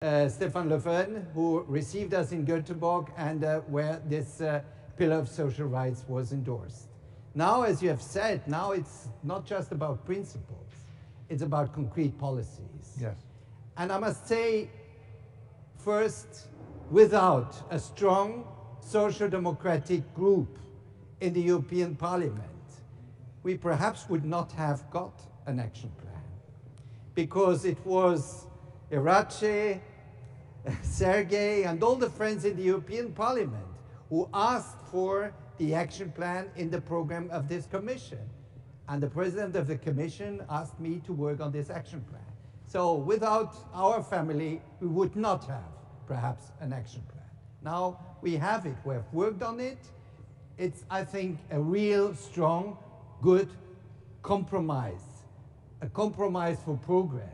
Stefan Löfven, who received us in Gothenburg and where this pillar of social rights was endorsed. Now, as you have said, now it's not just about principles, it's about concrete policies. Yes. And I must say, first, without a strong social democratic group in the European Parliament, we perhaps would not have got an action plan, because it was Iratxe, Sergei, and all the friends in the European Parliament who asked for the action plan in the program of this Commission. And the President of the Commission asked me to work on this action plan. So without our family, we would not have perhaps an action plan. Now we have it, we have worked on it. It's, I think, a real strong, good compromise, a compromise for progress.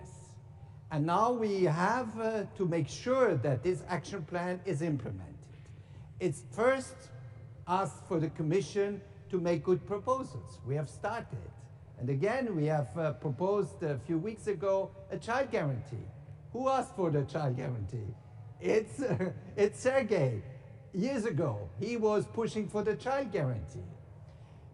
And now we have to make sure that this action plan is implemented. It's first asked for the Commission to make good proposals. We have started. And again, we have proposed a few weeks ago a child guarantee. Who asked for the child guarantee? It's Sergei. Years ago, he was pushing for the child guarantee.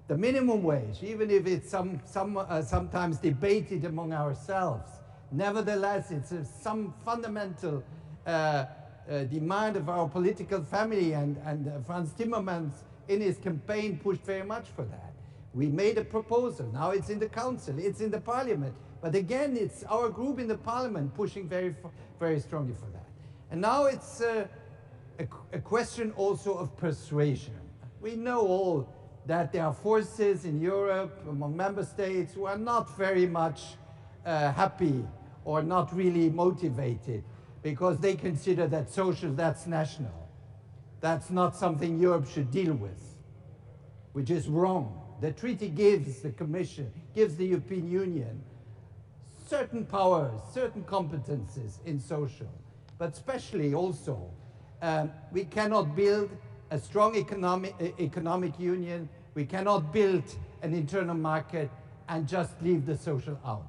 The minimum wage, even if it's sometimes debated among ourselves, nevertheless, it's some fundamental demand of our political family, and Franz Timmermans in his campaign pushed very much for that. We made a proposal, now it's in the Council, it's in the Parliament, but again, it's our group in the Parliament pushing very, very strongly for that. And now it's a question also of persuasion. We know all that there are forces in Europe, among member states, who are not very much happy or not really motivated, because they consider that social, that's national. That's not something Europe should deal with, which is wrong. The treaty gives the Commission, gives the European Union certain powers, certain competences in social, but especially also, we cannot build a strong economic union, we cannot build an internal market and just leave the social out.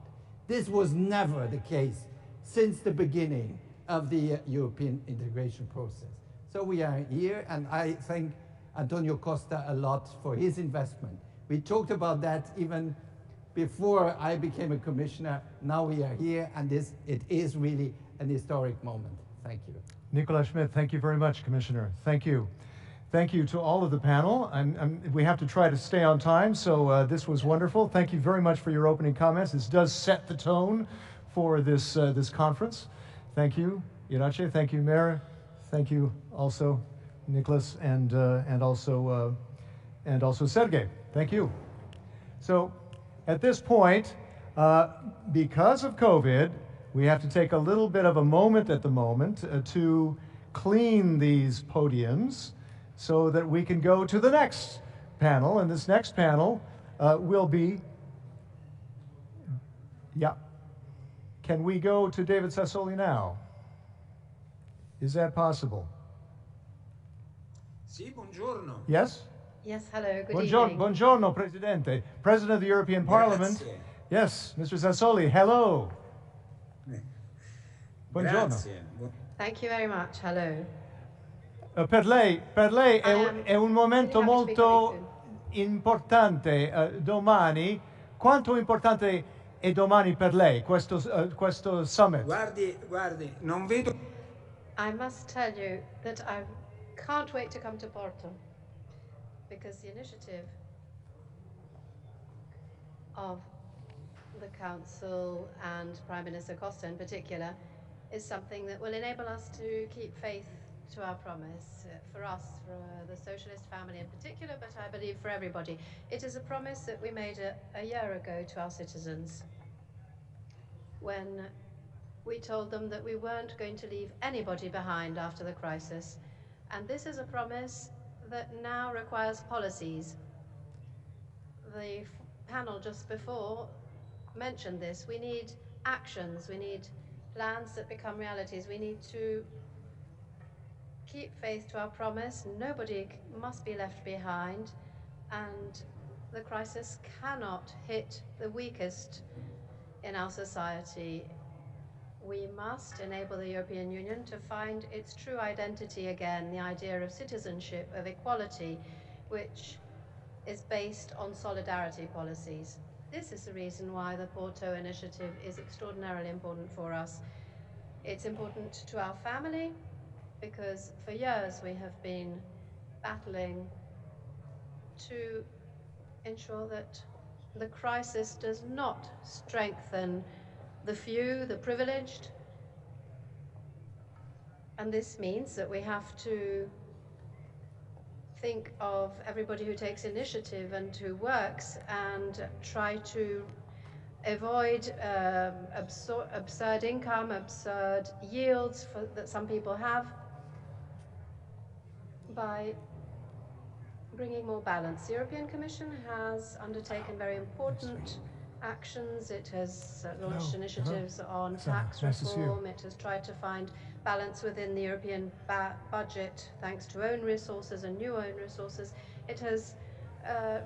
This was never the case since the beginning of the European integration process. So we are here, and I thank Antonio Costa a lot for his investment. We talked about that even before I became a commissioner. Now we are here, and it is really an historic moment. Thank you. Nicolas Schmit, thank you very much, Commissioner. Thank you. Thank you to all of the panel. We have to try to stay on time, so this was wonderful. Thank you very much for your opening comments. This does set the tone for this, this conference. Thank you, Iratxe. Thank you, Mayor. Thank you also, Nicolas, and also Sergei. Thank you. So at this point, because of COVID, we have to take a little bit of a moment at the moment to clean these podiums so that we can go to the next panel. And this next panel will be, yeah. Can we go to David Sassoli now? Is that possible? Sì, buongiorno. Yes? Yes, hello, good Buongiorno, evening. buongiorno, Presidente. President of the European Parliament. Grazie. Yes, Mr. Sassoli, hello. Buongiorno. Grazie. Thank you very much, hello. Per lei è un momento really happy to speak molto importante domani. Quanto importante è domani per lei questo summit? Guardi, non vedo. I must tell you that I can't wait to come to Porto, because the initiative of the Council and Prime Minister Costa in particular is something that will enable us to keep faith to our promise, for us, for the socialist family in particular, but I believe for everybody. It is a promise that we made a year ago to our citizens, when we told them that we weren't going to leave anybody behind after the crisis. And this is a promise that now requires policies. The panel just before mentioned this. We need actions, we need plans that become realities. We need to keep faith to our promise. Nobody must be left behind, and the crisis cannot hit the weakest in our society. We must enable the European Union to find its true identity again, the idea of citizenship, of equality, which is based on solidarity policies. This is the reason why the Porto initiative is extraordinarily important for us. It's important to our family because for years we have been battling to ensure that the crisis does not strengthen the few, the privileged. And this means that we have to think of everybody who takes initiative and who works and try to avoid absurd income, absurd yields that some people have by bringing more balance. The European Commission has undertaken very important actions. It has launched initiatives on tax reform. It has tried to find balance within the European budget thanks to own resources and new own resources. It has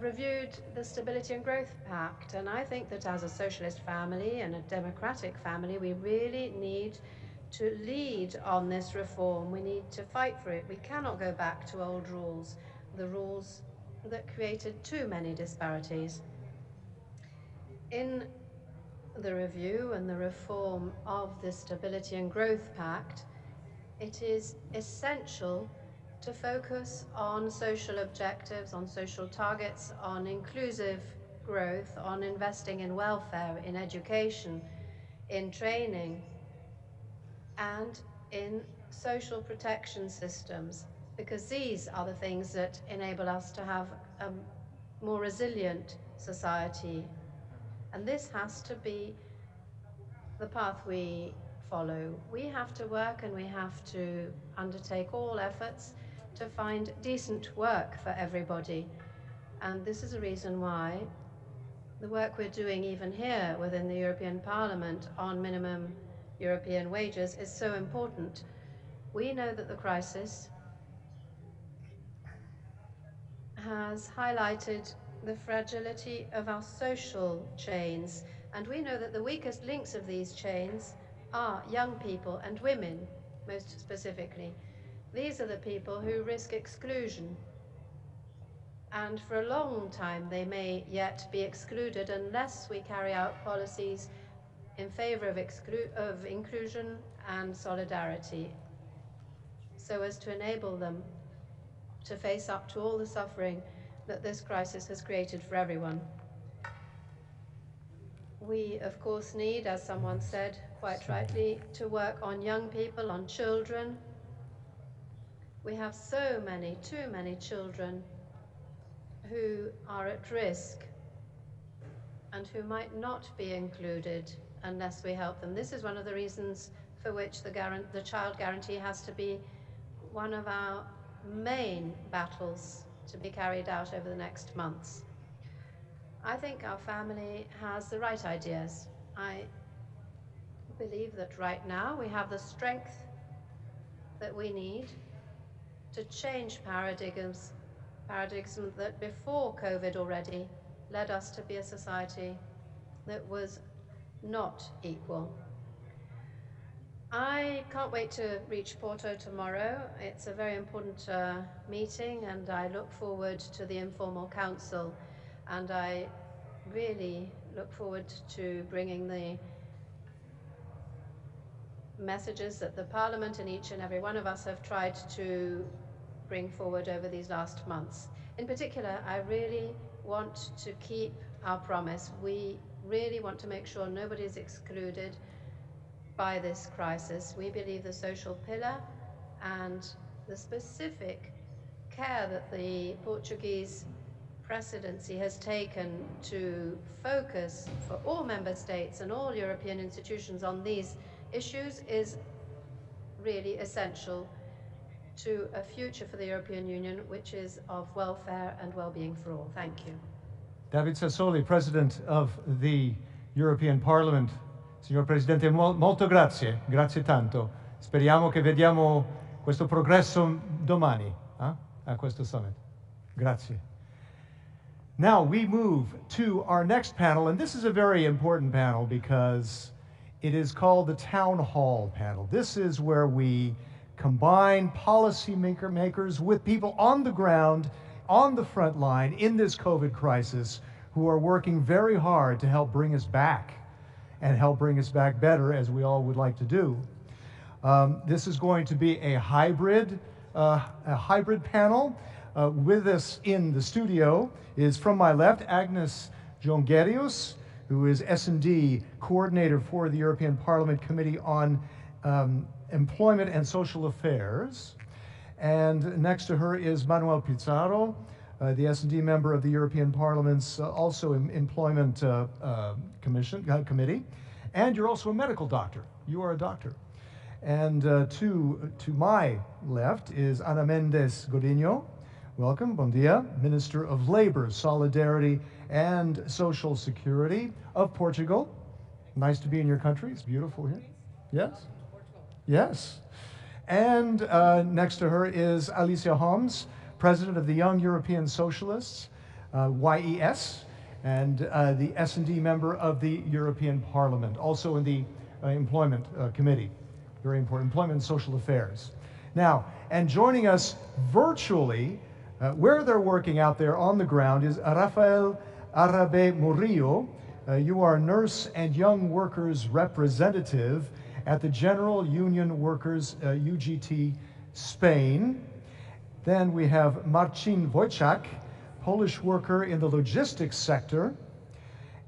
reviewed the Stability and Growth Pact, and I think that as a socialist family and a democratic family, we really need to lead on this reform. We need to fight for it. We cannot go back to old rules, the rules that created too many disparities. In the review and the reform of the Stability and Growth Pact, it is essential to focus on social objectives, on social targets, on inclusive growth, on investing in welfare, in education, in training, and in social protection systems, because these are the things that enable us to have a more resilient society. And this has to be the path we follow. We have to work and we have to undertake all efforts to find decent work for everybody. And this is a reason why the work we're doing even here within the European Parliament on minimum European wages is so important. We know that the crisis has highlighted the fragility of our social chains, and we know that the weakest links of these chains are young people and women, most specifically. These are the people who risk exclusion, and for a long time they may yet be excluded unless we carry out policies in favor of inclusion and solidarity, so as to enable them to face up to all the suffering that this crisis has created for everyone. We, of course, need, as someone said quite rightly, to work on young people, on children. We have so many, too many children who are at risk and who might not be included unless we help them. This is one of the reasons for which the child guarantee has to be one of our main battles to be carried out over the next months. I think our family has the right ideas. I believe that right now we have the strength that we need to change paradigms that before COVID already led us to be a society that was not equal. I can't wait to reach Porto tomorrow. It's a very important meeting, and I look forward to the informal council, and I really look forward to bringing the messages that the Parliament and each and every one of us have tried to bring forward over these last months. In particular, I really want to keep our promise. We really want to make sure nobody is excluded by this crisis. We believe the social pillar and the specific care that the Portuguese presidency has taken to focus for all member states and all European institutions on these issues is really essential to a future for the European Union which is of welfare and well-being for all. Thank you. David Sassoli, President of the European Parliament. Signor Presidente, molto grazie, grazie tanto. Speriamo che vediamo questo progresso domani a questo summit. Grazie. Now we move to our next panel, and this is a very important panel because It is called the Town Hall Panel. This is where we combine policy makers with people on the ground, on the front line in this COVID crisis, who are working very hard to help bring us back and help bring us back better, as we all would like to do. This is going to be a hybrid panel. With us in the studio is, from my left, Agnes Jongerius, who is S&D coordinator for the European Parliament Committee on Employment and Social Affairs. And next to her is Manuel Pizarro, the S&D member of the European Parliament's also Employment Committee. And you're also a medical doctor. You are a doctor. And to my left is Ana Mendes Godinho. Welcome, bon dia, Minister of Labor, Solidarity, and Social Security of Portugal. Nice to be in your country. It's beautiful here. Yes? Yes. And next to her is Alicia Holmes, President of the Young European Socialists, YES, and the S&D member of the European Parliament, also in the Employment Committee. Very important, Employment and Social Affairs. Now, and joining us virtually, where they're working out there on the ground, is Rafael Arabe Murillo. You are Nurse and Young Workers Representative at the General Union Workers, UGT, Spain. Then we have Marcin Wojciak, Polish worker in the logistics sector,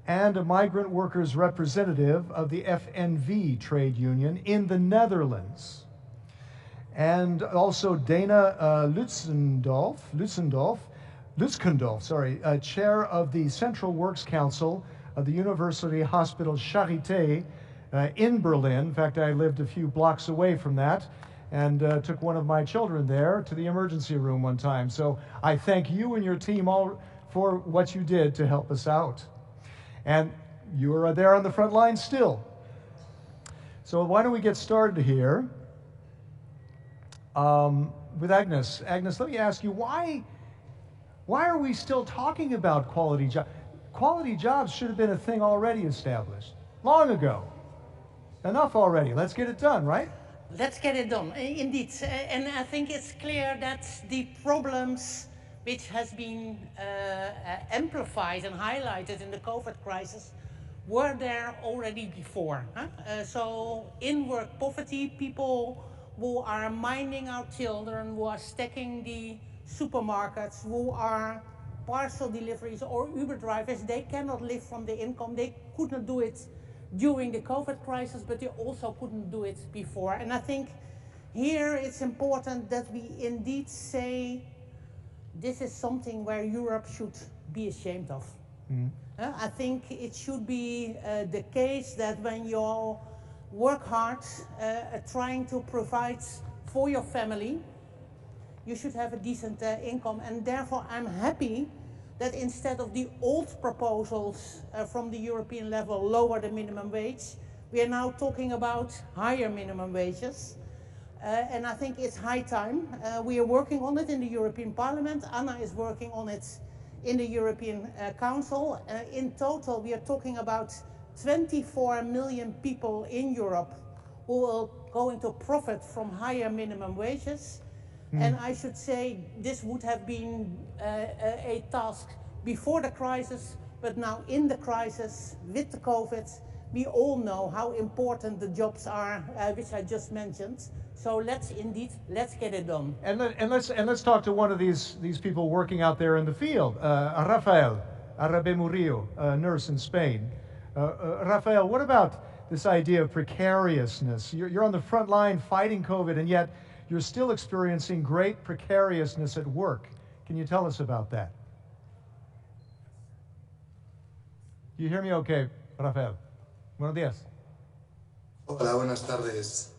and a migrant workers representative of the FNV trade union in the Netherlands. And also Dana Lutzendorf, chair of the Central Works Council of the University Hospital Charité in Berlin. In fact, I lived a few blocks away from that and took one of my children there to the emergency room one time. So I thank you and your team all for what you did to help us out. And you are there on the front line still. So why don't we get started here with Agnes. Agnes, let me ask you, why are we still talking about quality jobs? Quality jobs should have been a thing already established, long ago. Enough already, let's get it done, right? Let's get it done, indeed. And I think it's clear that the problems which has been amplified and highlighted in the COVID crisis were there already before. So in-work poverty, people who are minding our children, who are stacking the supermarkets, who are parcel deliveries or Uber drivers, they cannot live from the income. They could not do it during the COVID crisis, but they also couldn't do it before. And I think here it's important that we indeed say this is something where Europe should be ashamed of. Mm. I think it should be the case that when you work hard trying to provide for your family, you should have a decent income. And therefore I'm happy that instead of the old proposals from the European level, lower the minimum wage, we are now talking about higher minimum wages. And I think it's high time. We are working on it in the European Parliament. Anna is working on it in the European Council. In total, we are talking about 24 million people in Europe who are going to profit from higher minimum wages. Mm. And I should say this would have been a task before the crisis, but now in the crisis with the COVID, we all know how important the jobs are, which I just mentioned. So let's get it done. And let's talk to one of these people working out there in the field, Rafael Arabe Murillo, a nurse in Spain. Rafael, what about this idea of precariousness? You're on the front line fighting COVID, and yet you're still experiencing great precariousness at work. Can you tell us about that? You hear me okay, Rafael? Buenos días. Hola, buenas tardes.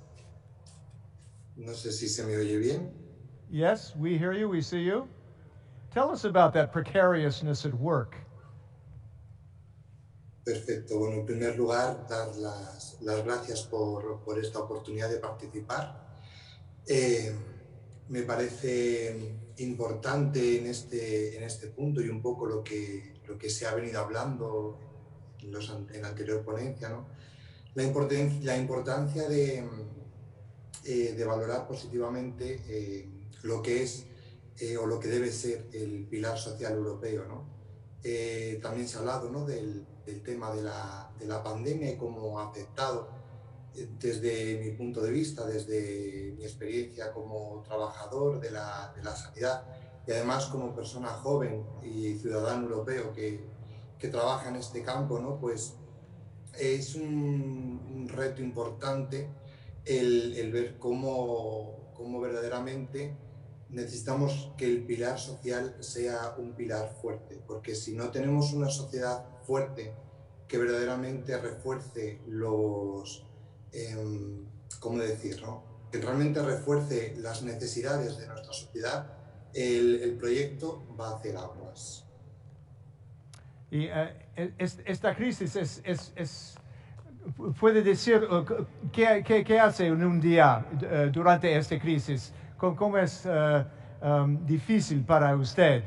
No sé si se me oye bien. Yes, we hear you, we see you. Tell us about that precariousness at work. Perfecto. Bueno, en primer lugar, dar las gracias por esta oportunidad de participar. Me parece importante en este punto y un poco lo que se ha venido hablando en la anterior ponencia, ¿no? la importancia de valorar positivamente lo que es o lo que debe ser el pilar social europeo, ¿no? También se ha hablado, ¿no?, del tema de la pandemia y cómo ha afectado, desde mi punto de vista, desde mi experiencia como trabajador de la sanidad y además como persona joven y ciudadano europeo que trabaja en este campo, ¿no?, pues es un reto importante el ver cómo verdaderamente necesitamos que el pilar social sea un pilar fuerte, porque si no tenemos una sociedad fuerte que verdaderamente refuerce ¿cómo decir, no?, que realmente refuerce las necesidades de nuestra sociedad, el proyecto va a hacer aguas. Y esta crisis puede decir, ¿qué hace en un día durante esta crisis? ¿Cómo es difícil para usted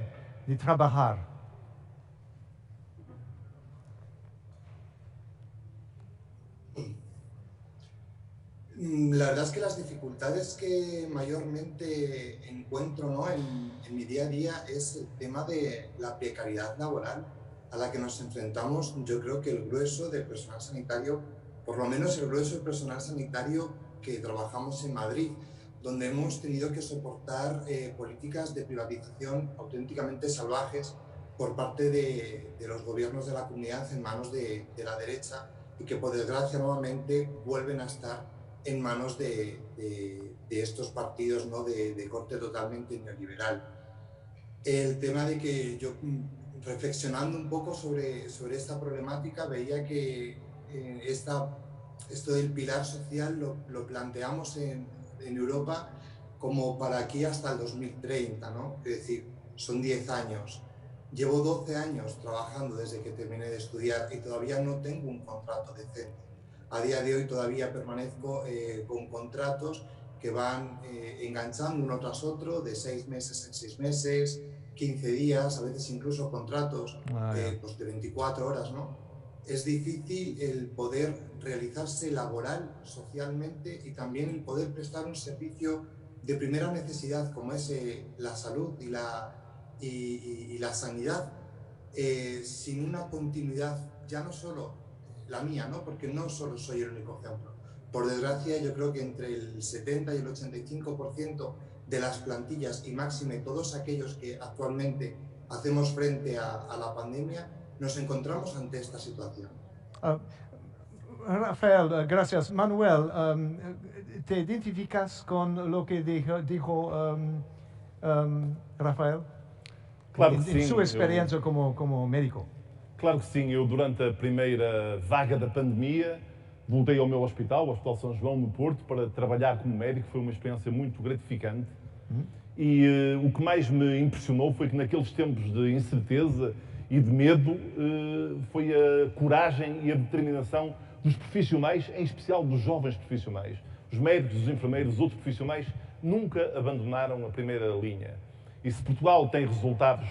de trabajar? La verdad es que las dificultades que mayormente encuentro, ¿no?, en mi día a día es el tema de la precariedad laboral a la que nos enfrentamos. Yo creo que el grueso del personal sanitario, por lo menos el grueso del personal sanitario que trabajamos en Madrid, donde hemos tenido que soportar políticas de privatización auténticamente salvajes por parte de los gobiernos de la comunidad en manos de la derecha y que por desgracia nuevamente vuelven a estar en manos de estos partidos, ¿no?, de corte totalmente neoliberal. El tema de que yo, reflexionando un poco sobre esta problemática, veía que esto del pilar social lo planteamos en Europa como para aquí hasta el 2030, ¿no? Es decir, son 10 años. Llevo 12 años trabajando desde que terminé de estudiar y todavía no tengo un contrato decente. A día de hoy todavía permanezco con contratos que van enganchando uno tras otro, de 6 meses en 6 meses, 15 días, a veces incluso contratos pues de 24 horas, ¿no? Es difícil el poder realizarse laboral, socialmente, y también el poder prestar un servicio de primera necesidad como es la salud y la sanidad, sin una continuidad, ya no solo la mía, ¿no?, porque no solo soy el único ejemplo. Por desgracia, yo creo que entre el 70 y el 85% de las plantillas, y máxime todos aquellos que actualmente hacemos frente a la pandemia, nos encontramos ante esta situación. Rafael, gracias. Manuel, ¿te identificas con lo que dijo Rafael? Claro que sim. Em sua experiência como médico. Claro que sim. Eu, durante a primeira vaga da pandemia, voltei ao meu hospital, o Hospital São João, no Porto, para trabalhar como médico. Foi uma experiência muito gratificante. E o que mais me impressionou foi que naqueles tempos de incerteza e de medo foi a coragem e a determinação dos profissionais, em especial dos jovens profissionais. Os médicos, os enfermeiros, os outros profissionais nunca abandonaram a primeira linha. E se Portugal tem resultados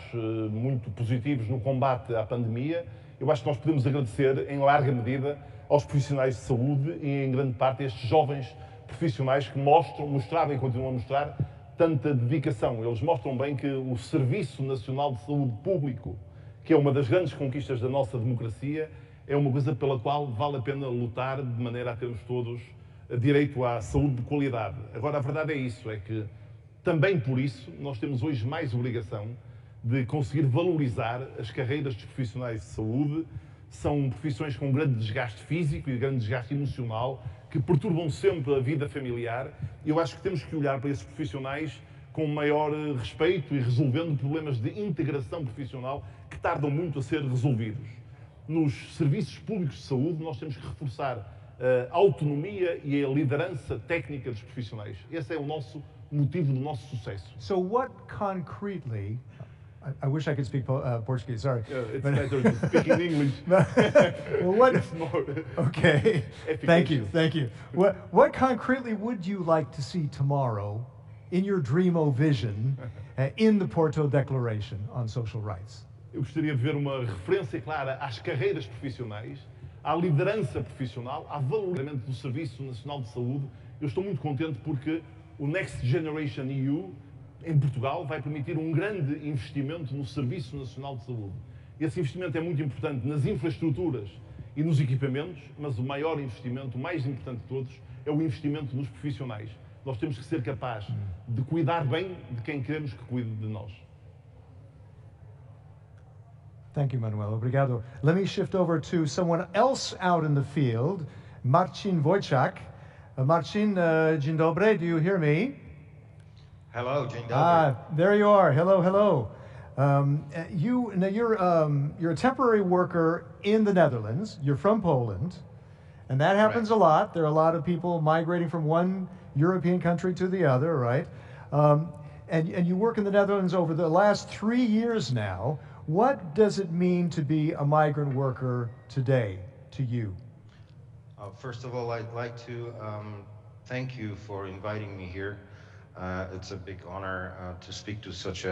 muito positivos no combate à pandemia, eu acho que nós podemos agradecer em larga medida aos profissionais de saúde e em grande parte a estes jovens profissionais que mostraram e continuam a mostrar tanta dedicação. Eles mostram bem que o Serviço Nacional de Saúde Público, que é uma das grandes conquistas da nossa democracia, é uma coisa pela qual vale a pena lutar de maneira a termos todos direito à saúde de qualidade. Agora, a verdade é isso, é que também por isso nós temos hoje mais obrigação de conseguir valorizar as carreiras dos profissionais de saúde. São profissões com grande desgaste físico e grande desgaste emocional, que perturbam sempre a vida familiar. Eu acho que temos que olhar para esses profissionais com maior respeito e resolvendo problemas de integração profissional que tardam muito a ser resolvidos. Nos serviços públicos de saúde nós temos que reforçar a autonomia e a liderança técnica dos profissionais. Esse é o nosso motivo do nosso sucesso. So what concretely, I wish I could speak Portuguese, sorry. It's better to speak in English. Well, what? It's more Okay, efficacious. thank you. What concretely would you like to see tomorrow in your dream-o vision in the Porto Declaration on Social Rights? Eu gostaria de ver uma referência clara às carreiras profissionais, à liderança profissional, ao valoramento do Serviço Nacional de Saúde. Eu estou muito contente porque o Next Generation EU, em Portugal, vai permitir um grande investimento no Serviço Nacional de Saúde. Esse investimento é muito importante nas infraestruturas e nos equipamentos, mas o maior investimento, o mais importante de todos, é o investimento nos profissionais. Nós temos que ser capazes de cuidar bem de quem queremos que cuide de nós. Thank you, Manuel. Obrigado. Let me shift over to someone else out in the field, Marcin Wojciak. Marcin, dzień dobry, do you hear me? Hello, dzień dobry. There you are. Hello, hello. You're a temporary worker in the Netherlands. You're from Poland, and that happens a lot. There are a lot of people migrating from one European country to the other, right? And you work in the Netherlands over the last 3 years now. What does it mean to be a migrant worker today to you? First of all, I'd like to thank you for inviting me here. It's a big honor to speak to such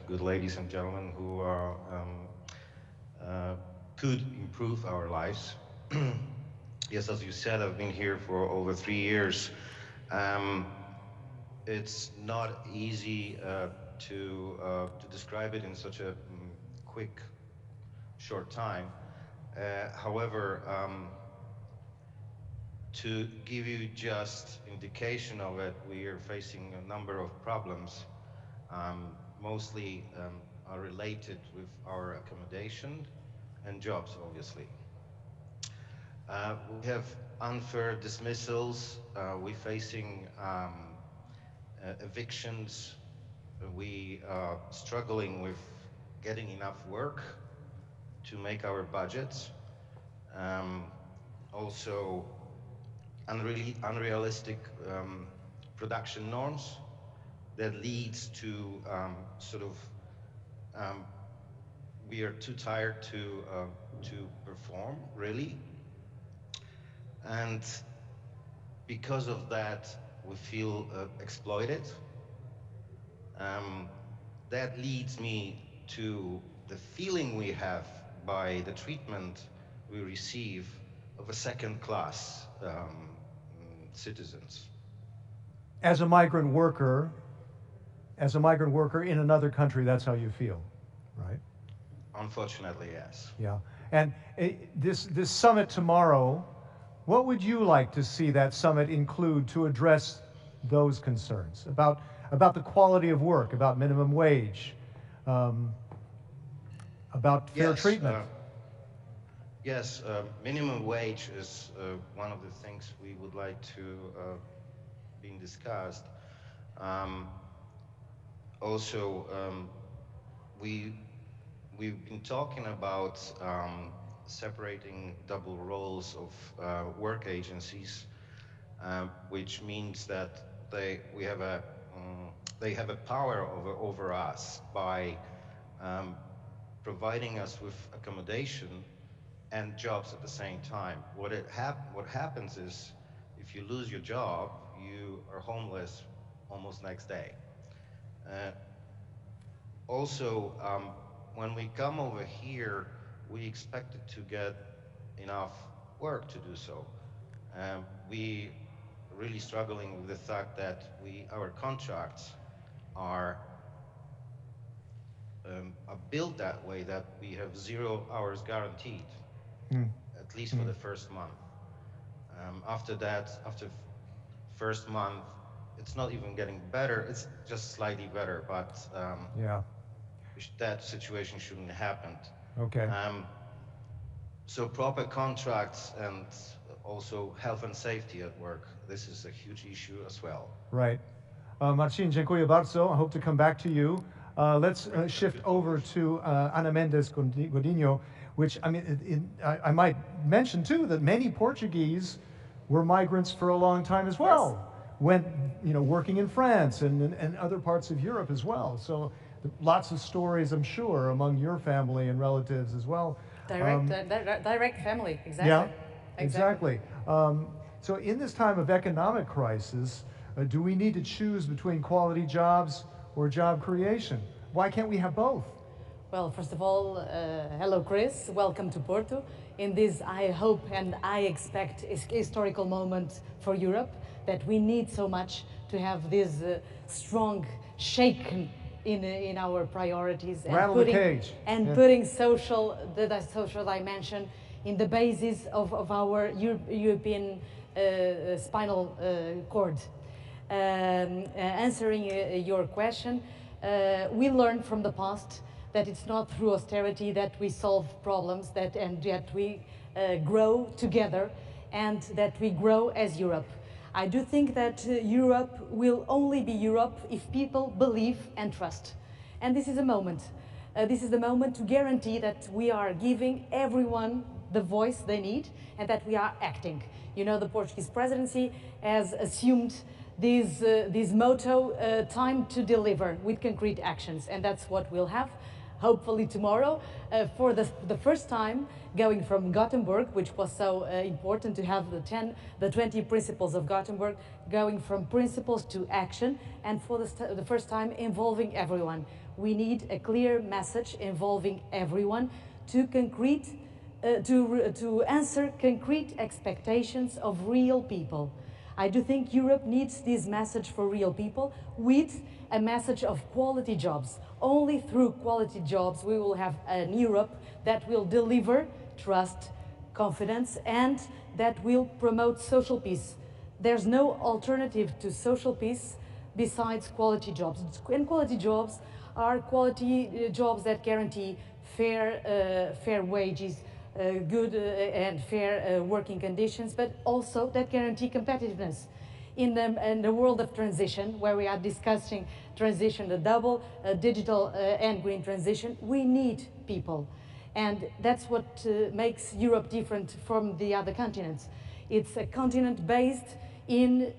good ladies and gentlemen who could improve our lives. Yes, as you said, I've been here for over 3 years. It's not easy to describe it in such a quick, short time. However, to give you just indication of it, we are facing a number of problems, mostly are related with our accommodation and jobs, obviously. We have unfair dismissals, we're facing evictions, we are struggling with getting enough work to make our budgets. Also, unrealistic production norms that leads to we are too tired to perform, really. And because of that, we feel exploited. That leads me to the feeling we have by the treatment we receive of a second-class citizens. As a migrant worker in another country, that's how you feel, right? Unfortunately, yes. Yeah. And this summit tomorrow, what would you like to see that summit include to address those concerns about the quality of work, about minimum wage, about fair treatment? Yes, minimum wage is one of the things we would like to be discussed. Also, we've been talking about separating double roles of work agencies, which means that they have a power over us by providing us with accommodation and jobs at the same time. What happens is, if you lose your job, you are homeless almost next day. Also, when we come over here, we expected to get enough work to do so. We are really struggling with the fact that our contracts are built that way that we have 0 hours guaranteed. At least for the first month. After that, after first month, it's not even getting better, it's just slightly better, but yeah, that situation shouldn't happen. Okay. So proper contracts and also health and safety at work, this is a huge issue as well. Right. Marcin, dziękuję bardzo. I hope to come back to you. Let's shift over to Ana Mendes Godinho, which, I mean, I might mention too that many Portuguese were migrants for a long time as well, when, working in France and other parts of Europe as well. So lots of stories, I'm sure, among your family and relatives as well. Direct family, exactly. Yeah, exactly. So in this time of economic crisis, do we need to choose between quality jobs or job creation? Why can't we have both? Well, first of all, hello, Chris. Welcome to Porto. In this, I hope and I expect historical moment for Europe that we need so much to have this strong shake in our priorities and rattle the cage and putting the social dimension in the basis of our European spinal cord. Answering your question, we learned from the past that it's not through austerity that we solve problems, and that we grow together and that we grow as Europe. I do think that Europe will only be Europe if people believe and trust. And this is a moment. This is the moment to guarantee that we are giving everyone the voice they need and that we are acting. You know, the Portuguese presidency has assumed this motto, time to deliver with concrete actions, and that's what we'll have hopefully tomorrow for the first time, going from Gothenburg, which was so important to have the 20 principles of Gothenburg, going from principles to action, and for the first time involving everyone. We need a clear message involving everyone to answer concrete expectations of real people. I do think Europe needs this message for real people with a message of quality jobs. Only through quality jobs we will have a Europe that will deliver trust, confidence, and that will promote social peace. There's no alternative to social peace besides quality jobs. And quality jobs are quality jobs that guarantee fair wages, good and fair working conditions, but also that guarantee competitiveness. In the world of transition, where we are discussing transition, the double digital and green transition, we need people. And that's what makes Europe different from the other continents. It's a continent based in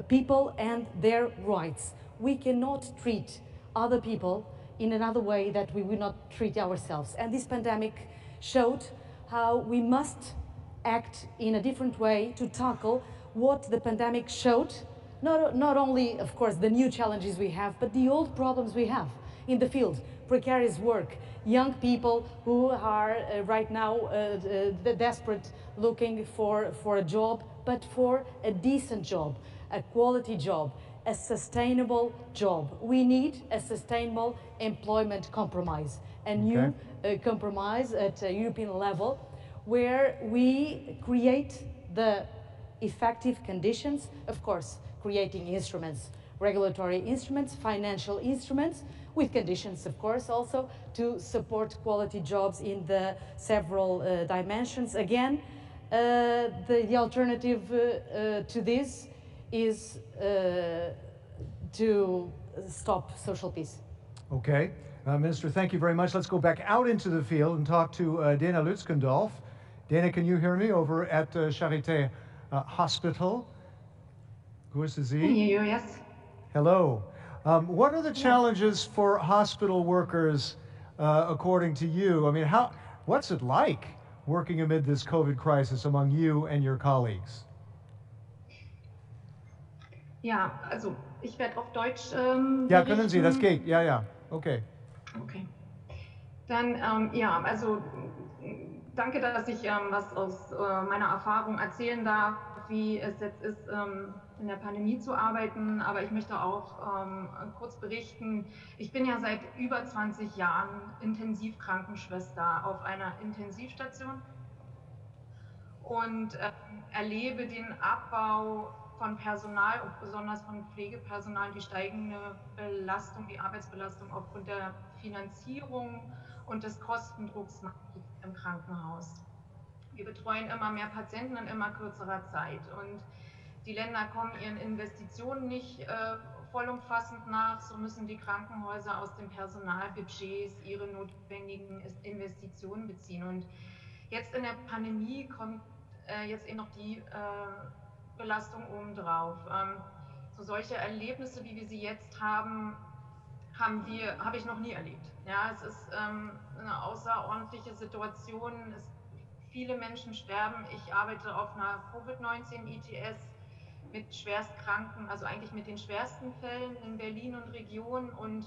people and their rights. We cannot treat other people in another way that we will not treat ourselves. And this pandemic showed how we must act in a different way to tackle what the pandemic showed, not only, of course, the new challenges we have, but the old problems we have in the field, precarious work, young people who are right now desperate looking for a job, but for a decent job, a quality job, a sustainable job. We need a sustainable employment compromise, a new compromise at a European level where we create the effective conditions, of course, creating instruments, regulatory instruments, financial instruments, with conditions, of course, also to support quality jobs in the several dimensions. Again, the alternative to this is to stop social peace. Okay. Minister, thank you very much. Let's go back out into the field and talk to Dana Lutskendorf. Dana, can you hear me over at Charité Hospital? Grüße Sie. I can hear you, yes. Hello. What are the challenges for hospital workers, according to you? I mean, what's it like working amid this COVID crisis among you and your colleagues? Ja, also ich werde auf Deutsch Ja, können Sie, das geht. Ja, ja, okay. Okay. Dann, ja, also danke, dass ich was aus meiner Erfahrung erzählen darf, wie es jetzt ist, in der Pandemie zu arbeiten. Aber ich möchte auch kurz berichten, ich bin ja seit über 20 Jahren Intensivkrankenschwester auf einer Intensivstation und erlebe den Abbau von Personal und besonders von Pflegepersonal, die steigende Belastung, die Arbeitsbelastung aufgrund der Finanzierung und des Kostendrucks im Krankenhaus. Wir betreuen immer mehr Patienten in immer kürzerer Zeit und die Länder kommen ihren Investitionen nicht vollumfassend nach, so müssen die Krankenhäuser aus den Personalbudgets ihre notwendigen Investitionen beziehen. Und jetzt in der Pandemie kommt jetzt eben noch die Belastung obendrauf. So solche Erlebnisse, wie wir sie jetzt haben, habe ich noch nie erlebt. Ja, es ist eine außerordentliche Situation. Viele Menschen sterben. Ich arbeite auf einer Covid-19-ITS mit Schwerstkranken, also eigentlich mit den schwersten Fällen in Berlin und Region. Und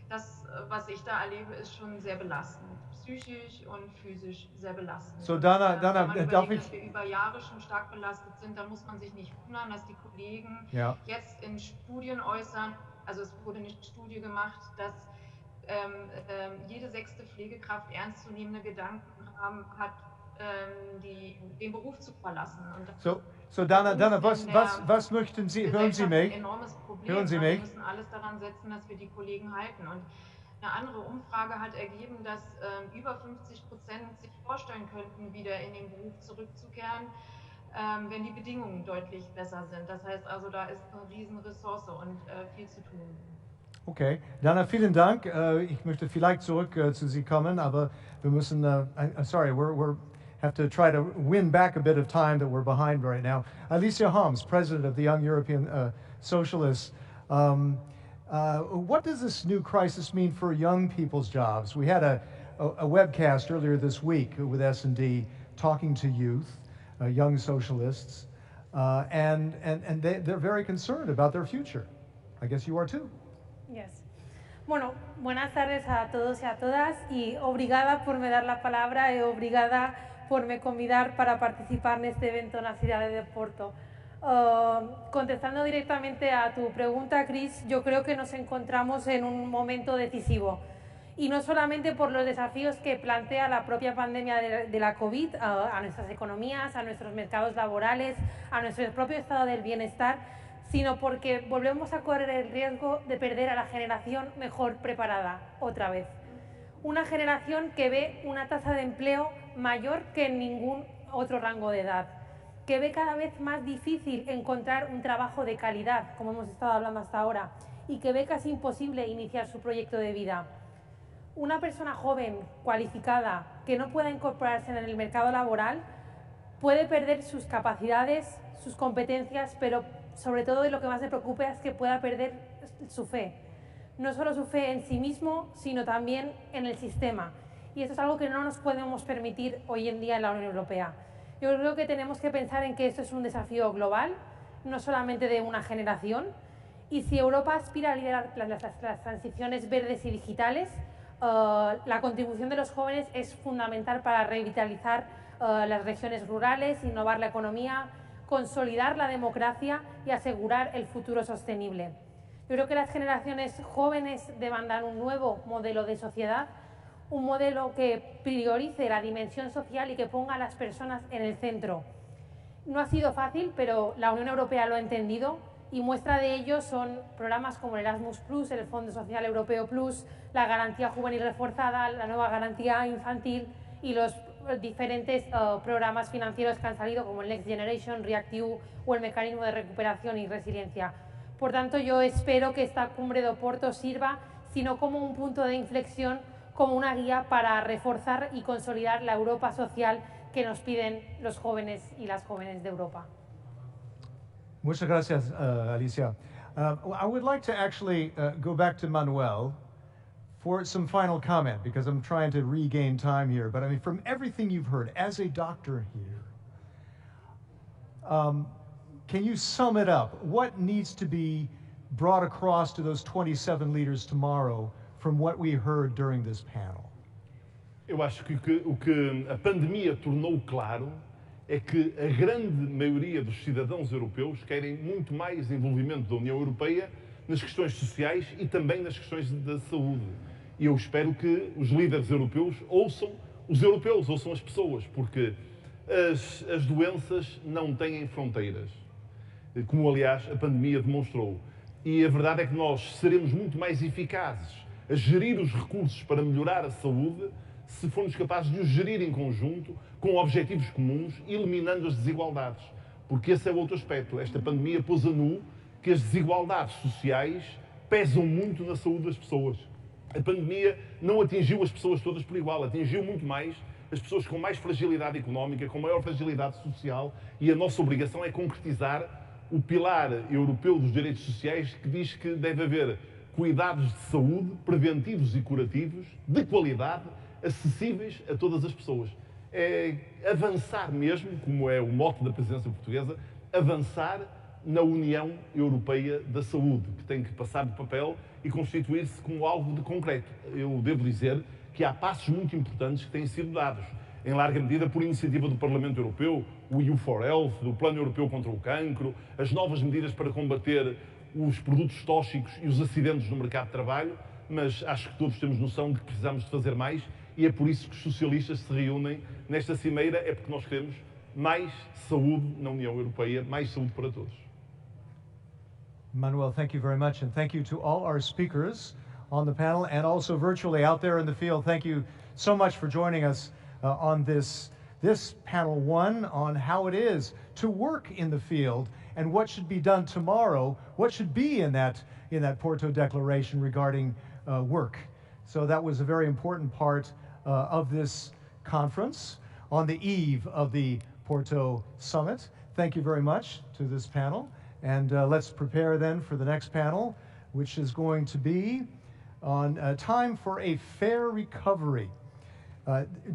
das, was ich da erlebe, ist schon sehr belastend. Psychisch und physisch sehr belastend. So, Dana, Wenn man darf überlegt, ich... dass wir über Jahre schon stark belastet sind, dann muss man sich nicht wundern, dass die Kollegen jetzt in Studien äußern, also es wurde eine Studie gemacht, dass jede 6. Pflegekraft ernstzunehmende Gedanken hat, den Beruf zu verlassen. Und so Dana, was möchten Sie, hören Sie mich? Ein enormes Problem. Hören Sie mich? Wir müssen alles daran setzen, dass wir die Kollegen halten. Und eine andere Umfrage hat ergeben, dass über 50% sich vorstellen könnten, wieder in den Beruf zurückzukehren, wenn die Bedingungen deutlich besser sind. Das heißt also, da ist eine riesen Ressource und viel zu tun. Okay, Dana, vielen Dank. Ich möchte vielleicht zurück zu Sie kommen, aber wir müssen, sorry, we're have to try to win back a bit of time that we're behind right now. Alicia Homs, President of the Young European Socialists. What does this new crisis mean for young people's jobs? We had a webcast earlier this week with S&D talking to youth, young socialists, and they're very concerned about their future. I guess you are too. Yes. Bueno, buenas tardes a todos y a todas y obrigada por me dar la palabra y obrigada por me convidar para participar en este evento na cidade de Porto. Contestando directamente a tu pregunta, Chris, yo creo que nos encontramos en un momento decisivo y no solamente por los desafíos que plantea la propia pandemia de la COVID a nuestras economías, a nuestros mercados laborales, a nuestro propio estado del bienestar, sino porque volvemos a correr el riesgo de perder a la generación mejor preparada otra vez. Una generación que ve una tasa de empleo mayor que en ningún otro rango de edad, que ve cada vez más difícil encontrar un trabajo de calidad, como hemos estado hablando hasta ahora, y que ve casi imposible iniciar su proyecto de vida. Una persona joven, cualificada, que no pueda incorporarse en el mercado laboral, puede perder sus capacidades, sus competencias, pero sobre todo y lo que más me preocupa es que pueda perder su fe. No solo su fe en sí mismo, sino también en el sistema. Y esto es algo que no nos podemos permitir hoy en día en la Unión Europea. Yo creo que tenemos que pensar en que esto es un desafío global, no solamente de una generación, y si Europa aspira a liderar las transiciones verdes y digitales, la contribución de los jóvenes es fundamental para revitalizar las regiones rurales, innovar la economía, consolidar la democracia y asegurar el futuro sostenible. Yo creo que las generaciones jóvenes demandan un nuevo modelo de sociedad, un modelo que priorice la dimensión social y que ponga a las personas en el centro. No ha sido fácil, pero la Unión Europea lo ha entendido y muestra de ello son programas como el Erasmus+, el Fondo Social Europeo Plus, la Garantía Juvenil Reforzada, la nueva Garantía Infantil y los diferentes programas financieros que han salido como el Next Generation, REACT-EU o el Mecanismo de Recuperación y Resiliencia. Por tanto, yo espero que esta cumbre de Porto sirva, sino como un punto de inflexión, como una guía para reforzar y consolidar la Europa social que nos piden los jóvenes y las jóvenes de Europa. Muchas gracias, Alicia. I would like to actually go back to Manuel for some final comment, because I'm trying to regain time here. But I mean, from everything you've heard, as a doctor here, can you sum it up? What needs to be brought across to those 27 leaders tomorrow from what we heard during this panel? Eu acho que o que a pandemia tornou claro é que a grande maioria dos cidadãos europeus querem muito mais envolvimento da União Europeia nas questões sociais e também nas questões da saúde. E eu espero que os líderes europeus ouçam os europeus, ouçam as pessoas, porque as doenças não têm fronteiras, como aliás a pandemia demonstrou. E a verdade é que nós seremos muito mais eficazes a gerir os recursos para melhorar a saúde se formos capazes de os gerir em conjunto, com objetivos comuns, eliminando as desigualdades. Porque esse é o outro aspecto. Esta pandemia pôs a nu que as desigualdades sociais pesam muito na saúde das pessoas. A pandemia não atingiu as pessoas todas por igual, atingiu muito mais as pessoas com mais fragilidade económica, com maior fragilidade social, e a nossa obrigação é concretizar o pilar europeu dos direitos sociais, que diz que deve haver cuidados de saúde preventivos e curativos, de qualidade, acessíveis a todas as pessoas. É avançar mesmo, como é o mote da presidência portuguesa, avançar na União Europeia da Saúde, que tem que passar do papel e constituir-se como algo de concreto. Eu devo dizer que há passos muito importantes que têm sido dados, em larga medida por iniciativa do Parlamento Europeu, o EU for Health, do Plano Europeu contra o Cancro, as novas medidas para combater os produtos tóxicos e os acidentes no mercado de trabalho, mas acho que todos temos noção de que precisamos de fazer mais e é por isso que os socialistas se reúnem nesta cimeira, é porque nós queremos mais saúde na União Europeia, mais saúde para todos. Manuel, thank you very much, and thank you to all our speakers on the panel and also virtually out there in the field. Thank you so much for joining us on this panel one on how it is to work in the field and what should be done tomorrow, what should be in that Porto Declaration regarding work. So that was a very important part of this conference on the eve of the Porto Summit. Thank you very much to this panel. And let's prepare then for the next panel, which is going to be on time for a fair recovery.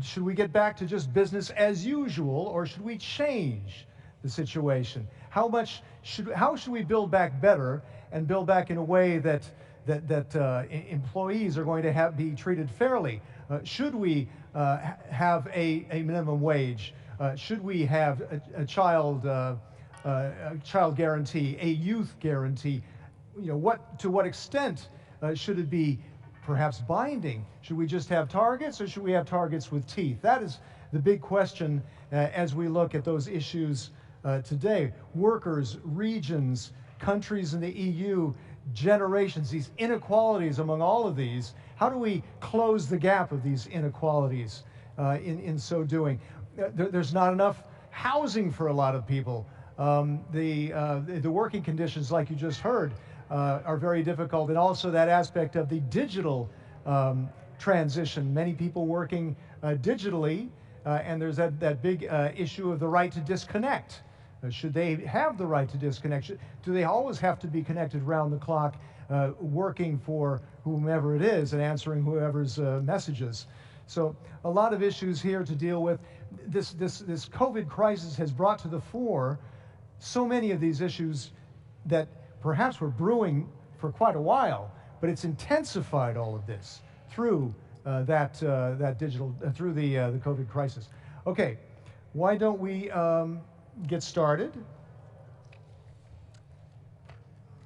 Should we get back to just business as usual, or should we change the situation? How should we build back better and build back in a way that employees are going to be treated fairly? Should we have a minimum wage? Should we have a child guarantee, a youth guarantee? You know, to what extent should it be perhaps binding? Should we just have targets, or should we have targets with teeth? That is the big question as we look at those issues today. Workers, regions, countries in the EU, generations, these inequalities among all of these. How do we close the gap of these inequalities in so doing? There's not enough housing for a lot of people. The working conditions, like you just heard, are very difficult, and also that aspect of the digital transition. Many people working digitally, and there's that big issue of the right to disconnect. Should they have the right to disconnect? Do they always have to be connected round the clock, working for whomever it is and answering whoever's messages? So a lot of issues here to deal with. This COVID crisis has brought to the fore so many of these issues that perhaps were brewing for quite a while, but it's intensified all of this through that digital, through the COVID crisis. Okay, why don't we get started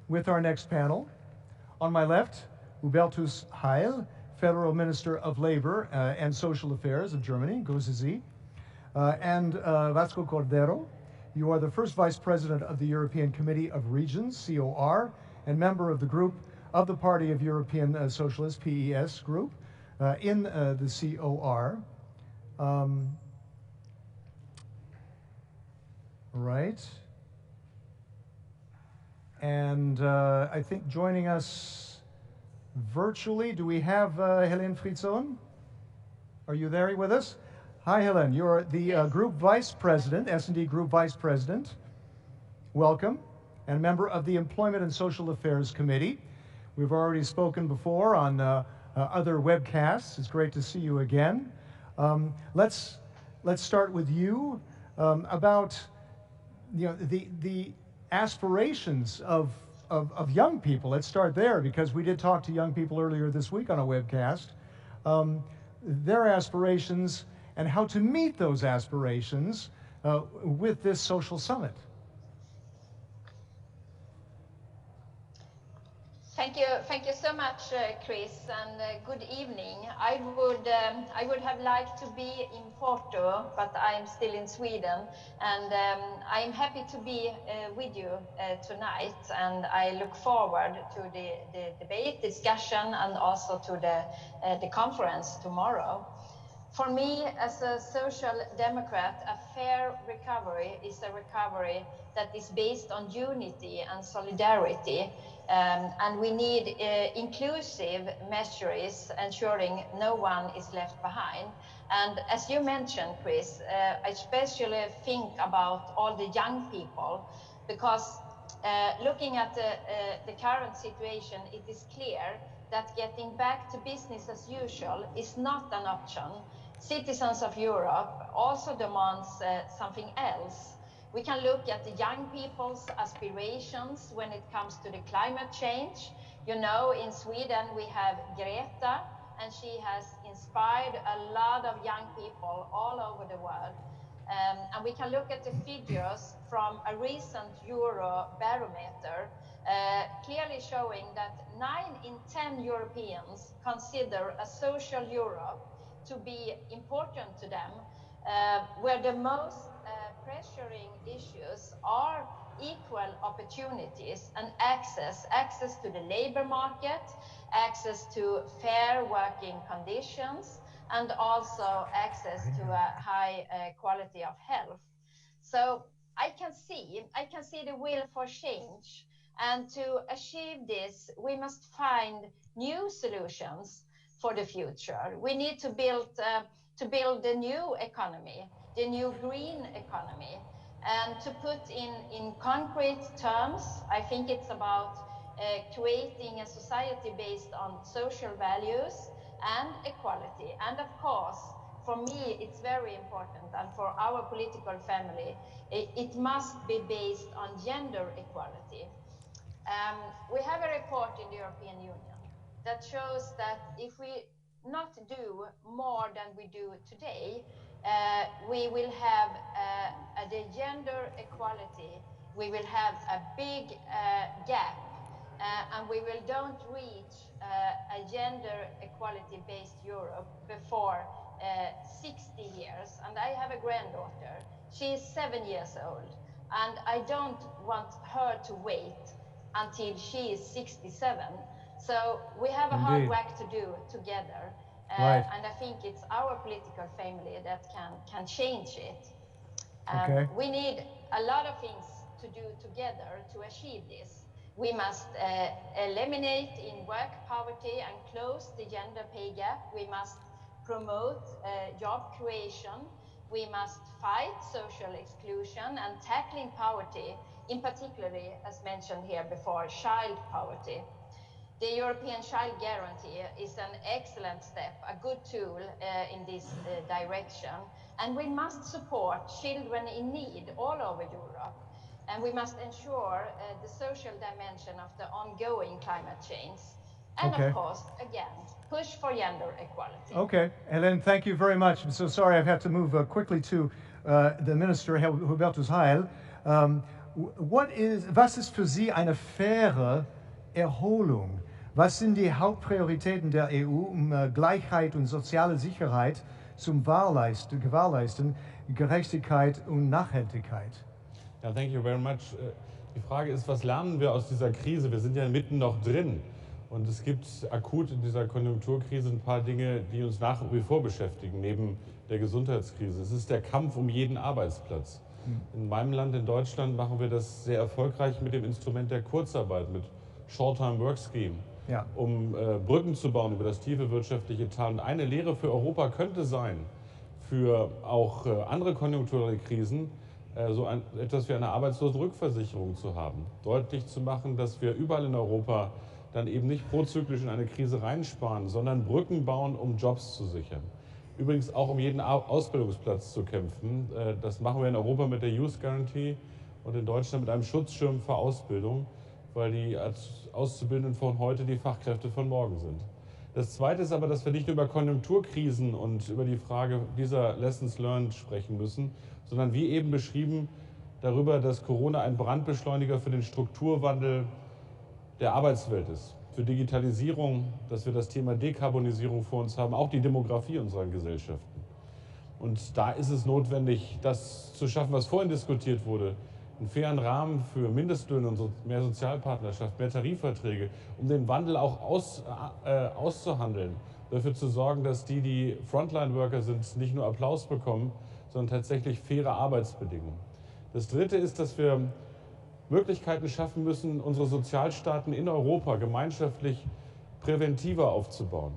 with our next panel? On my left, Hubertus Heil, Federal Minister of Labor and Social Affairs of Germany, grüße Sie, and Vasco Cordero. You are the first Vice President of the European Committee of Regions, COR, and member of the group of the Party of European Socialists, PES group, in the COR. Right. And I think joining us virtually, do we have Helen Fritzon? Are you there with us? Hi, Helen. You're the Group Vice President, S&D Group Vice President. Welcome. And member of the Employment and Social Affairs Committee. We've already spoken before on other webcasts. It's great to see you again. Let's start with you about the aspirations of young people. Let's start there, because we did talk to young people earlier this week on a webcast. Their aspirations and how to meet those aspirations with this social summit. Thank you so much, Chris, and good evening. I would have liked to be in Porto, but I am still in Sweden, and I am happy to be with you tonight, and I look forward to the debate, discussion, and also to the conference tomorrow. For me, as a social democrat, a fair recovery is a recovery that is based on unity and solidarity. And we need inclusive measures ensuring no one is left behind. And as you mentioned, Chris, I especially think about all the young people, because looking at the current situation, it is clear that getting back to business as usual is not an option. Citizens of Europe also demands something else. We can look at the young people's aspirations when it comes to the climate change. You know, in Sweden we have Greta, and she has inspired a lot of young people all over the world. And we can look at the figures from a recent Euro barometer, clearly showing that 9 in 10 Europeans consider a social Europe to be important to them, where the most pressuring issues are equal opportunities and access to the labor market, access to fair working conditions, and also access to a high quality of health. So I can see the will for change. And to achieve this, we must find new solutions for the future. We need to build the new economy, the new green economy. And to put in concrete terms, I think it's about creating a society based on social values and equality. And of course, for me, it's very important, and for our political family, it must be based on gender equality. We have a report in the European Union that shows that if we not do more than we do today, we will have the gender equality, we will have a big gap, and we will don't reach a gender equality based Europe before 60 years. And I have a granddaughter, she is 7 years old, and I don't want her to wait until she is 67. So we have a hard work to do together. And I think it's our political family that can change it. We need a lot of things to do together to achieve this. We must eliminate in work poverty and close the gender pay gap. We must promote job creation. We must fight social exclusion and tackling poverty, in particularly, as mentioned here before, child poverty. The European Child Guarantee is an excellent step, a good tool in this direction. And we must support children in need all over Europe. And we must ensure the social dimension of the ongoing climate change. And of course, again, push for gender equality. Okay, Helen, thank you very much. I'm so sorry I've had to move quickly to the Minister, Herr Hubertus Heil. Was ist für Sie eine faire Erholung? Was sind die Hauptprioritäten der EU, Gleichheit und soziale Sicherheit zum gewährleisten, Gerechtigkeit und Nachhaltigkeit? Ja, thank you very much. Die Frage ist, was lernen wir aus dieser Krise? Wir sind ja mitten noch drin. Und es gibt akut in dieser Konjunkturkrise ein paar Dinge, die uns nach wie vor beschäftigen, neben der Gesundheitskrise. Es ist der Kampf um jeden Arbeitsplatz. In meinem Land, in Deutschland, machen wir das sehr erfolgreich mit dem Instrument der Kurzarbeit, mit Short-Time Work Scheme, um Brücken zu bauen über das tiefe wirtschaftliche Tal. Und eine Lehre für Europa könnte sein, für auch andere konjunkturelle Krisen, so etwas wie eine Arbeitslosenrückversicherung zu haben. Deutlich zu machen, dass wir überall in Europa dann eben nicht prozyklisch in eine Krise reinsparen, sondern Brücken bauen, um Jobs zu sichern. Übrigens auch um jeden Ausbildungsplatz zu kämpfen. Das machen wir in Europa mit der Youth Guarantee und in Deutschland mit einem Schutzschirm für Ausbildung, weil die Auszubildenden von heute die Fachkräfte von morgen sind. Das Zweite ist aber, dass wir nicht über Konjunkturkrisen und über die Frage dieser Lessons learned sprechen müssen, sondern wie eben beschrieben darüber, dass Corona ein Brandbeschleuniger für den Strukturwandel der Arbeitswelt ist, für Digitalisierung, dass wir das Thema Dekarbonisierung vor uns haben, auch die Demografie unserer Gesellschaften. Und da ist es notwendig, das zu schaffen, was vorhin diskutiert wurde, einen fairen Rahmen für Mindestlöhne und mehr Sozialpartnerschaft, mehr Tarifverträge, um den Wandel auch auszuhandeln, dafür zu sorgen, dass die Frontline-Worker sind, nicht nur Applaus bekommen, sondern tatsächlich faire Arbeitsbedingungen. Das Dritte ist, dass wir Möglichkeiten schaffen müssen, unsere Sozialstaaten in Europa gemeinschaftlich präventiver aufzubauen.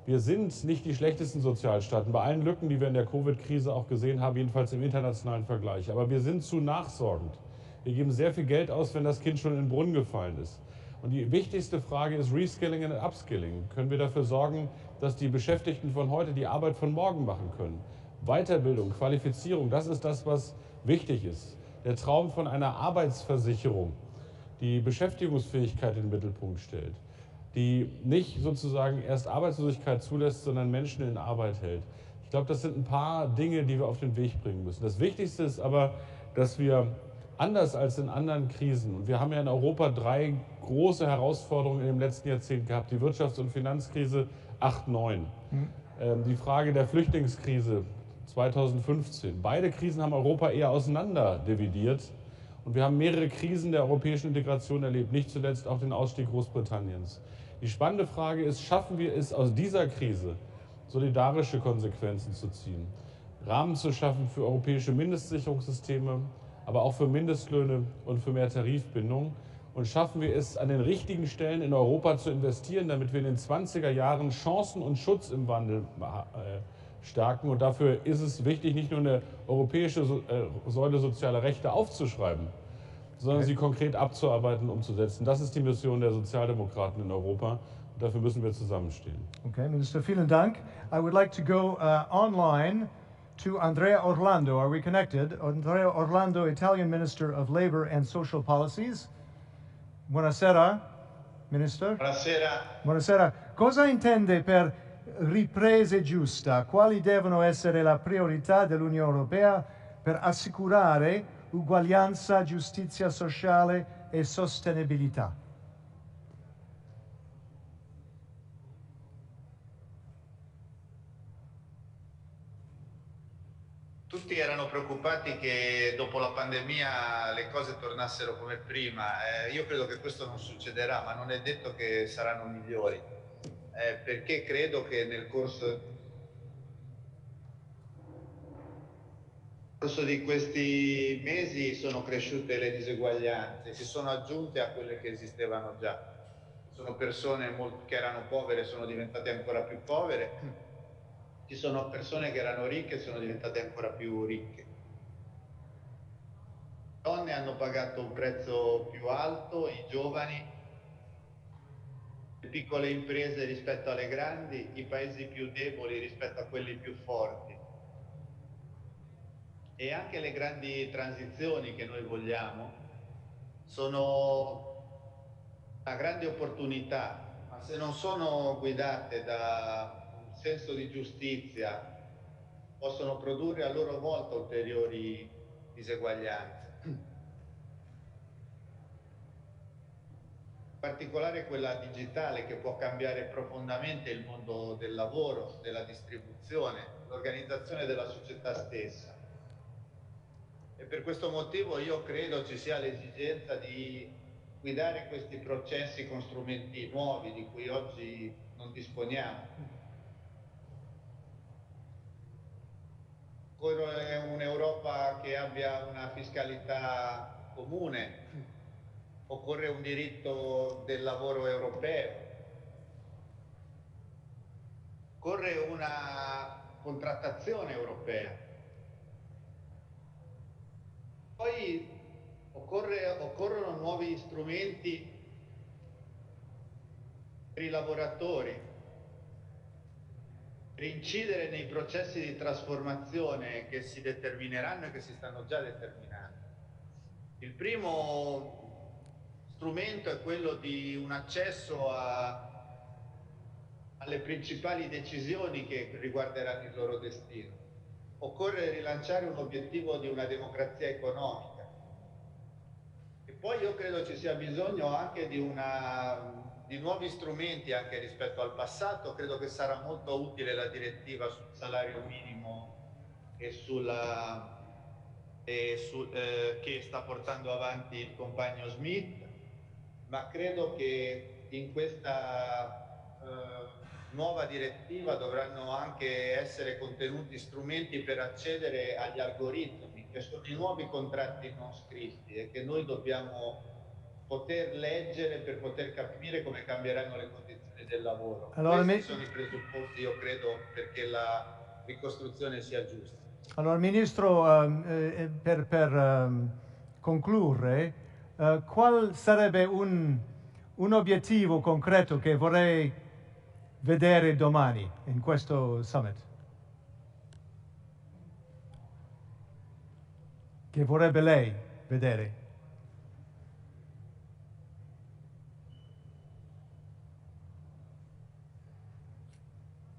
Wir sind nicht die schlechtesten Sozialstaaten, bei allen Lücken, die wir in der Covid-Krise auch gesehen haben, jedenfalls im internationalen Vergleich. Aber wir sind zu nachsorgend. Wir geben sehr viel Geld aus, wenn das Kind schon in den Brunnen gefallen ist. Und die wichtigste Frage ist Reskilling und Upskilling. Können wir dafür sorgen, dass die Beschäftigten von heute die Arbeit von morgen machen können? Weiterbildung, Qualifizierung, das ist das, was wichtig ist. Der Traum von einer Arbeitsversicherung, die Beschäftigungsfähigkeit in den Mittelpunkt stellt, die nicht sozusagen erst Arbeitslosigkeit zulässt, sondern Menschen in Arbeit hält. Ich glaube, das sind ein paar Dinge, die wir auf den Weg bringen müssen. Das Wichtigste ist aber, dass wir anders als in anderen Krisen, und wir haben ja in Europa 3 große Herausforderungen in dem letzten Jahrzehnt gehabt, die Wirtschafts- und Finanzkrise 8/9, die Frage der Flüchtlingskrise 2015. Beide Krisen haben Europa eher auseinander dividiert und wir haben mehrere Krisen der europäischen Integration erlebt, nicht zuletzt auch den Ausstieg Großbritanniens. Die spannende Frage ist, schaffen wir es aus dieser Krise solidarische Konsequenzen zu ziehen, Rahmen zu schaffen für europäische Mindestsicherungssysteme, aber auch für Mindestlöhne und für mehr Tarifbindung, und schaffen wir es, an den richtigen Stellen in Europa zu investieren, damit wir in den 20er Jahren Chancen und Schutz im Wandel stärken. Und dafür ist es wichtig, nicht nur eine europäische Säule sozialer Rechte aufzuschreiben, sondern sie konkret abzuarbeiten und umzusetzen. Das ist die Mission der Sozialdemokraten in Europa. Und dafür müssen wir zusammenstehen. Okay, Minister, vielen Dank. I would like to go online to Andrea Orlando. Are we connected? Andrea Orlando, Italian Minister of Labor and Social Policies. Buonasera, Minister. Buonasera. Buonasera. Cosa intende per ripresa giusta? Quali devono essere le priorità dell'Unione Europea per assicurare uguaglianza, giustizia sociale e sostenibilità? Tutti erano preoccupati che dopo la pandemia le cose tornassero come prima. Io credo che questo non succederà, ma non è detto che saranno migliori, perché credo che nel corso di questi mesi sono cresciute le diseguaglianze, si sono aggiunte a quelle che esistevano già. Sono persone che erano povere, sono diventate ancora più povere. Ci sono persone che erano ricche e sono diventate ancora più ricche. Le donne hanno pagato un prezzo più alto, i giovani, le piccole imprese rispetto alle grandi, i paesi più deboli rispetto a quelli più forti. E anche le grandi transizioni che noi vogliamo sono una grande opportunità, ma se non sono guidate da senso di giustizia possono produrre a loro volta ulteriori diseguaglianze. In particolare quella digitale, che può cambiare profondamente il mondo del lavoro, della distribuzione, l'organizzazione della società stessa. E per questo motivo io credo ci sia l'esigenza di guidare questi processi con strumenti nuovi di cui oggi non disponiamo. Occorre un'Europa che abbia una fiscalità comune, occorre un diritto del lavoro europeo, occorre una contrattazione europea. Poi occorrono nuovi strumenti per i lavoratori, per incidere nei processi di trasformazione che si determineranno e che si stanno già determinando. Il primo strumento è quello di un accesso alle principali decisioni che riguarderanno il loro destino. Occorre rilanciare un obiettivo di una democrazia economica. E poi io credo ci sia bisogno anche di nuovi strumenti anche rispetto al passato. Credo che sarà molto utile la direttiva sul salario minimo che sta portando avanti il compagno Schmit, ma credo che in questa nuova direttiva dovranno anche essere contenuti strumenti per accedere agli algoritmi, che sono i nuovi contratti non scritti e che noi dobbiamo poter leggere per poter capire come cambieranno le condizioni del lavoro. Allora, questi sono i presupposti, io credo, perché la ricostruzione sia giusta. Allora, Ministro, per concludere, qual sarebbe un obiettivo concreto che vorrei vedere domani in questo summit? Che vorrebbe lei? vedere.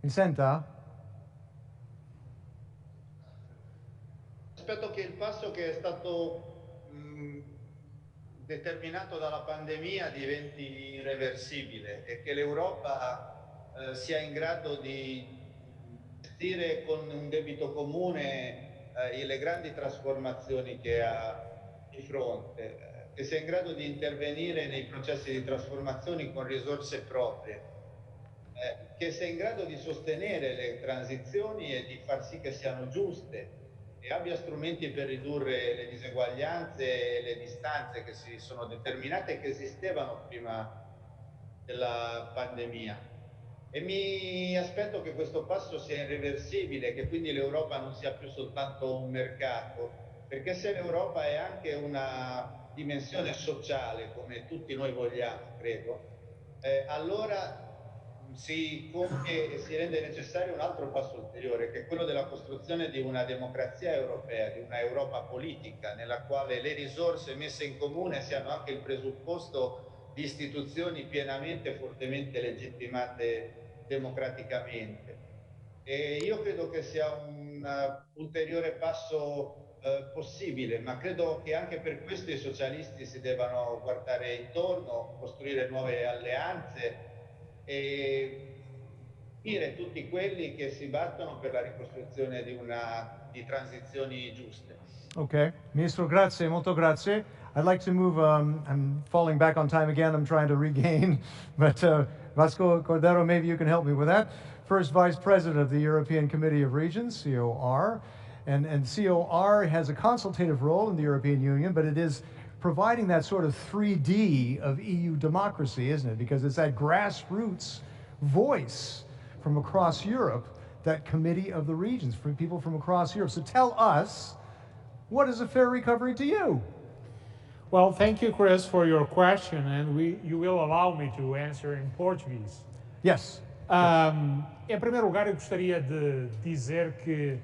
Mi senta? Aspetto che il passo che è stato determinato dalla pandemia diventi irreversibile e che l'Europa sia in grado di gestire con un debito comune le grandi trasformazioni che ha di fronte, che sia in grado di intervenire nei processi di trasformazione con risorse proprie, che sia in grado di sostenere le transizioni e di far sì che siano giuste e abbia strumenti per ridurre le diseguaglianze e le distanze che si sono determinate e che esistevano prima della pandemia. E mi aspetto che questo passo sia irreversibile, che quindi l'Europa non sia più soltanto un mercato, perché se l'Europa è anche una dimensione sociale, come tutti noi vogliamo, credo, allora si compie e si rende necessario un altro passo ulteriore, che è quello della costruzione di una democrazia europea, di una Europa politica, nella quale le risorse messe in comune siano anche il presupposto di istituzioni pienamente e fortemente legittimate democraticamente. E io credo che sia un ulteriore passo possibile, ma credo che anche per questo i socialisti si debbano guardare intorno, costruire nuove alleanze e unire tutti quelli che si battono per la ricostruzione di transizioni giuste. Okay, Ministro, grazie, molto grazie. I'd like to move, I'm falling back on time again, I'm trying to regain, but Vasco Cordero, maybe you can help me with that. First Vice President of the European Committee of Regions, COR, and COR has a consultative role in the European Union, but it is providing that sort of 3D of EU democracy, isn't it? Because it's that grassroots voice from across Europe, that Committee of the Regions, from people from across Europe. So tell us, what is a fair recovery to you? Well, thank you, Chris, for your question, and you will allow me to answer in Portuguese. Yes. Em primeiro lugar, eu gostaria de dizer que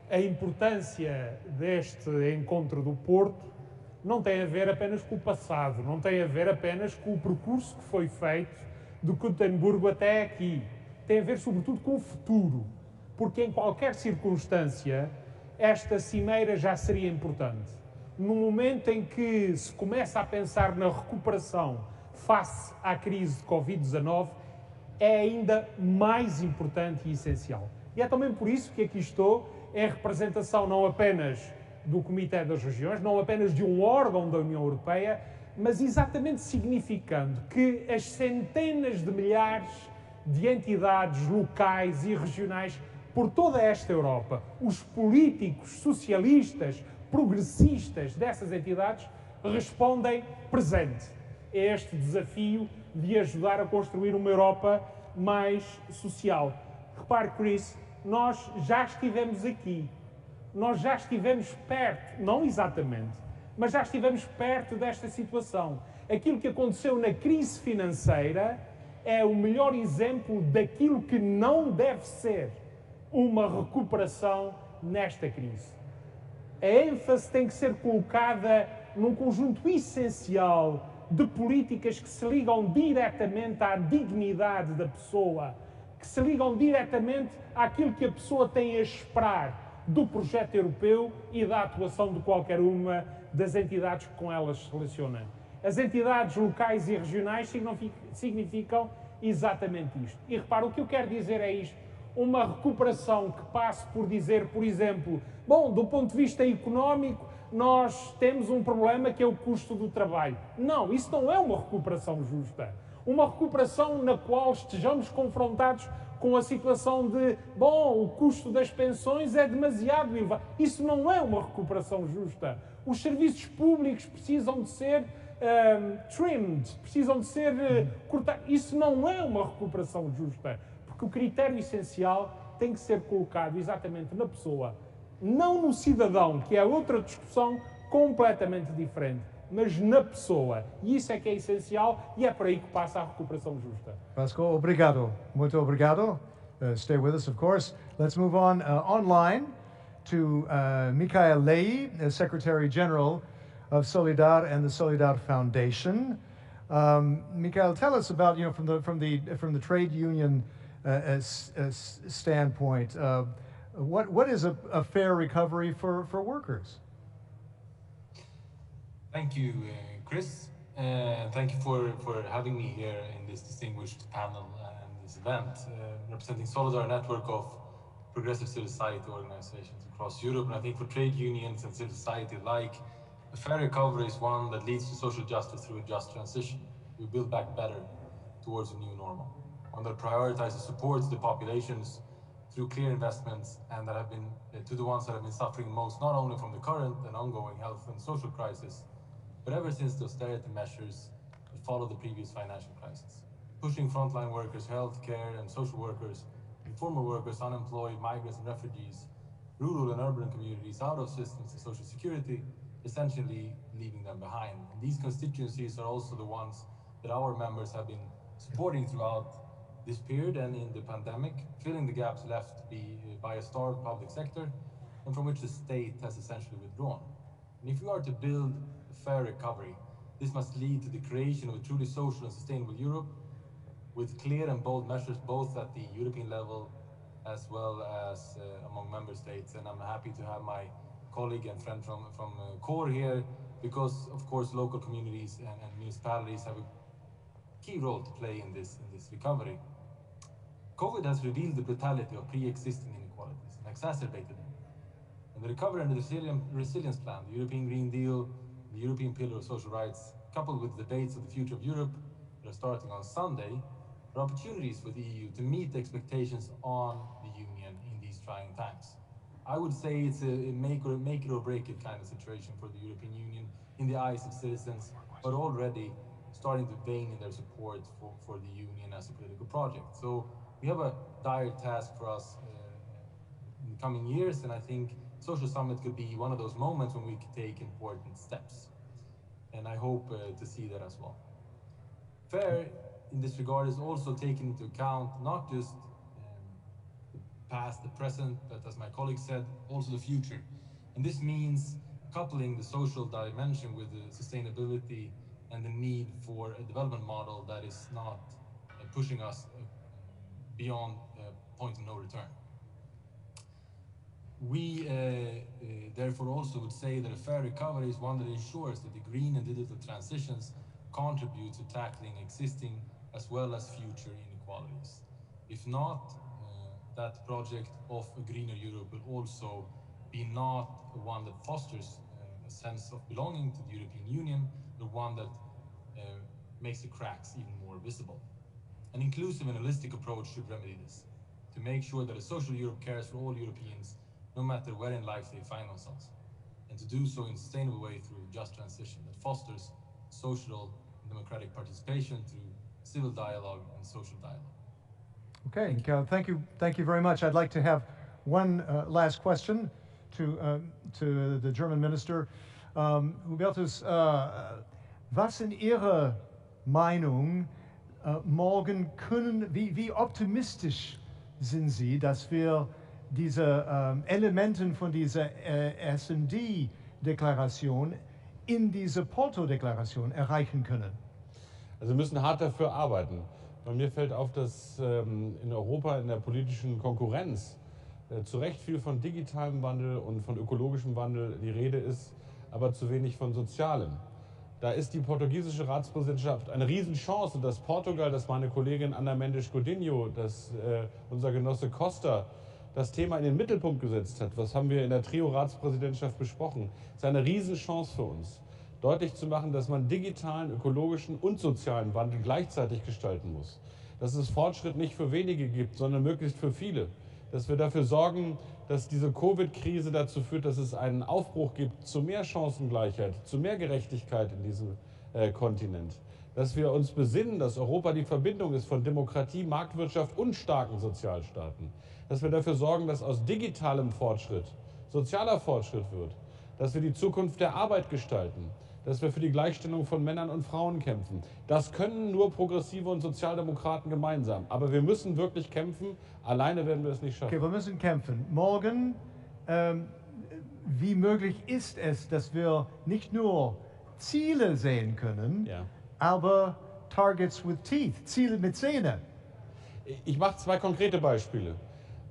a importância deste encontro do Porto não tem a ver apenas com o passado, não tem a ver apenas com o percurso que foi feito de Gothenburg até aqui. Tem a ver, sobretudo, com o futuro, porque em qualquer circunstância esta cimeira já seria importante. No momento em que se começa a pensar na recuperação face à crise de Covid-19, é ainda mais importante e essencial. E é também por isso que aqui estou, em representação não apenas do Comitê das Regiões, não apenas de um órgão da União Europeia, mas exatamente significando que as centenas de milhares de entidades locais e regionais por toda esta Europa, os políticos socialistas, progressistas dessas entidades, respondem presente a este desafio de ajudar a construir uma Europa mais social. Repare, Chris, nós já estivemos aqui. Nós já estivemos perto, não exatamente, mas já estivemos perto desta situação. Aquilo que aconteceu na crise financeira é o melhor exemplo daquilo que não deve ser uma recuperação nesta crise. A ênfase tem que ser colocada num conjunto essencial de políticas que se ligam diretamente à dignidade da pessoa, que se ligam diretamente àquilo que a pessoa tem a esperar do projeto europeu e da atuação de qualquer uma das entidades que com elas se relacionam. As entidades locais e regionais significam exatamente isto. E repara, o que eu quero dizer é isto. Uma recuperação que passe por dizer, por exemplo, bom, do ponto de vista económico, nós temos um problema que é o custo do trabalho. Não, isso não é uma recuperação justa. Uma recuperação na qual estejamos confrontados com a situação de, bom, o custo das pensões é demasiado elevado. Isso não é uma recuperação justa. Os serviços públicos precisam de ser trimmed, precisam de ser cortados. Isso não é uma recuperação justa, porque o critério essencial tem que ser colocado exatamente na pessoa, não no cidadão, que é outra discussão completamente diferente, mas na pessoa. E isso é que é essencial e é por aí que passa a recuperação justa. Vasco, obrigado. Muito obrigado. Stay with us, of course. Let's move on online to Michael Lei, Secretary General of Solidar and the Solidar Foundation. Michael, tell us about, from the trade union standpoint, what is a fair recovery for workers? Thank you, Chris. Thank you for having me here in this distinguished panel and this event, representing Solidar network of progressive civil society organizations across Europe. And I think for trade unions and civil society alike, a fair recovery is one that leads to social justice through a just transition. We build back better towards a new normal, one that prioritizes supports the populations through clear investments and that have been to the ones that have been suffering most, not only from the current and ongoing health and social crisis, but ever since the austerity measures that followed the previous financial crisis, pushing frontline workers, healthcare and social workers, informal workers, unemployed, migrants and refugees, rural and urban communities out of systems of social security, essentially leaving them behind. And these constituencies are also the ones that our members have been supporting throughout this period and in the pandemic, filling the gaps left by a starved public sector and from which the state has essentially withdrawn. And if we are to build a fair recovery, this must lead to the creation of a truly social and sustainable Europe with clear and bold measures both at the European level as well as among member states. And I'm happy to have my colleague and friend from CORE here because, of course, local communities and municipalities have a key role to play in this recovery. COVID has revealed the brutality of pre-existing inequalities and exacerbated them. And the Recovery and the Resilience Plan, the European Green Deal, the European Pillar of Social Rights, coupled with the debates of the future of Europe that are starting on Sunday, are opportunities for the EU to meet the expectations on the Union in these trying times. I would say it's a make it or break it kind of situation for the European Union in the eyes of citizens, but already starting to wane in their support for the Union as a political project. So we have a dire task for us in the coming years, and I think Social Summit could be one of those moments when we could take important steps. And I hope to see that as well. Fair in this regard is also taking into account not just the past, the present, but as my colleague said, also the future. And this means coupling the social dimension with the sustainability and the need for a development model that is not pushing us beyond point of no return. We therefore also would say that a fair recovery is one that ensures that the green and digital transitions contribute to tackling existing as well as future inequalities. If not, that project of a greener Europe will also be not one that fosters a sense of belonging to the European Union, but one that makes the cracks even more visible. An inclusive and holistic approach should remedy this, to make sure that a social Europe cares for all Europeans, no matter where in life they find themselves, and to do so in a sustainable way through just transition that fosters social and democratic participation through civil dialogue and social dialogue. Okay, thank you very much. I'd like to have one last question to the German minister. Hubertus, was in Ihrer Meinung morgen wie optimistisch sind Sie, dass wir diese Elementen von dieser SD-Deklaration in diese Porto-Deklaration erreichen können? Also wir müssen hart dafür arbeiten. Und mir fällt auf, dass in Europa in der politischen Konkurrenz zu Recht viel von digitalem Wandel und von ökologischem Wandel die Rede ist, aber zu wenig von sozialem. Da ist die portugiesische Ratspräsidentschaft eine Riesenchance, dass Portugal, dass meine Kollegin Mendes Godinho, dass unser Genosse Costa das Thema in den Mittelpunkt gesetzt hat. Was haben wir in der Trio-Ratspräsidentschaft besprochen? Es ist eine Riesenchance für uns, deutlich zu machen, dass man digitalen, ökologischen und sozialen Wandel gleichzeitig gestalten muss. Dass es Fortschritt nicht für wenige gibt, sondern möglichst für viele. Dass wir dafür sorgen, dass diese Covid-Krise dazu führt, dass es einen Aufbruch gibt zu mehr Chancengleichheit, zu mehr Gerechtigkeit in diesem Kontinent. Dass wir uns besinnen, dass Europa die Verbindung ist von Demokratie, Marktwirtschaft und starken Sozialstaaten. Dass wir dafür sorgen, dass aus digitalem Fortschritt sozialer Fortschritt wird. Dass wir die Zukunft der Arbeit gestalten. Dass wir für die Gleichstellung von Männern und Frauen kämpfen. Das können nur Progressive und Sozialdemokraten gemeinsam. Aber wir müssen wirklich kämpfen. Alleine werden wir es nicht schaffen. Okay, wir müssen kämpfen. Morgen wie möglich ist es, dass wir nicht nur Ziele sehen können, aber Targets with Teeth, Ziele mit Zähne. Ich mache zwei konkrete Beispiele.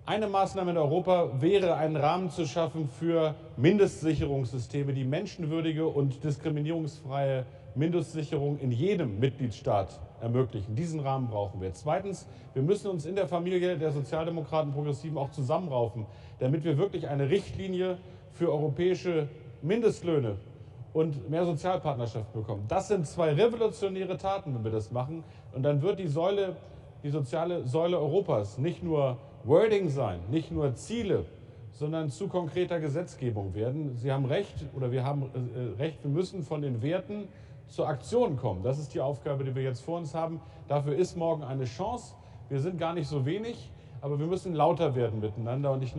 Eine Maßnahme in Europa wäre, einen Rahmen zu schaffen für Mindestsicherungssysteme, die menschenwürdige und diskriminierungsfreie Mindestsicherung in jedem Mitgliedstaat ermöglichen. Diesen Rahmen brauchen wir. Zweitens, wir müssen uns in der Familie der Sozialdemokraten Progressiven auch zusammenraufen, damit wir wirklich eine Richtlinie für europäische Mindestlöhne und mehr Sozialpartnerschaft bekommen. Das sind zwei revolutionäre Taten, wenn wir das machen. Und dann wird die soziale Säule Europas nicht nur Wording sein, nicht nur Ziele, sondern zu konkreter Gesetzgebung werden. Sie haben recht, oder wir haben recht, wir müssen von den Werten zur Aktion kommen. Das ist die Aufgabe, die wir jetzt vor uns haben. Dafür ist morgen eine Chance. Wir sind gar nicht so wenig, aber wir müssen lauter werden miteinander. Und ich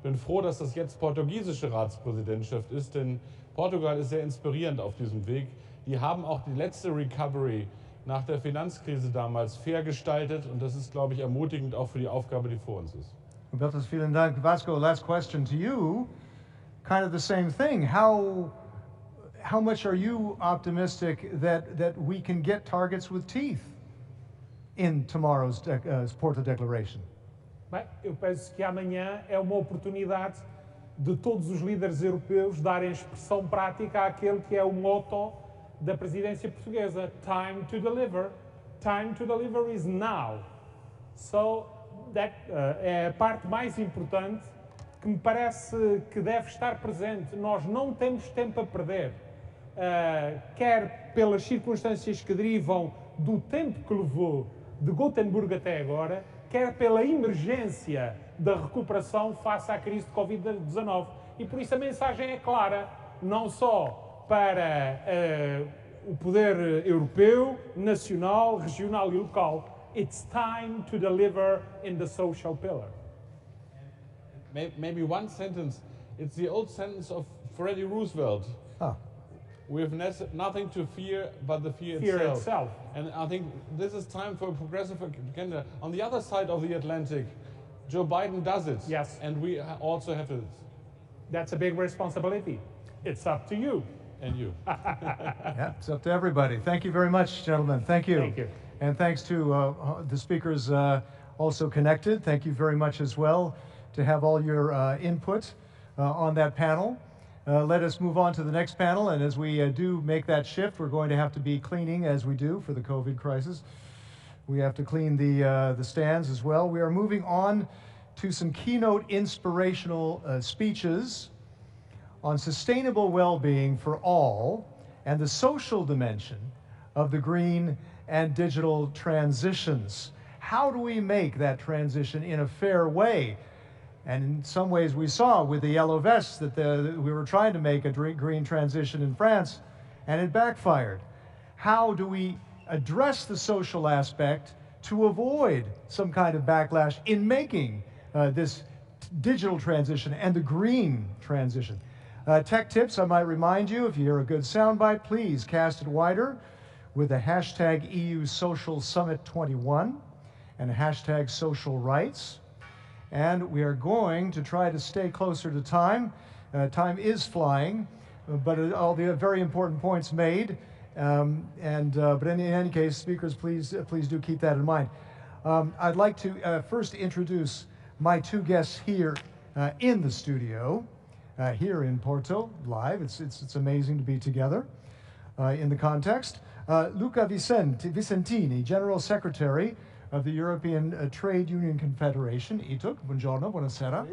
bin froh, dass das jetzt portugiesische Ratspräsidentschaft ist, denn Portugal ist sehr inspirierend auf diesem Weg. Die haben auch die letzte Recovery nach der Finanzkrise damals fair gestaltet und das ist, glaube ich, ermutigend auch für die Aufgabe, die vor uns ist. Roberto, vielen Dank. Vasco, last question to you. Kind of the same thing. How much are you optimistic that we can get targets with teeth in tomorrow's Porto Declaration? Bem, eu penso que amanhã é uma oportunidade de todos os líderes europeus darem expressão prática àquele que é o motto da presidência portuguesa. Time to deliver. Time to deliver is now. So, that é a parte mais importante que me parece que deve estar presente. Nós não temos tempo a perder. Quer pelas circunstâncias que derivam do tempo que levou de Gothenburg até agora, quer pela emergência da recuperação face à crise de Covid-19. E por isso a mensagem é clara, não só para o poder europeu, nacional, regional e local. It's time to deliver in the social pillar. Maybe one sentence. It's the old sentence of Freddie Roosevelt. We have nothing to fear but the fear itself. And I think this is time for a progressive agenda. On the other side of the Atlantic, Joe Biden does it. Yes. And we also have it. That's a big responsibility. It's up to you. And you. Yeah, it's up to everybody. Thank you very much, gentlemen. Thank you. Thank you. And thanks to the speakers also connected. Thank you very much as well to have all your input on that panel. Let us move on to the next panel, and as we do make that shift, we're going to have to be cleaning as we do for the COVID crisis. We have to clean the stands as well. We are moving on to some keynote inspirational speeches on sustainable well-being for all and the social dimension of the green and digital transitions. How do we make that transition in a fair way? And in some ways we saw with the yellow vests that we were trying to make a green transition in France and it backfired. How do we address the social aspect to avoid some kind of backlash in making this digital transition and the green transition? Tech tips, I might remind you, if you hear a good soundbite, please cast it wider with the hashtag EU Social Summit 21 and hashtag social rights. And we are going to try to stay closer to time. Time is flying, but all the very important points made. But in any case, speakers, please do keep that in mind. I'd like to first introduce my two guests here in the studio. Here in Porto, live. It's amazing to be together in the context. Luca Vicentini, General Secretary of the European Trade Union Confederation, ITUC. Buongiorno, buonasera.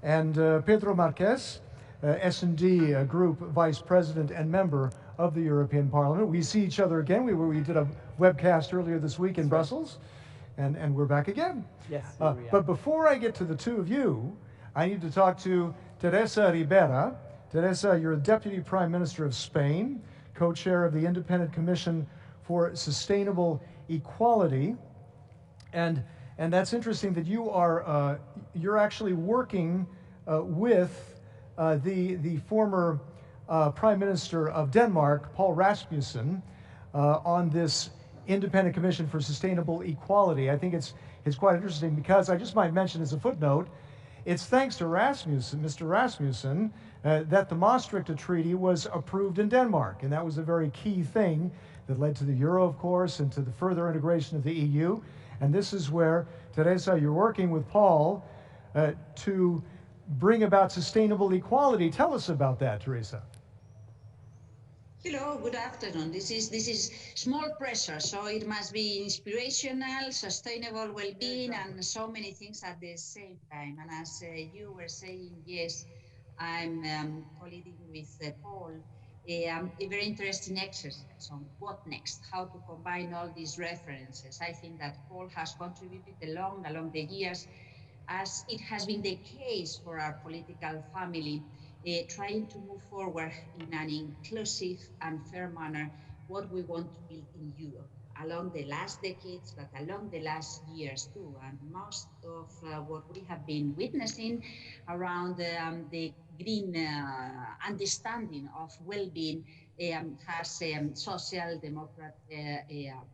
And Pedro Marques, S&D Group Vice President and member of the European Parliament. We see each other again. We did a webcast earlier this week in Brussels, and we're back again. Yes. But before I get to the two of you, I need to talk to Teresa Ribera. Teresa, you're Deputy Prime Minister of Spain, co-chair of the Independent Commission for Sustainable Equality. And that's interesting that you're actually working with the former Prime Minister of Denmark, Paul Rasmussen, on this Independent Commission for Sustainable Equality. I think it's quite interesting because I just might mention as a footnote, It's thanks to Rasmussen, Mr. Rasmussen, that the Maastricht Treaty was approved in Denmark. And that was a very key thing that led to the euro, of course, and to the further integration of the EU. And this is where, Teresa, you're working with Paul to bring about sustainable equality. Tell us about that, Teresa. Hello, good afternoon. This is small pressure, so it must be inspirational, sustainable well-being, and so many things at the same time. And as you were saying, yes, I'm colliding with Paul. A very interesting exercise on what next, how to combine all these references. I think that Paul has contributed along the years, as it has been the case for our political family, trying to move forward in an inclusive and fair manner what we want to build in Europe along the last decades, but along the last years too. And most of what we have been witnessing around the green understanding of well-being has social democrat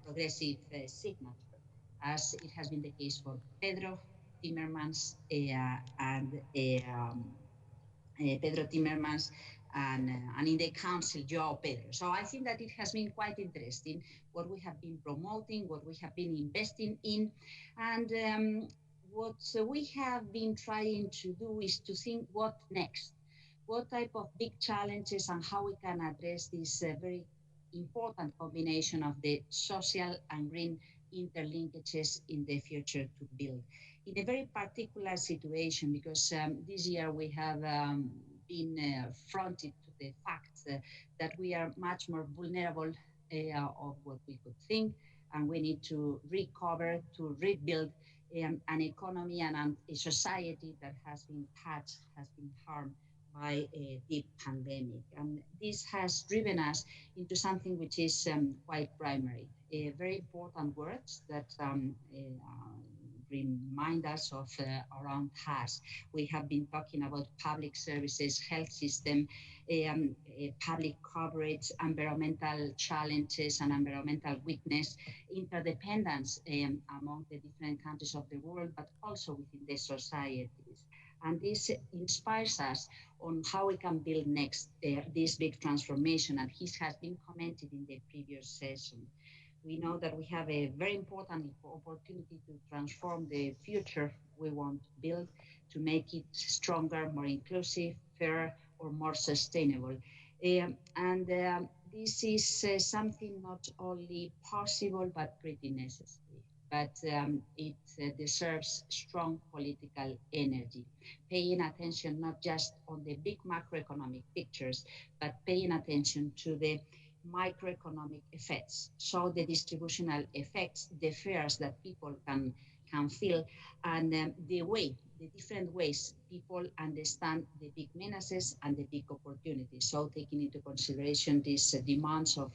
progressive signature, as it has been the case for Pedro Timmermans Pedro Timmermans and in the council, João Pedro. So I think that it has been quite interesting what we have been promoting, what we have been investing in, and what we have been trying to do is to think what next, what type of big challenges and how we can address this very important combination of the social and green interlinkages in the future to build. In a very particular situation, because this year we have been fronted to the fact that we are much more vulnerable of what we could think, and we need to recover, to rebuild an economy and a society that has been touched, has been harmed by the pandemic. And this has driven us into something which is quite primary. Very important words that remind us of around us. We have been talking about public services, health system, public coverage, environmental challenges and environmental weakness, interdependence among the different countries of the world, but also within the societies. And this inspires us on how we can build next this big transformation, and this has been commented in the previous session. We know that we have a very important opportunity to transform the future we want to build, to make it stronger, more inclusive, fairer, or more sustainable. This is something not only possible, but pretty necessary. But it deserves strong political energy, paying attention not just on the big macroeconomic pictures, but paying attention to the microeconomic effects, so the distributional effects, the fears that people can feel, and the different ways people understand the big menaces and the big opportunities. So taking into consideration these demands of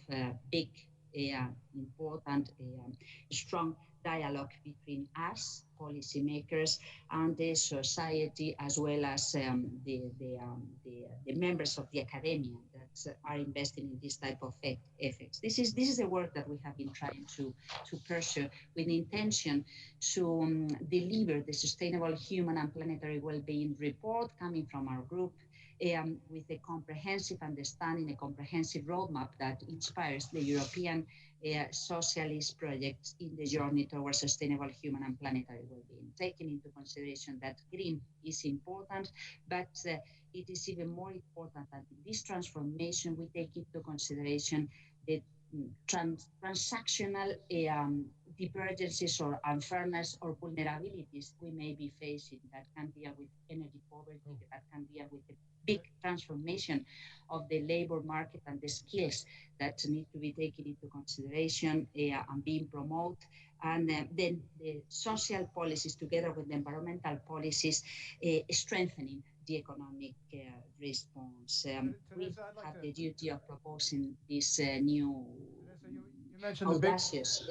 big, important, strong dialogue between us, policymakers, and the society, as well as the members of the academia that are investing in this type of effects. This is the work that we have been trying to pursue with the intention to deliver the Sustainable Human and Planetary Wellbeing report coming from our group, with a comprehensive understanding, a comprehensive roadmap that inspires the European socialist projects in the journey towards sustainable human and planetary well-being, taking into consideration that green is important, but it is even more important that in this transformation we take into consideration the transactional divergences or unfairness or vulnerabilities we may be facing, that can deal with energy poverty, that can deal with the big transformation of the labor market and the skills that need to be taken into consideration and being promoted. And then the social policies together with the environmental policies strengthening the economic response. We have the duty of proposing this new audacious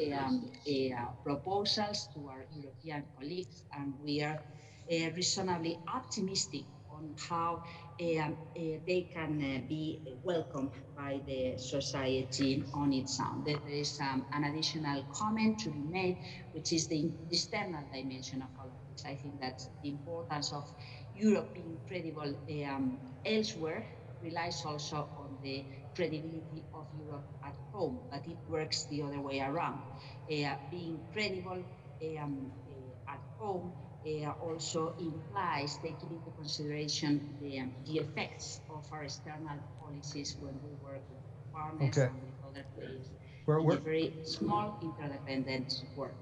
proposals to our European colleagues, and we are reasonably optimistic on on how they can be welcomed by the society on its own. There is an additional comment to be made, which is the external dimension of all of this. I think that the importance of Europe being credible elsewhere relies also on the credibility of Europe at home, but it works the other way around. Being credible at home also implies taking into consideration the effects of our external policies when we work with partners and with other players in a very small interdependent world.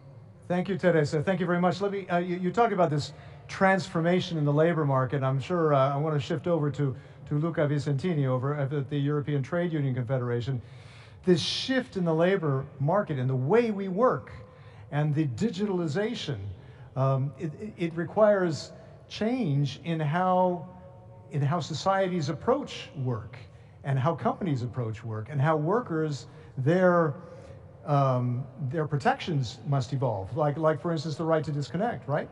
Thank you, Teresa. Thank you very much. Let me, you talk about this transformation in the labor market. I'm sure I want to shift over to Luca Vicentini over at the European Trade Union Confederation. This shift in the labor market and the way we work and the digitalization, it requires change in how societies approach work and how companies approach work and how workers, their protections must evolve. Like for instance, the right to disconnect, right?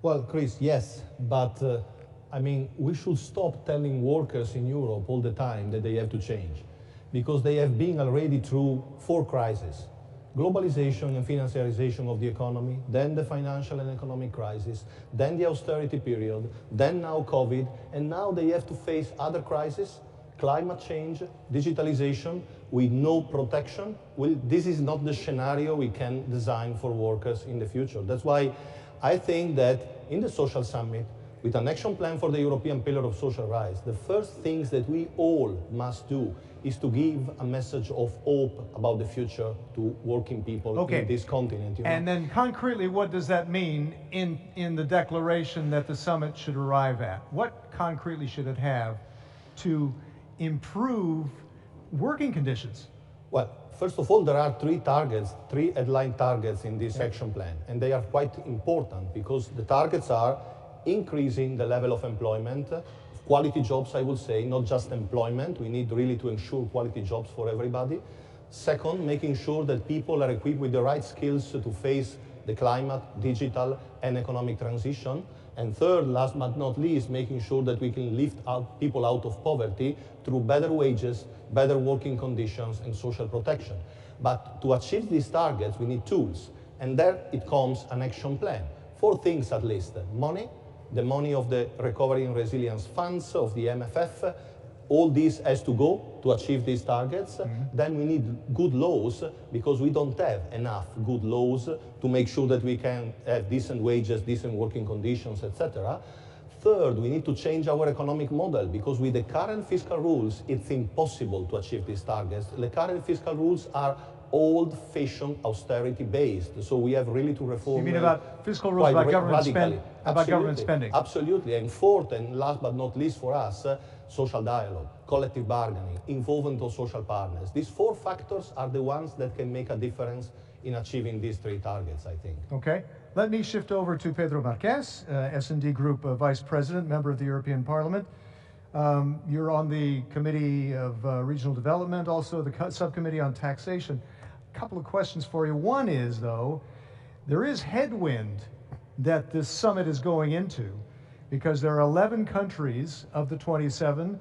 Well, Chris, yes, but I mean, we should stop telling workers in Europe all the time that they have to change, because they have been already through 4 crises. Globalization and financiarization of the economy, then the financial and economic crisis, then the austerity period, then now COVID, and now they have to face other crises, climate change, digitalization, with no protection. Well, this is not the scenario we can design for workers in the future. That's why I think that in the Social Summit, with an action plan for the European Pillar of Social Rights, the first things that we all must do is to give a message of hope about the future to working people in this continent. And then concretely, what does that mean in the declaration that the summit should arrive at? What concretely should it have to improve working conditions? Well, first of all, there are 3 targets, 3 headline targets in this action plan, and they are quite important because the targets are increasing the level of employment, quality jobs, I would say, not just employment. We need really to ensure quality jobs for everybody. Second, making sure that people are equipped with the right skills to face the climate, digital, and economic transition. And third, last but not least, making sure that we can lift out people out of poverty through better wages, better working conditions, and social protection. But to achieve these targets, we need tools. And there it comes an action plan. 4 things at least: money, the money of the Recovery and Resilience Funds, of the MFF, all this has to go to achieve these targets. Then we need good laws, because we don't have enough good laws to make sure that we can have decent wages, decent working conditions, etc. Third, we need to change our economic model, because with the current fiscal rules, it's impossible to achieve these targets. The current fiscal rules are old-fashioned austerity-based, so we have really to reform. You mean about fiscal rules, about government spending? Absolutely. And fourth, and last but not least for us, social dialogue, collective bargaining, involvement of social partners. These 4 factors are the ones that can make a difference in achieving these 3 targets, I think. Okay. Let me shift over to Pedro Marques, S&D Group Vice President, member of the European Parliament. You're on the Committee of Regional Development, also the Subcommittee on Taxation. A couple of questions for you. One is, though, there is headwind that this summit is going into, because there are 11 countries of the 27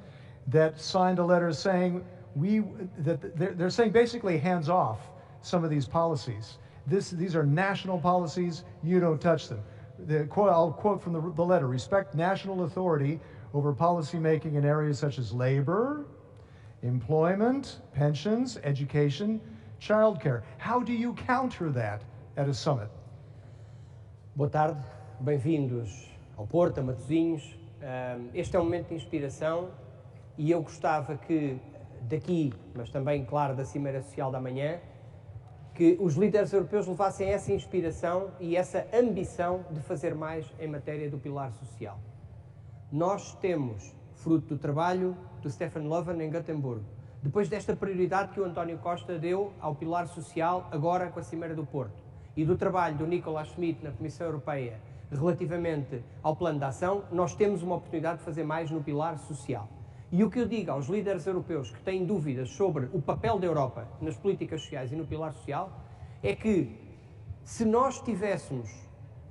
that signed a letter saying they're saying basically hands off some of these policies. These are national policies, you don't touch them. I'll quote from the letter: respect national authority over policy making in areas such as labor, employment, pensions, education, childcare. How do you counter that at a summit? Boa tarde, bem-vindos ao Porto, a Matosinhos. Este é um momento de inspiração e eu gostava que daqui, mas também, claro, da Cimeira Social da manhã, que os líderes europeus levassem essa inspiração e essa ambição de fazer mais em matéria do pilar social. Nós temos, fruto do trabalho do Stefan Löfven em Gothenburg, depois desta prioridade que o António Costa deu ao pilar social, agora com a Cimeira do Porto, e do trabalho do Nicolas Schmit na Comissão Europeia relativamente ao plano de ação, nós temos uma oportunidade de fazer mais no pilar social. E o que eu digo aos líderes europeus que têm dúvidas sobre o papel da Europa nas políticas sociais e no pilar social é que, se nós tivéssemos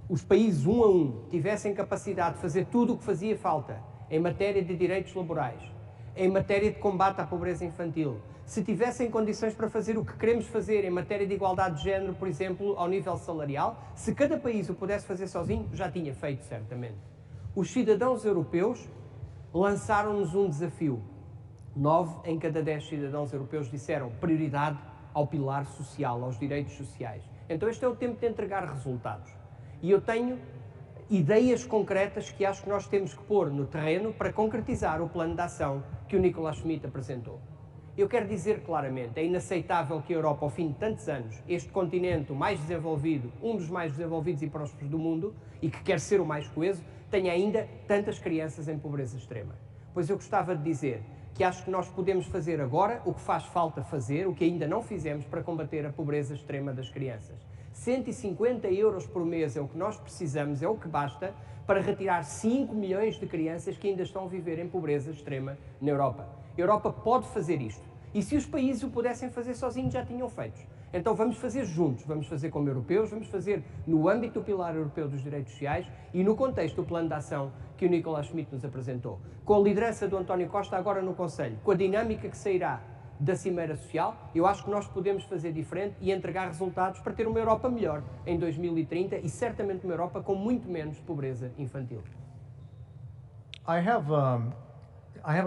os países um a um tivessem capacidade de fazer tudo o que fazia falta em matéria de direitos laborais, em matéria de combate à pobreza infantil, se tivessem condições para fazer o que queremos fazer em matéria de igualdade de género, por exemplo, ao nível salarial, se cada país o pudesse fazer sozinho, já tinha feito, certamente. Os cidadãos europeus lançaram-nos um desafio. 9 em cada 10 cidadãos europeus disseram prioridade ao pilar social, aos direitos sociais. Então este é o tempo de entregar resultados. E eu tenho ideias concretas que acho que nós temos que pôr no terreno para concretizar o plano de ação que o Nicolas Schmit apresentou. Eu quero dizer claramente, é inaceitável que a Europa, ao fim de tantos anos, este continente o mais desenvolvido, um dos mais desenvolvidos e prósperos do mundo, e que quer ser o mais coeso, tenha ainda tantas crianças em pobreza extrema. Pois eu gostava de dizer que acho que nós podemos fazer agora o que faz falta fazer, o que ainda não fizemos para combater a pobreza extrema das crianças. 150 euros por mês é o que nós precisamos, é o que basta para retirar 5 milhões de crianças que ainda estão a viver em pobreza extrema na Europa. A Europa pode fazer isto. E se os países o pudessem fazer sozinhos, já tinham feito. Então vamos fazer juntos, vamos fazer como europeus, vamos fazer no âmbito do Pilar Europeu dos Direitos Sociais e no contexto do plano de ação que o Nicolas Schmit nos apresentou. Com a liderança do António Costa agora no Conselho, com a dinâmica que sairá da Cimeira Social, eu acho que nós podemos fazer diferente e entregar resultados para ter uma Europa melhor em 2030 e certamente uma Europa com muito menos pobreza infantil. I have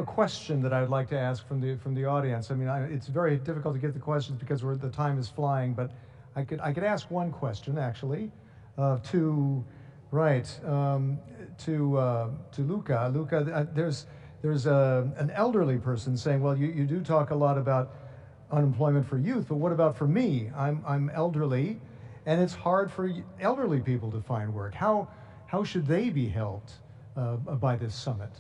a question that I would like to ask from the audience. I mean, it's very difficult to get the questions because the time is flying, but I could ask one question actually to Luca. Luca, there's an elderly person saying, well, you do talk a lot about unemployment for youth, but what about for me? I'm elderly, and it's hard for elderly people to find work. How should they be helped by this summit?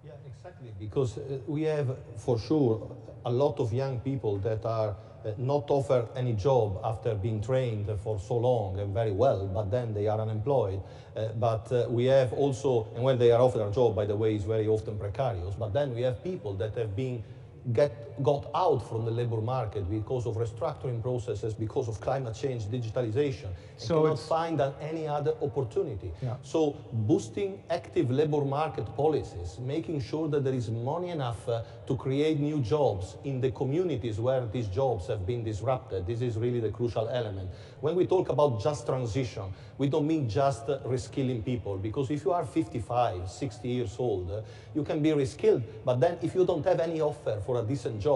Yeah, exactly, because we have for sure a lot of young people that are not offered any job after being trained for so long and very well, but then they are unemployed. But we have also, and when they are offered a job, by the way, is very often precarious, but then we have people that have been got out from the labor market because of restructuring processes, because of climate change, digitalization, and cannot find any other opportunity. Yeah. So boosting active labor market policies, making sure that there is money enough to create new jobs in the communities where these jobs have been disrupted, this is really the crucial element. When we talk about just transition, we don't mean just reskilling people, because if you are 55, 60 years old, you can be reskilled, but then if you don't have any offer for a decent job,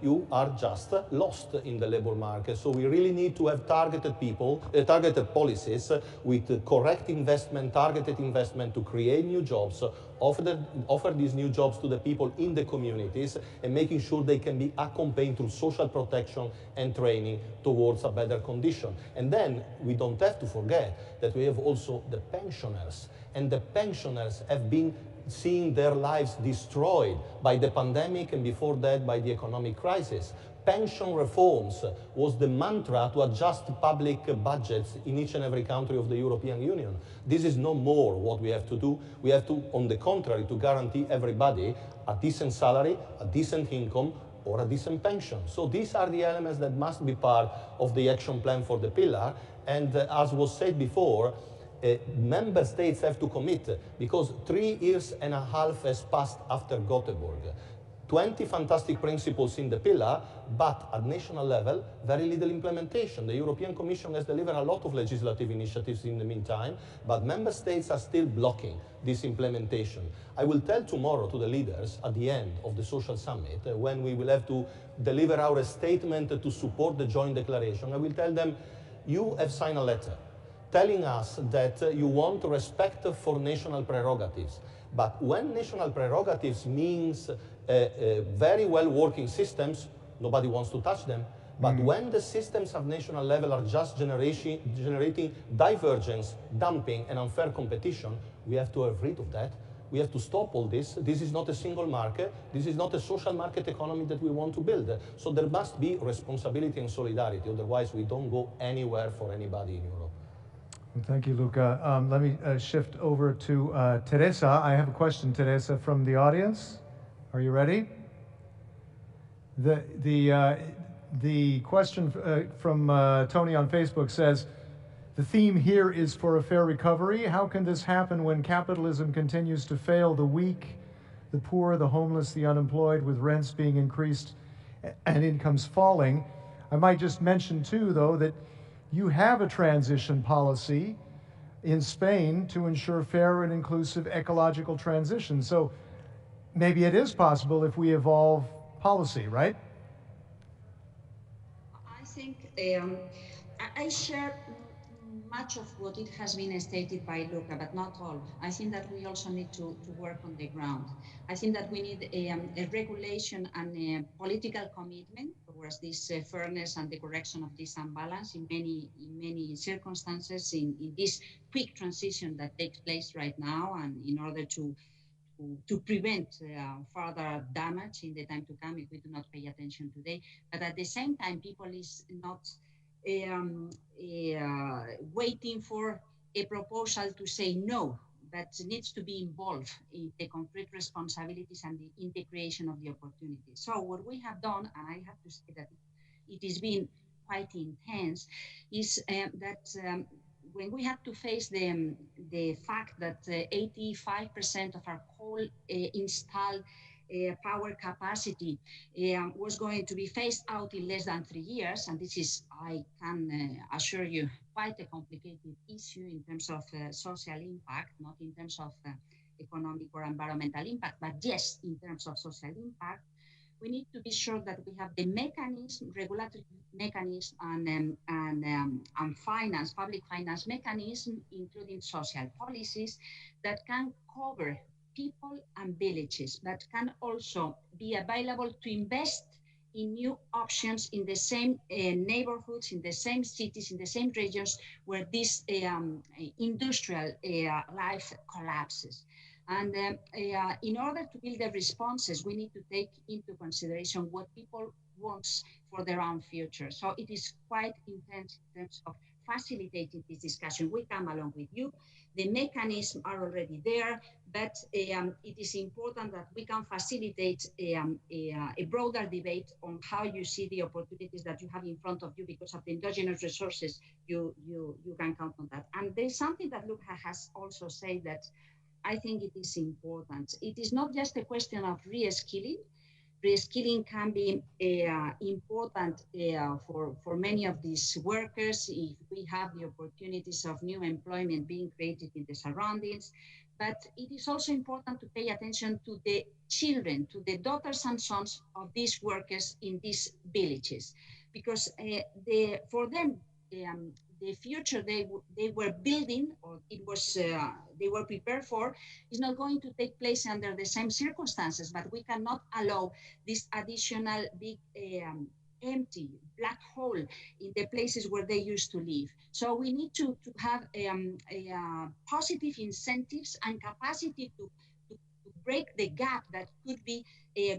you are just lost in the labor market. So we really need to have targeted people, targeted policies with correct investment, targeted investment to create new jobs, offer these new jobs to the people in the communities, and making sure they can be accompanied through social protection and training towards a better condition. And then we don't have to forget that we have also the pensioners, and the pensioners have been seeing their lives destroyed by the pandemic and before that by the economic crisis. Pension reforms was the mantra to adjust public budgets in each and every country of the European Union. This is no more what we have to do. We have to, on the contrary, to guarantee everybody a decent salary, a decent income, or a decent pension. So these are the elements that must be part of the action plan for the pillar. And as was said before, member states have to commit, because 3.5 years has passed after Gothenburg. 20 fantastic principles in the pillar, but at national level, very little implementation. The European Commission has delivered a lot of legislative initiatives in the meantime, but member states are still blocking this implementation. I will tell tomorrow to the leaders at the end of the social summit, when we will have to deliver our statement to support the joint declaration, I will tell them, you have signed a letter telling us that you want respect for national prerogatives. But when national prerogatives means very well working systems, nobody wants to touch them. But when the systems at national level are just generating divergence, dumping, and unfair competition, we have to have rid of that. We have to stop all this. This is not a single market. This is not a social market economy that we want to build. So there must be responsibility and solidarity. Otherwise, we don't go anywhere for anybody in Europe. Thank you, Luca. Let me shift over to Teresa. I have a question, Teresa, from the audience. Are you ready? The question from Tony on Facebook says, The theme here is for a fair recovery. How can this happen when capitalism continues to fail the weak, the poor, the homeless, the unemployed, with rents being increased and incomes falling? I might just mention too, though, that you have a transition policy in Spain to ensure fair and inclusive ecological transition. So maybe it is possible if we evolve policy, right? I think I share much of what it has been stated by Luca, but not all. I think that we also need to work on the ground. I think that we need a regulation and a political commitment towards this fairness and the correction of this imbalance in many circumstances in this quick transition that takes place right now, and in order to prevent further damage in the time to come if we do not pay attention today. But at the same time, people is not waiting for a proposal to say no, but needs to be involved in the concrete responsibilities and the integration of the opportunities. So what we have done, and I have to say that it has been quite intense, is that when we had to face the fact that 85% of our coal installed power capacity was going to be phased out in less than 3 years, and this is, I can assure you, quite a complicated issue in terms of social impact, not in terms of economic or environmental impact, but yes, in terms of social impact. We need to be sure that we have the mechanism, regulatory mechanism, and finance, public finance mechanism, including social policies that can cover people and villages, that can also be available to invest in new options in the same neighborhoods, in the same cities, in the same regions where this industrial life collapses. And in order to build the responses, we need to take into consideration what people want for their own future. So it is quite intense in terms of facilitating this discussion. We come along with you. The mechanisms are already there, but it is important that we can facilitate a broader debate on how you see the opportunities that you have in front of you because of the endogenous resources. You can count on that. And there's something that Luca has also said that I think it is important. It is not just a question of re-skilling. Re-skilling can be important for many of these workers if we have the opportunities of new employment being created in the surroundings. But it is also important to pay attention to the children, to the daughters and sons of these workers in these villages, because for them, the future they were building, or it was they were prepared for, is not going to take place under the same circumstances. But we cannot allow this additional big empty black hole in the places where they used to live. So we need to have positive incentives and capacity to break the gap that could be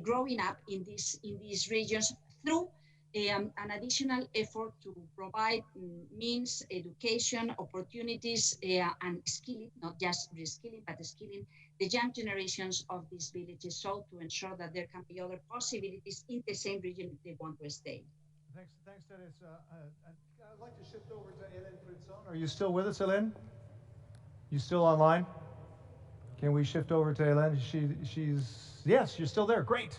growing up in these regions through an additional effort to provide means, education, opportunities, and skilling, not just reskilling, but skilling the young generations of these villages, so to ensure that there can be other possibilities in the same region if they want to stay. Thanks, Dennis. I'd like to shift over to Hélène Fritzon. Are you still with us, Hélène? You still online? Can we shift over to Hélène? She's yes, you're still there. Great.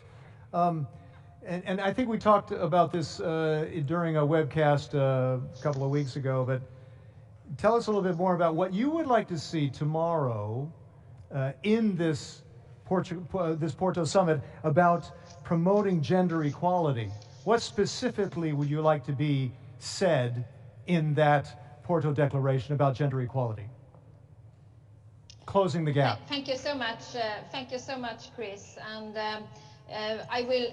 And I think we talked about this during a webcast a couple of weeks ago, but tell us a little bit more about what you would like to see tomorrow in this Porto Summit about promoting gender equality. What specifically would you like to be said in that Porto Declaration about gender equality? Closing the gap. Thank you so much. Thank you so much, Chris. And I will.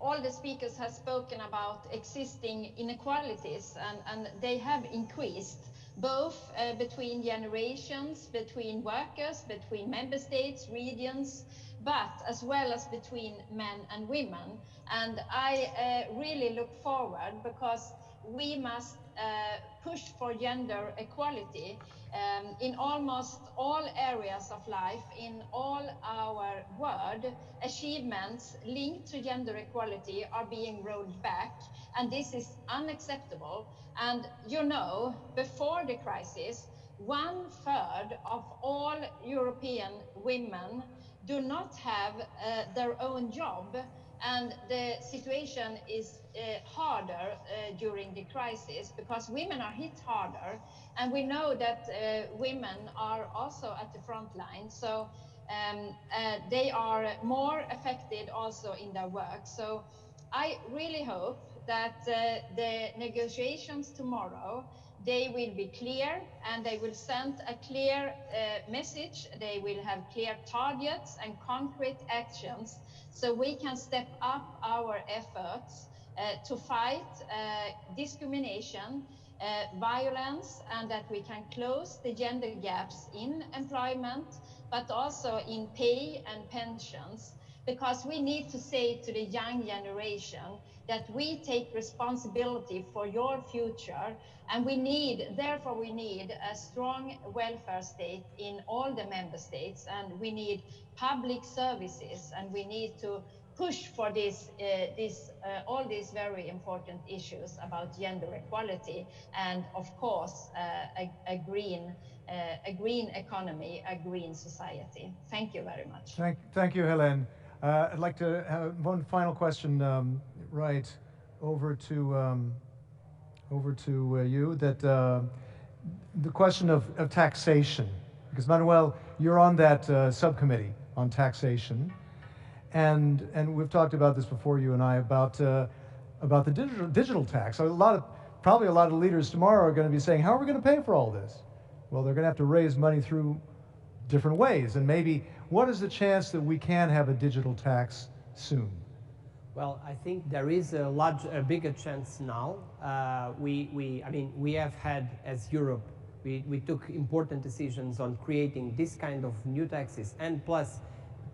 All the speakers have spoken about existing inequalities, and they have increased, both between generations, between workers, between member states, regions, but as well as between men and women. And I really look forward, because we must push for gender equality in almost all areas of life, in all our world. Achievements linked to gender equality are being rolled back, and this is unacceptable. And you know, before the crisis, 1/3 of all European women do not have their own job, and the situation is harder during the crisis because women are hit harder, and we know that women are also at the front line, so they are more affected also in their work. So I really hope that the negotiations tomorrow, they will be clear and they will send a clear message. They will have clear targets and concrete actions so we can step up our efforts to fight discrimination, violence, and that we can close the gender gaps in employment, but also in pay and pensions. Because we need to say to the young generation that we take responsibility for your future, and therefore we need a strong welfare state in all the member states, and we need public services, and we need to push for all these very important issues about gender equality, and of course a green economy, a green society. Thank you very much. Thank you, Hélène. I'd like to have one final question, right over to you. That the question of taxation, because Manuel, you're on that subcommittee on taxation, and we've talked about this before, you and I, about the digital tax. Probably a lot of leaders tomorrow are going to be saying, how are we going to pay for all this? Well, they're going to have to raise money through different ways, and maybe what is the chance that we can have a digital tax soon? Well, I think there is a bigger chance now. We have had, as Europe, we took important decisions on creating this kind of new taxes, and plus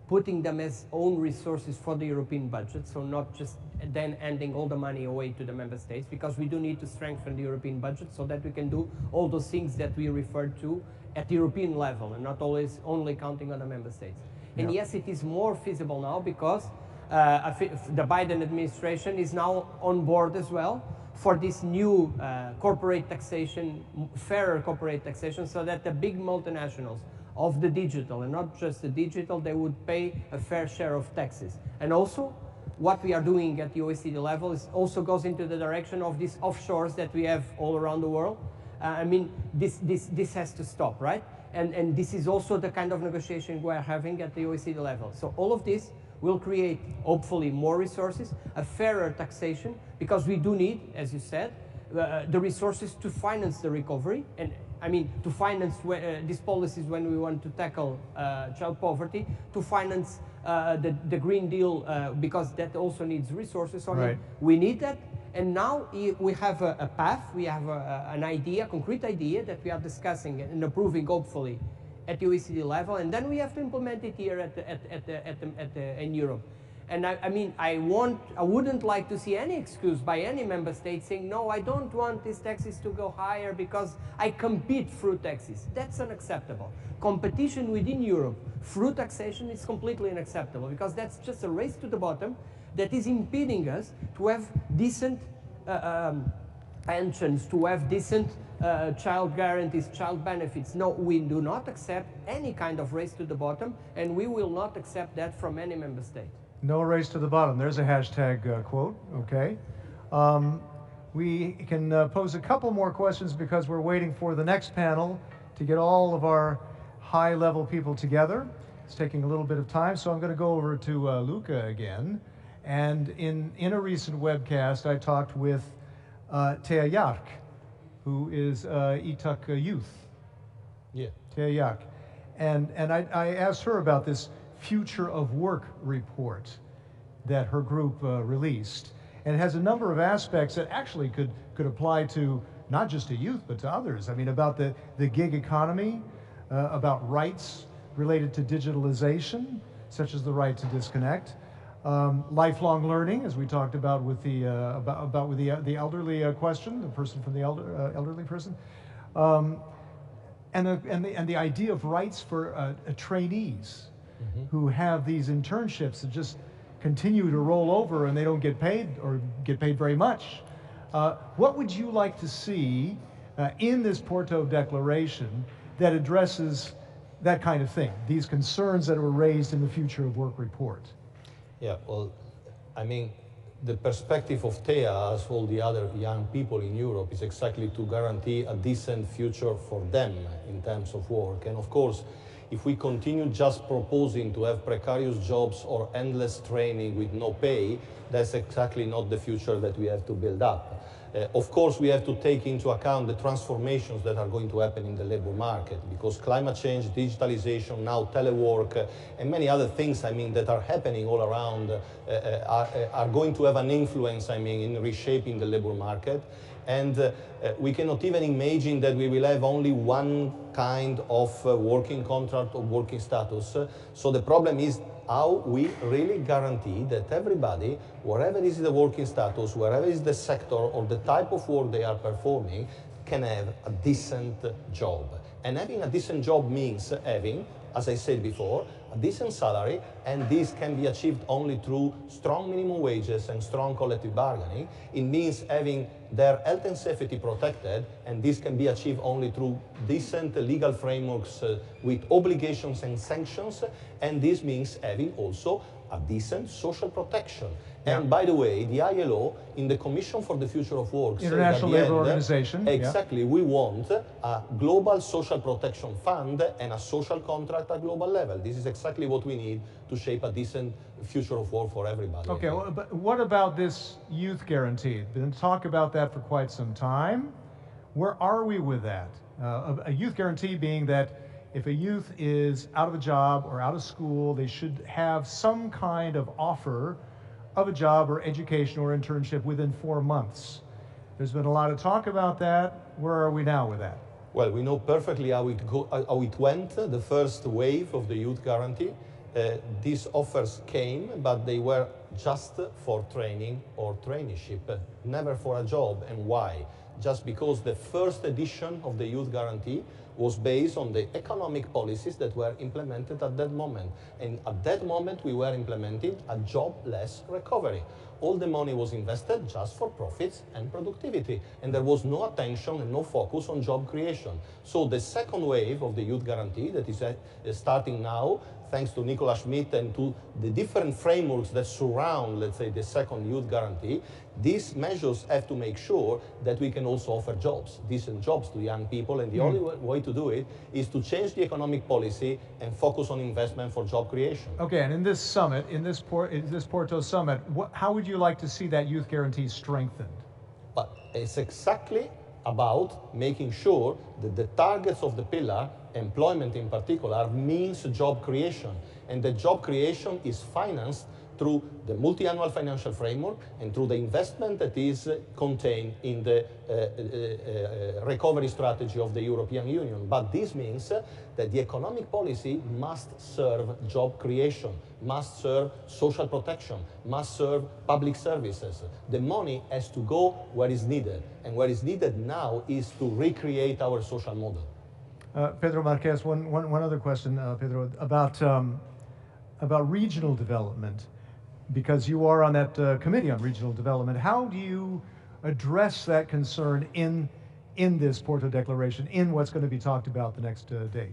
putting them as own resources for the European budget, so not just then handing all the money away to the member states, because we do need to strengthen the European budget so that we can do all those things that we referred to at the European level and not always only counting on the member states. And yes, it is more feasible now because the Biden administration is now on board as well for this new corporate taxation, fairer corporate taxation, so that the big multinationals of the digital, and not just the digital, they would pay a fair share of taxes. And also, what we are doing at the OECD level also goes into the direction of these offshores that we have all around the world. This has to stop, right? And this is also the kind of negotiation we are having at the OECD level. So all of this will create, hopefully, more resources, a fairer taxation, because we do need, as you said, the resources to finance the recovery, and to finance these policies when we want to tackle child poverty, to finance the Green Deal, because that also needs resources. So we need that. And now we have a path, we have an idea, a concrete idea that we are discussing and approving, hopefully, at the OECD level, and then we have to implement it here in Europe. And I wouldn't like to see any excuse by any member state saying, no, I don't want these taxes to go higher because I compete through taxes. That's unacceptable. Competition within Europe through taxation is completely unacceptable, because that's just a race to the bottom that is impeding us to have decent pensions, to have decent child guarantees, child benefits. No, we do not accept any kind of race to the bottom, and we will not accept that from any member state. No race to the bottom. There's a hashtag quote, okay. We can pose a couple more questions because we're waiting for the next panel to get all of our high-level people together. It's taking a little bit of time, so I'm going to go over to Luca again. And in a recent webcast, I talked with Thea Jark, who is Itak Youth. Yeah. Thea Jark. And I asked her about this Future of Work report that her group released. And it has a number of aspects that actually could apply to not just to youth, but to others. About the gig economy, about rights related to digitalization, such as the right to disconnect, lifelong learning, as we talked about with the the elderly question, the person from the elderly person, and the idea of rights for trainees who have these internships that just continue to roll over and they don't get paid or get paid very much. What would you like to see in this Porto Declaration that addresses that kind of thing, these concerns that were raised in the Future of Work report? Yeah, well, I mean, the perspective of TEA, as all the other young people in Europe, is exactly to guarantee a decent future for them in terms of work. And of course, if we continue just proposing to have precarious jobs or endless training with no pay, that's exactly not the future that we have to build up. Of course, we have to take into account the transformations that are going to happen in the labor market, because climate change, digitalization, now telework, and many other things, I mean, that are happening all around are going to have an influence, I mean, in reshaping the labor market. And we cannot even imagine that we will have only one kind of working contract or working status. So the problem is how we really guarantee that everybody, wherever is the working status, wherever is the sector or the type of work they are performing, can have a decent job. And having a decent job means having, as I said before, a decent salary, and this can be achieved only through strong minimum wages and strong collective bargaining. It means having their health and safety protected, and this can be achieved only through decent legal frameworks with obligations and sanctions, and this means having also a decent social protection. Yeah. And by the way, the ILO, in the Commission for the Future of Work, International Labour Organization, exactly, we want a global social protection fund and a social contract at global level. This is exactly what we need to shape a decent future of work for everybody. Okay, well, but what about this youth guarantee? Been talk about that for quite some time. Where are we with that? A youth guarantee being that if a youth is out of a job or out of school, they should have some kind of offer of a job or education or internship within 4 months. There's been a lot of talk about that. Where are we now with that? Well, we know perfectly how it went, the first wave of the youth guarantee. These offers came, but they were just for training or traineeship, never for a job. And why? Just because the first edition of the youth guarantee was based on the economic policies that were implemented at that moment. And at that moment, we were implementing a jobless recovery. All the money was invested just for profits and productivity. And there was no attention and no focus on job creation. So the second wave of the youth guarantee that is starting now, thanks to Nicolas Schmit and to the different frameworks that surround, let's say, the second youth guarantee, these measures have to make sure that we can also offer jobs, decent jobs to young people. And the only way to do it is to change the economic policy and focus on investment for job creation. Okay, and in this summit, in this Porto summit, how would you like to see that youth guarantee strengthened? But it's exactly about making sure that the targets of the pillar, employment in particular, means job creation. And the job creation is financed through the multi-annual financial framework and through the investment that is contained in the recovery strategy of the European Union. But this means that the economic policy must serve job creation, must serve social protection, must serve public services. The money has to go where it's needed. And where it's needed now is to recreate our social model. Pedro Marques, one other question, Pedro, about regional development, because you are on that committee on regional development. How do you address that concern in this Porto Declaration, in what's going to be talked about the next day?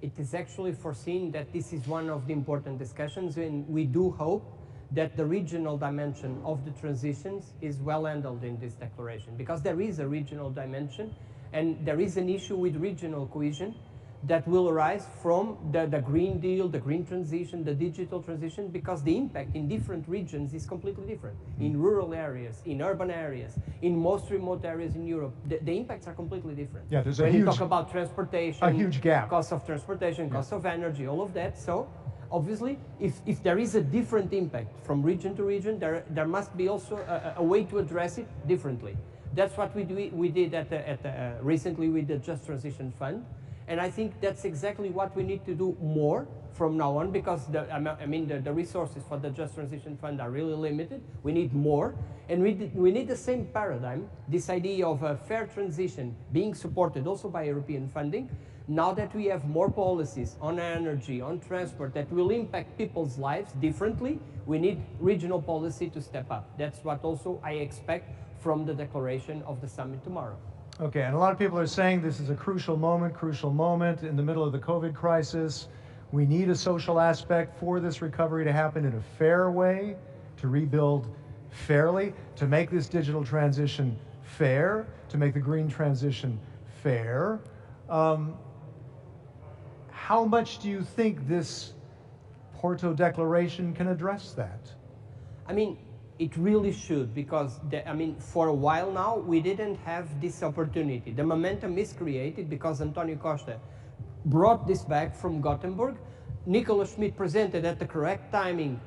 It is actually foreseen that this is one of the important discussions, and we do hope that the regional dimension of the transitions is well handled in this declaration, because there is a regional dimension and there is an issue with regional cohesion that will arise from the Green Deal, the green transition, the digital transition, because the impact in different regions is completely different. In rural areas, in urban areas, in most remote areas in Europe, the impacts are completely different. Yeah, there's when you talk about transportation, a huge gap. Cost of transportation, cost of energy, all of that. So obviously, if there is a different impact from region to region, there must be also a way to address it differently. That's what we did recently with the Just Transition Fund. And I think that's exactly what we need to do more from now on, because the resources for the Just Transition Fund are really limited. We need more. And we need the same paradigm, this idea of a fair transition being supported also by European funding. Now that we have more policies on energy, on transport, that will impact people's lives differently, we need regional policy to step up. That's what also I expect from the declaration of the summit tomorrow. Okay, and a lot of people are saying this is a crucial moment in the middle of the COVID crisis. We need a social aspect for this recovery to happen in a fair way, to rebuild fairly, to make this digital transition fair, to make the green transition fair. How much do you think this Porto Declaration can address that? I mean, it really should, because for a while now we didn't have this opportunity. The momentum is created because Antonio Costa brought this back from Gothenburg. Nicolas Schmit presented at the correct timing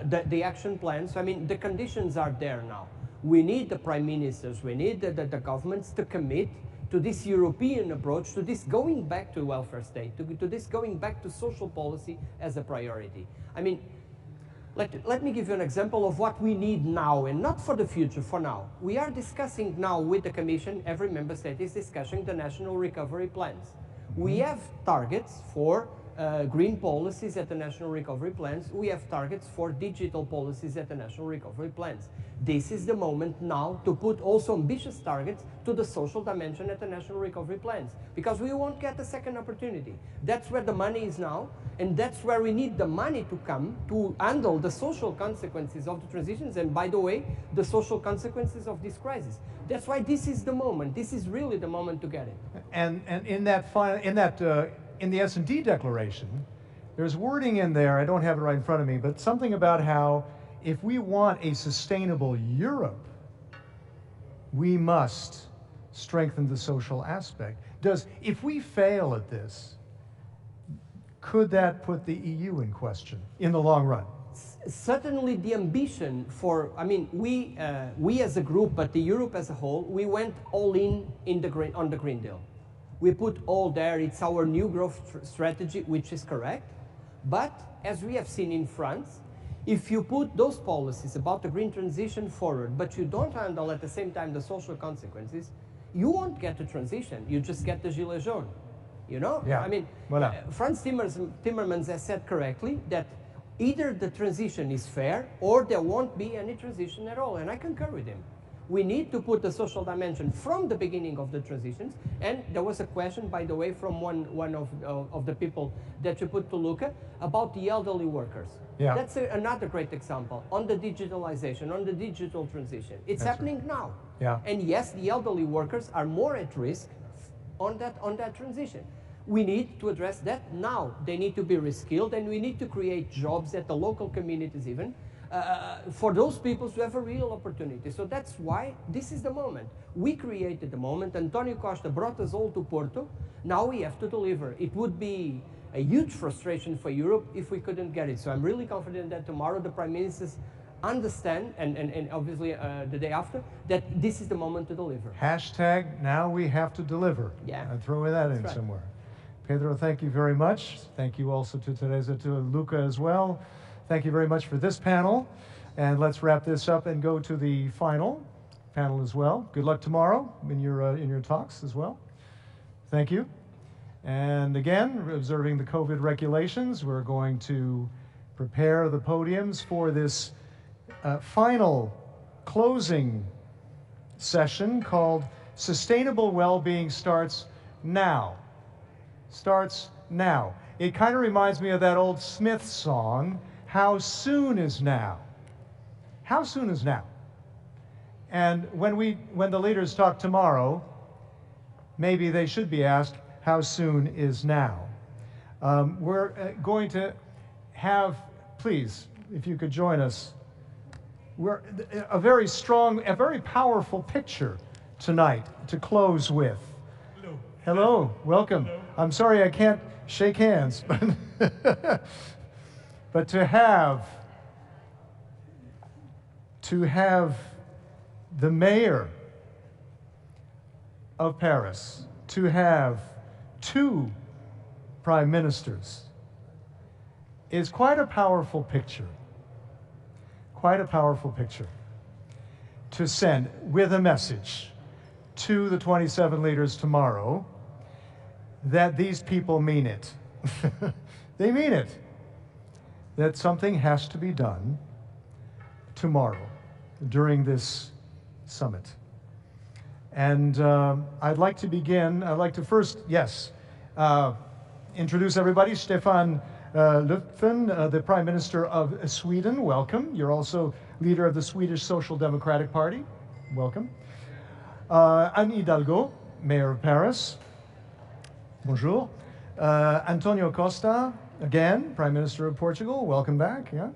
the action plan. So I mean, the conditions are there now. We need the prime ministers, we need the governments to commit to this European approach, to this going back to welfare state, to this going back to social policy as a priority. I mean, let me give you an example of what we need now, and not for the future, for now. We are discussing now with the Commission, every member state is discussing the national recovery plans. We have targets for green policies at the national recovery plans. We have targets for digital policies at the national recovery plans. This is the moment now to put also ambitious targets to the social dimension at the national recovery plans, because we won't get a second opportunity. That's where the money is now, and that's where we need the money to come to handle the social consequences of the transitions, and by the way, the social consequences of this crisis. That's why this is the moment. This is really the moment to get it. And in the S&D declaration, there's wording in there, I don't have it right in front of me, but something about how if we want a sustainable Europe, we must strengthen the social aspect. If we fail at this, could that put the EU in question in the long run? Certainly the ambition for, I mean, we as a group, but the Europe as a whole, we went all in on the Green Deal. We put all there. It's our new growth strategy, which is correct. But as we have seen in France, if you put those policies about the green transition forward, but you don't handle at the same time the social consequences, you won't get the transition. You just get the gilets jaunes. You know? Yeah. I mean, Franz Timmermans has said correctly that either the transition is fair or there won't be any transition at all. And I concur with him. We need to put the social dimension from the beginning of the transitions. And there was a question, by the way, from one of the people that you put to Luca about the elderly workers. Yeah. That's another great example on the digitalization, on the digital transition. It's happening now. Yeah. And yes, the elderly workers are more at risk on that transition. We need to address that now. They need to be reskilled, and we need to create jobs at the local communities even, for those people to have a real opportunity. So that's why this is the moment. We created the moment. Antonio Costa brought us all to Porto. Now we have to deliver. It would be a huge frustration for Europe if we couldn't get it. So I'm really confident that tomorrow the Prime Ministers understand, and obviously the day after, that this is the moment to deliver. Hashtag now we have to deliver. Yeah. I'd throw that in somewhere. Pedro, thank you very much. Thank you also to Teresa, to Luca as well. Thank you very much for this panel. And let's wrap this up and go to the final panel as well. Good luck tomorrow in your talks as well. Thank you. And again, observing the COVID regulations, we're going to prepare the podiums for this final closing session called Sustainable Wellbeing Starts Now. Starts now. It kind of reminds me of that old Smith song, How Soon Is Now? How soon is now? And when the leaders talk tomorrow, maybe they should be asked, how soon is now? We're going to have, please, if you could join us, we're a very strong, a very powerful picture tonight to close with. Hello. Hello, welcome. Hello. I'm sorry I can't shake hands, but to have the mayor of Paris, to have 2 prime ministers is quite a powerful picture. Quite a powerful picture to send with a message to the 27 leaders tomorrow that these people mean it. They mean it. That something has to be done tomorrow during this summit. And I'd like to first, introduce everybody. Stefan Löfven, the Prime Minister of Sweden, welcome. You're also leader of the Swedish Social Democratic Party, welcome. Anne Hidalgo, Mayor of Paris, bonjour. Antonio Costa, again, Prime Minister of Portugal, welcome back, yeah?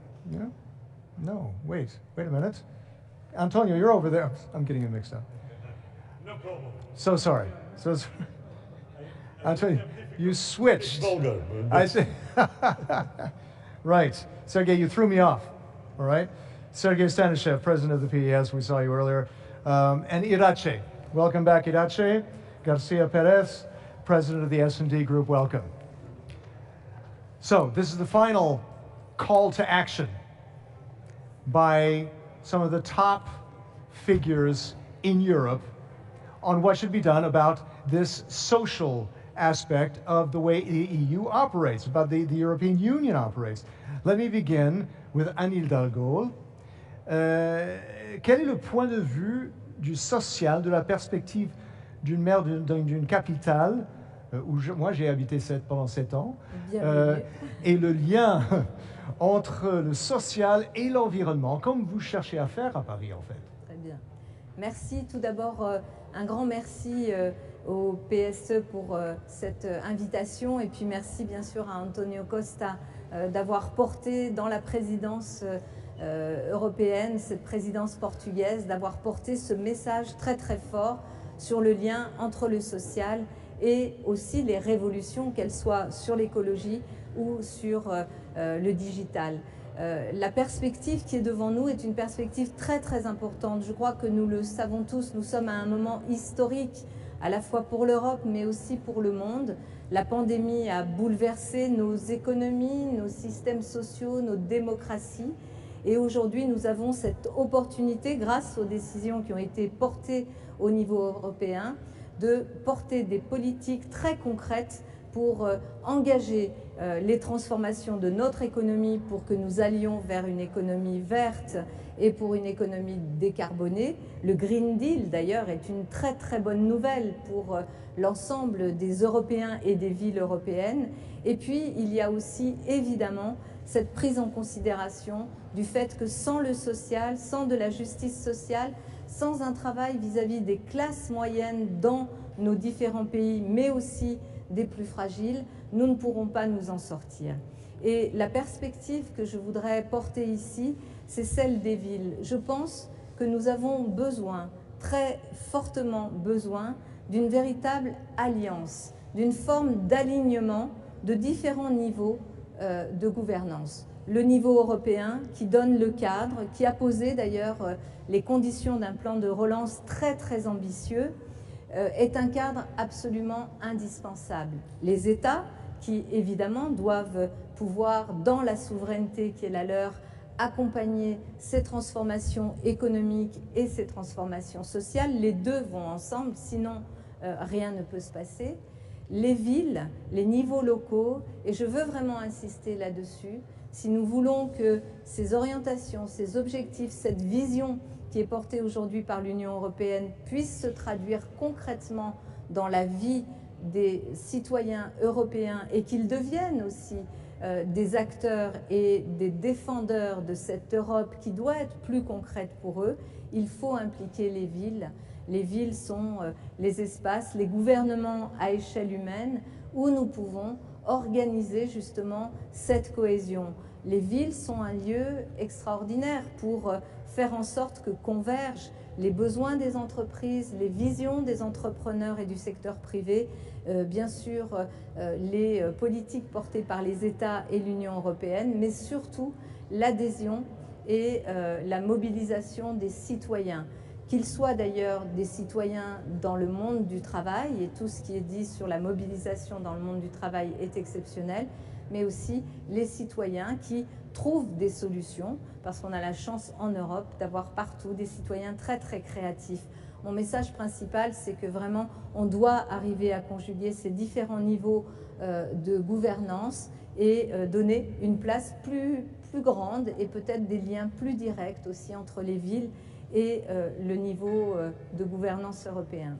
No, wait a minute. Antonio, you're over there. I'm getting it mixed up. No problem. So sorry. Antonio, you switched. It's vulgar. I see. Right. Sergei, you threw me off. All right. Sergei Stanishev, President of the PES, we saw you earlier. And Iratxe. Welcome back, Iratxe. García Pérez, President of the S&D Group, welcome. So this is the final call to action by some of the top figures in Europe on what should be done about this social aspect of the way the EU operates, about the European Union operates. Let me begin with Anne Hidalgo. Quel est le point de vue du social, de la perspective d'une maire d'une capitale, où moi j'ai habité pendant 7 ans, et le lien entre le social et l'environnement, comme vous cherchez à faire à Paris en fait? Très bien. Merci. Tout d'abord, un grand merci au PSE pour cette invitation, et puis merci bien sûr à Antonio Costa d'avoir porté dans la présidence européenne, cette présidence portugaise, d'avoir porté ce message très très fort sur le lien entre le social et aussi les révolutions, qu'elles soient sur l'écologie ou sur le digital. La perspective qui est devant nous est une perspective très très importante. Je crois que nous le savons tous, nous sommes à un moment historique, à la fois pour l'Europe mais aussi pour le monde. La pandémie a bouleversé nos économies, nos systèmes sociaux, nos démocraties. Et aujourd'hui, nous avons cette opportunité, grâce aux décisions qui ont été portées au niveau européen, de porter des politiques très concrètes pour engager les transformations de notre économie, pour que nous allions vers une économie verte et pour une économie décarbonée. Le Green Deal, d'ailleurs, est une très très bonne nouvelle pour l'ensemble des Européens et des villes européennes. Et puis, il y a aussi, évidemment, cette prise en considération du fait que sans le social, sans de la justice sociale, sans un travail vis-à-vis des classes moyennes dans nos différents pays, mais aussi des plus fragiles, nous ne pourrons pas nous en sortir. Et la perspective que je voudrais porter ici, c'est celle des villes. Je pense que nous avons besoin, très fortement besoin, d'une véritable alliance, d'une forme d'alignement de différents niveaux de gouvernance. Le niveau européen qui donne le cadre, qui a posé d'ailleurs les conditions d'un plan de relance très très ambitieux, est un cadre absolument indispensable. Les États qui évidemment doivent pouvoir, dans la souveraineté qui est la leur, accompagner ces transformations économiques et ces transformations sociales. Les deux vont ensemble, sinon rien ne peut se passer. Les villes, les niveaux locaux, et je veux vraiment insister là-dessus, si nous voulons que ces orientations, ces objectifs, cette vision qui est portée aujourd'hui par l'Union européenne puisse se traduire concrètement dans la vie des citoyens européens et qu'ils deviennent aussi des acteurs et des défendeurs de cette Europe qui doit être plus concrète pour eux, il faut impliquer les villes. Les villes sont les espaces, les gouvernements à échelle humaine où nous pouvons organiser justement cette cohésion. Les villes sont un lieu extraordinaire pour faire en sorte que convergent les besoins des entreprises, les visions des entrepreneurs et du secteur privé, bien sûr les politiques portées par les États et l'Union européenne, mais surtout l'adhésion et la mobilisation des citoyens qu'ils soient d'ailleurs des citoyens dans le monde du travail, et tout ce qui est dit sur la mobilisation dans le monde du travail est exceptionnel, mais aussi les citoyens qui trouvent des solutions, parce qu'on a la chance en Europe d'avoir partout des citoyens très très créatifs. Mon message principal, c'est que vraiment on doit arriver à conjuguer ces différents niveaux de gouvernance et donner une place plus grande et peut-être des liens plus directs aussi entre les villes et le niveau de gouvernance européen.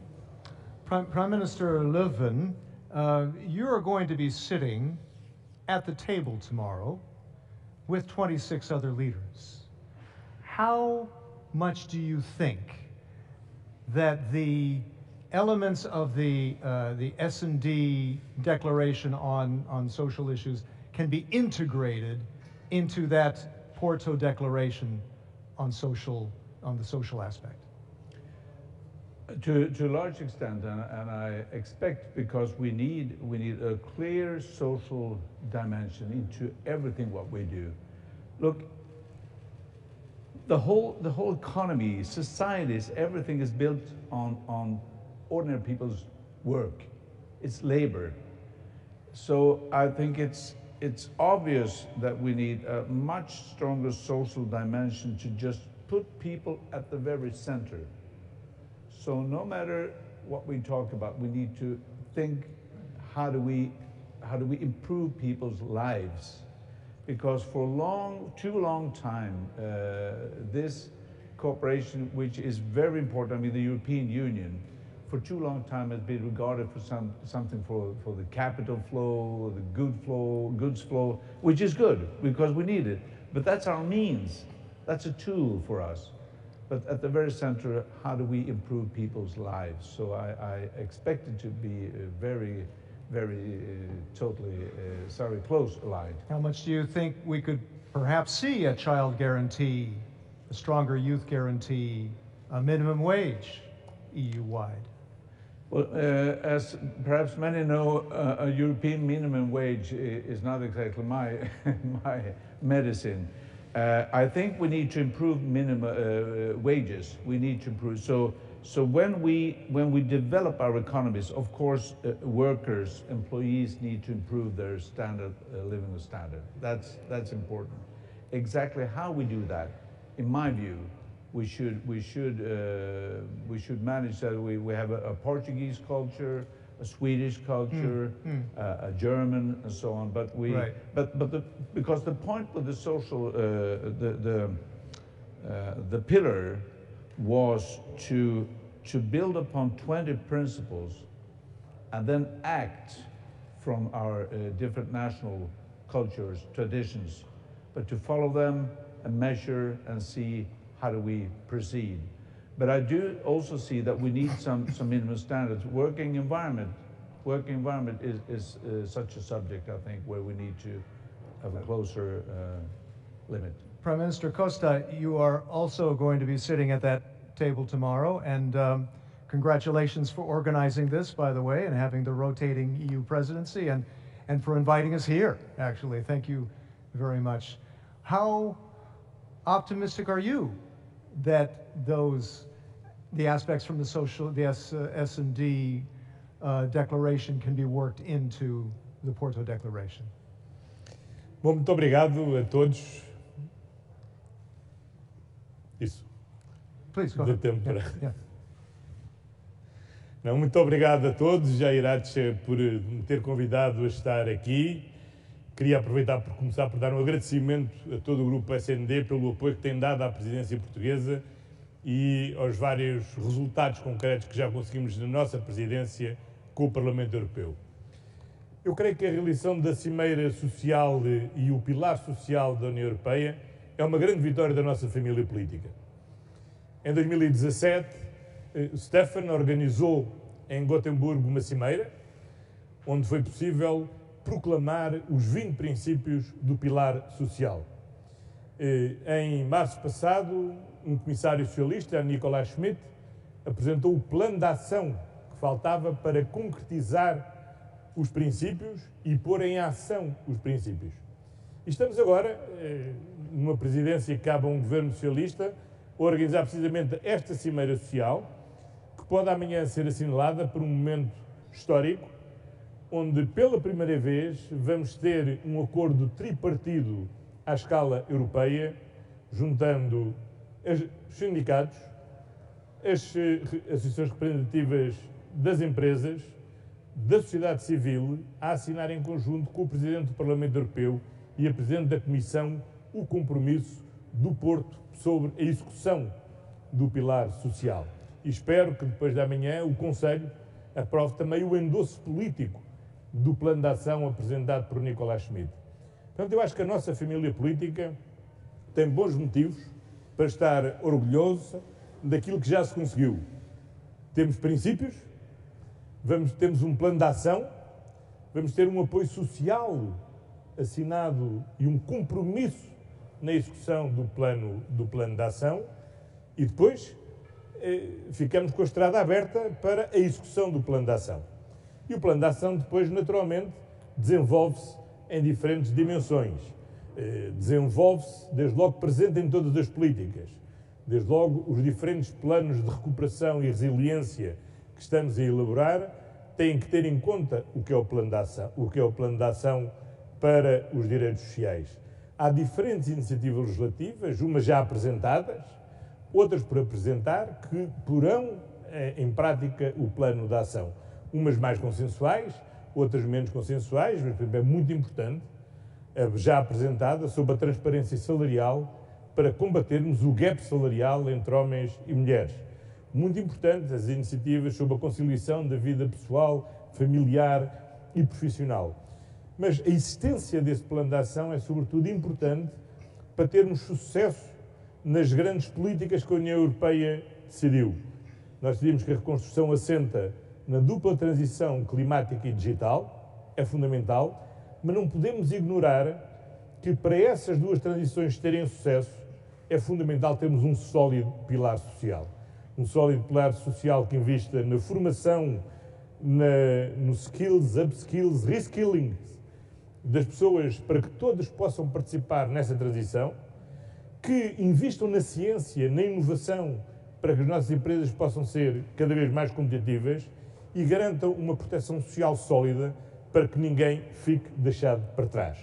Prime Minister Löfven, you are going to be sitting at the table tomorrow with 26 other leaders. How much do you think that the elements of the S&D declaration on social issues can be integrated into that Porto declaration on the social aspect? To a large extent, and I expect, because we need a clear social dimension into everything what we do. Look, the whole economy, societies, everything is built on ordinary people's work. It's labor. So I think it's obvious that we need a much stronger social dimension to just put people at the very center. So no matter what we talk about, we need to think, how do we improve people's lives? Because for too long time, this cooperation, which is very important, I mean, the European Union, for too long time has been regarded for something for the capital flow, the goods flow, which is good because we need it. But that's our means. That's a tool for us. But at the very center, how do we improve people's lives? So I expect it to be very, very close aligned. How much do you think we could perhaps see a child guarantee, a stronger youth guarantee, a minimum wage EU-wide? Well, as perhaps many know, a European minimum wage is not exactly my medicine. I think we need to improve minimum wages. We need to improve. So when we develop our economies, of course, workers, employees need to improve their living standard. That's important. Exactly how we do that, in my view, we should manage that. We have a Portuguese culture, a Swedish culture, a German, and so on. But because the point with the social, the pillar was to build upon 20 principles and then act from our different national cultures, traditions, but to follow them and measure and see how do we proceed. But I do also see that we need some minimum standards. Working environment is such a subject, I think, where we need to have a closer limit. Prime Minister Costa, you are also going to be sitting at that table tomorrow, and congratulations for organizing this, by the way, and having the rotating EU presidency, and for inviting us here, actually. Thank you very much. How optimistic are you that the aspects from the S&D declaration can be worked into the Porto Declaration? Bom, muito obrigado a todos. Isso. Please, go ahead. Tempo para... Não, muito obrigado a todos, a Iratxe, por me ter convidado a estar aqui. Queria aproveitar por começar por dar um agradecimento a todo o grupo SND pelo apoio que tem dado à presidência portuguesa e aos vários resultados concretos que já conseguimos na nossa presidência com o Parlamento Europeu. Eu creio que a realização da Cimeira Social e o pilar social da União Europeia é uma grande vitória da nossa família política. Em 2017, Stefan organizou em Gothenburg uma cimeira, onde foi possível proclamar os 20 princípios do pilar social. Em março passado, um comissário socialista, Nicolas Schmit, apresentou o plano de ação que faltava para concretizar os princípios e pôr em ação os princípios. E estamos agora, numa presidência que cabe a um governo socialista, organizar precisamente esta Cimeira Social, que pode amanhã ser assinalada por um momento histórico, onde pela primeira vez vamos ter um acordo tripartido à escala europeia, juntando os sindicatos, as associações representativas das empresas, da sociedade civil, a assinar em conjunto com o Presidente do Parlamento Europeu e a Presidente da Comissão o compromisso do Porto sobre a execução do pilar social. E espero que depois de amanhã o Conselho aprove também o endosso político do plano de ação apresentado por Nicolas Schmit. Portanto, eu acho que a nossa família política tem bons motivos para estar orgulhosa daquilo que já se conseguiu. Temos princípios, temos um plano de ação, vamos ter um apoio social assinado e um compromisso na execução do plano de ação e depois ficamos com a estrada aberta para a execução do plano de ação. E o plano de ação depois, naturalmente, desenvolve-se em diferentes dimensões. Desenvolve-se, desde logo, presente em todas as políticas. Desde logo, os diferentes planos de recuperação e resiliência que estamos a elaborar têm que ter em conta o que é o plano de ação, para os direitos sociais. Há diferentes iniciativas legislativas, umas já apresentadas, outras por apresentar, que porão em prática o plano de ação. Umas mais consensuais, outras menos consensuais, mas por exemplo, é muito importante, já apresentada, sobre a transparência salarial para combatermos o gap salarial entre homens e mulheres. Muito importante as iniciativas sobre a conciliação da vida pessoal, familiar e profissional. Mas a existência desse plano de ação é sobretudo importante para termos sucesso nas grandes políticas que a União Europeia decidiu. Nós decidimos que a reconstrução assenta na dupla transição climática e digital, é fundamental, mas não podemos ignorar que para essas duas transições terem sucesso é fundamental termos um sólido pilar social. Um sólido pilar social que invista na formação, nos skills, upskills, reskilling das pessoas para que todas possam participar nessa transição, que investam na ciência, na inovação, para que as nossas empresas possam ser cada vez mais competitivas e garantam uma proteção social sólida para que ninguém fique deixado para trás.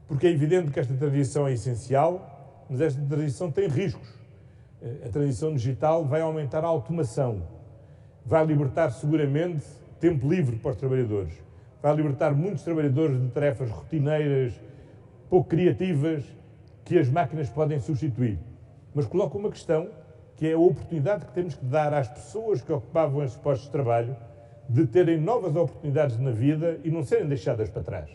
Porque é evidente que esta transição é essencial, mas esta transição tem riscos. A transição digital vai aumentar a automação, vai libertar seguramente tempo livre para os trabalhadores, vai libertar muitos trabalhadores de tarefas rotineiras, pouco criativas, que as máquinas podem substituir. Mas coloca uma questão, que é a oportunidade que temos que dar às pessoas que ocupavam esses postos de trabalho de terem novas oportunidades na vida e não serem deixadas para trás.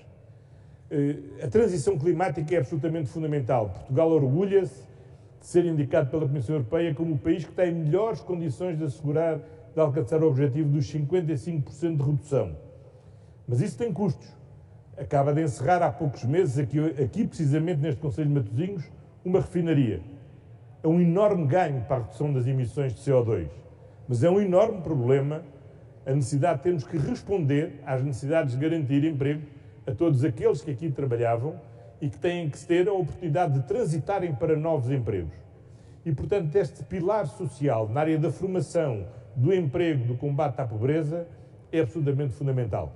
A transição climática é absolutamente fundamental. Portugal orgulha-se de ser indicado pela Comissão Europeia como o país que tem melhores condições de assegurar, de alcançar o objetivo dos 55% de redução. Mas isso tem custos. Acaba de encerrar há poucos meses, aqui precisamente neste Conselho de Matosinhos, uma refinaria. É um enorme ganho para a redução das emissões de CO2. Mas é um enorme problema a necessidade de termos que responder às necessidades de garantir emprego a todos aqueles que aqui trabalhavam e que têm que ter a oportunidade de transitarem para novos empregos. E, portanto, este pilar social na área da formação, do emprego, do combate à pobreza, é absolutamente fundamental.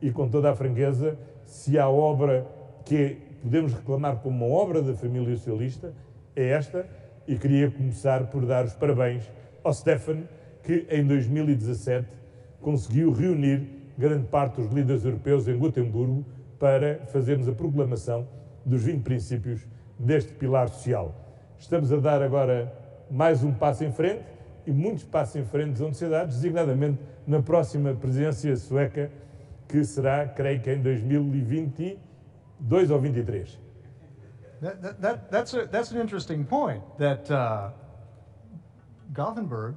E, com toda a franqueza, se há obra que podemos reclamar como uma obra da família socialista, é esta, e queria começar por dar os parabéns ao Stefan, que em 2017 conseguiu reunir grande parte dos líderes europeus em Gothenburg para fazermos a proclamação dos 20 princípios deste pilar social. Estamos a dar agora mais um passo em frente e muitos passos em frente das sociedades, designadamente na próxima presidência sueca, que será, creio que em 2022 ou 2023. That's an interesting point, that Gothenburg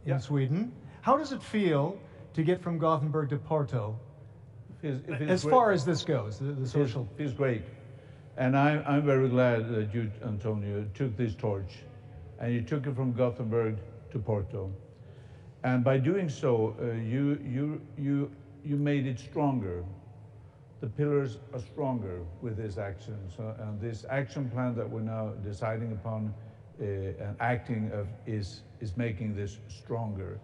in Sweden, how does it feel to get from Gothenburg to Porto, as far as this goes, the social? It feels great. And I'm very glad that you, Antonio, took this torch and you took it from Gothenburg to Porto. And by doing so, you made it stronger. The pillars are stronger with this action. And this action plan that we're now deciding upon and acting is making this stronger.